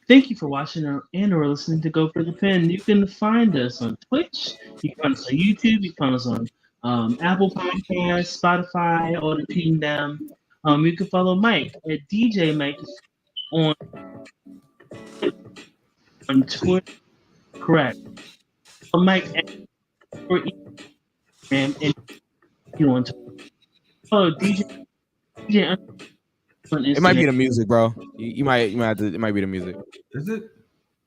Thank you for watching and/or listening to Go for the Pin. You can find us on Twitch. You can find us on YouTube. You can find us on Apple Podcasts, Spotify, all the Kingdom. You can follow Mike at DJ Mike on Twitter. Correct. Mike for Instagram and you on Twitter. Oh, DJ on Instagram. It might be the music, bro. You might have to. It might be the music. Is it?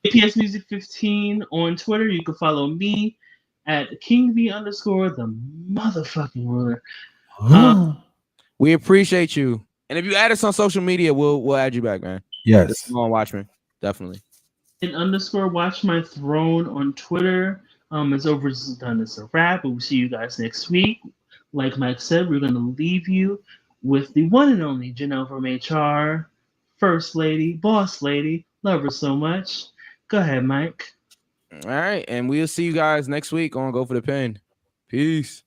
APS Music 15 on Twitter. You can follow me at KingV_ the motherfucking ruler. We appreciate you. And if you add us on social media, we'll add you back, man. Yes. Go on, watch me. Definitely. And _ Watch My Throne on Twitter. It's over. It's done. It's a wrap. But we'll see you guys next week. Like Mike said, we're gonna leave you with the one and only Janelle from HR, First Lady, Boss Lady. Love her so much. Go ahead, Mike. All right, and we'll see you guys next week on Go for the Pin. Peace.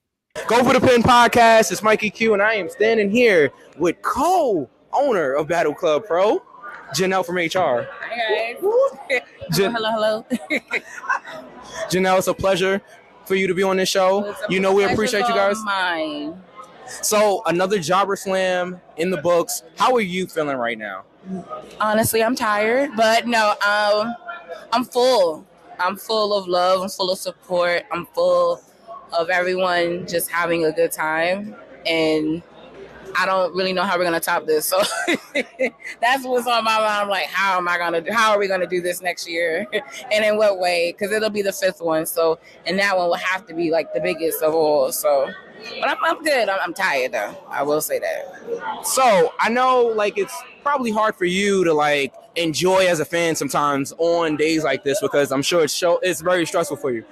Go for the Pin podcast. It's Mikey Q, and I am standing here with co-owner of Battle Club Pro, Janelle from HR. Hi guys. Hello. Janelle, it's a pleasure for you to be on this show. You know we appreciate you guys. Mine. So another Jobber Slam in the books. How are you feeling right now? Honestly, I'm tired, but no, I'm full. I'm full of love. I'm full of support. I'm full of everyone just having a good time, and I don't really know how we're gonna top this. So that's what's on my mind. I'm like, how are we gonna do this next year, and in what way? Because it'll be the 5th one. So, and that one will have to be like the biggest of all. So, but I'm good. I'm tired though. I will say that. So I know like it's probably hard for you to like enjoy as a fan sometimes on days like this because I'm sure it's very stressful for you.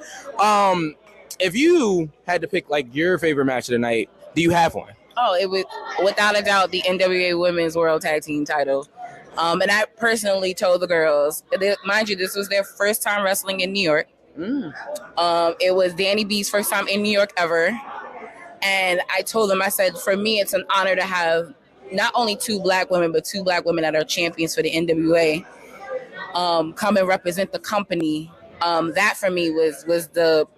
If you had to pick like your favorite match of the night, do you have one? Oh, it was without a doubt the NWA Women's World Tag Team title. And I personally told the girls, mind you, this was their first time wrestling in New York. It was Danny B's first time in New York ever. And I told them, I said, for me, it's an honor to have not only 2 black women, but 2 black women that are champions for the NWA come and represent the company. That for me was the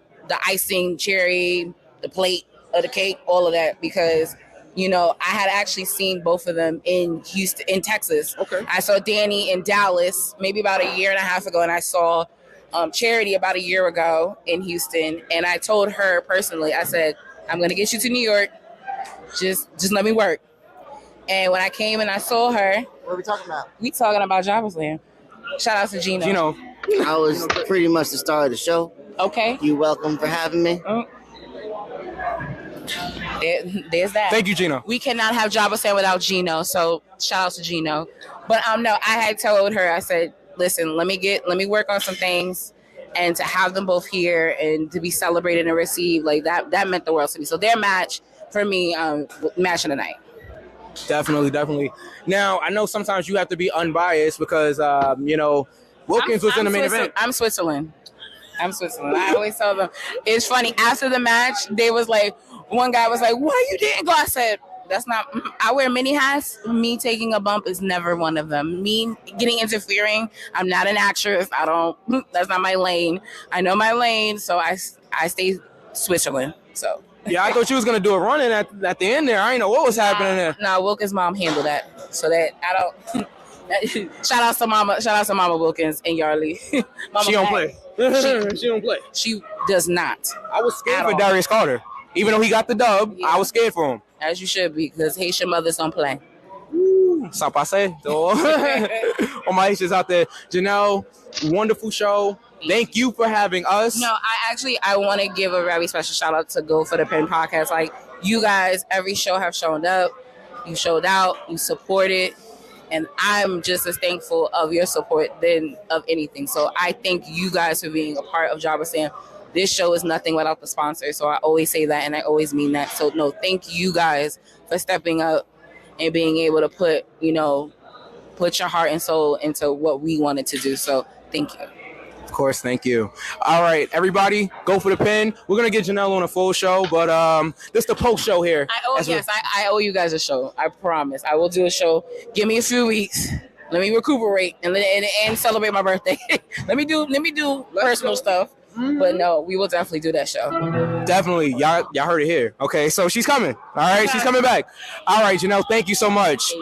icing, cherry, the plate of the cake, all of that, because you know I had actually seen both of them in Houston, in Texas. Okay. I saw Danny in Dallas maybe about a year and a half ago, and I saw Charity about a year ago in Houston. And I told her personally, I said, I'm gonna get you to New York. Just let me work. And when I came and I saw her, What are we talking about? we talking about Jobber Slam. Shout out to Gino. I was pretty much the star of the show. Okay. You're welcome for having me. There's that. Thank you, Gino. We cannot have Jabba Sam without Gino, so shout out to Gino. But no, I had told her, I said, listen, let me work on some things, and to have them both here and to be celebrated and received, like that meant the world to me. So their match for me, match of the night. Definitely. Now, I know sometimes you have to be unbiased because, Wilkins was in the main event. I'm Switzerland. I always tell them. It's funny. After the match, they was like, one guy was like, why you didn't go? I said, that's not, I wear many hats. Me taking a bump is never one of them. Me interfering, I'm not an actress. That's not my lane. I know my lane, so I stay Switzerland. So. Yeah, I thought you was gonna do a run-in at the end there. I didn't know what was happening there. Nah, Wilkins' mom handled that, so that I don't. Shout out to Mama Wilkins and Yardley. Mama She don't play. She don't play. She does not. I was scared for Darius Carter, even though he got the dub. Yeah. I was scared for him. As you should be, because Haitian mothers don't play. Ça passe. All my Haitians out there. Janelle, wonderful show. Thank you for having us. No, I want to give a very special shout out to Go for the Pin podcast. Like, you guys, every show have shown up. You showed out. You supported. And I'm just as thankful of your support than of anything. So I thank you guys for being a part of Jabba Sam. This show is nothing without the sponsor. So I always say that, and I always mean that. So no, thank you guys for stepping up and being able to put your heart and soul into what we wanted to do. So thank you. Of course, thank you. All right, everybody, Go for the Pin. We're gonna get Janelle on a full show, but this is the post show here. I owe you guys a show. I promise. I will do a show. Give me a few weeks. Let me recuperate and celebrate my birthday. let me do personal stuff. Mm-hmm. But no, we will definitely do that show. Definitely. Y'all heard it here. Okay, so she's coming. All right, she's coming back. All right, Janelle, thank you so much.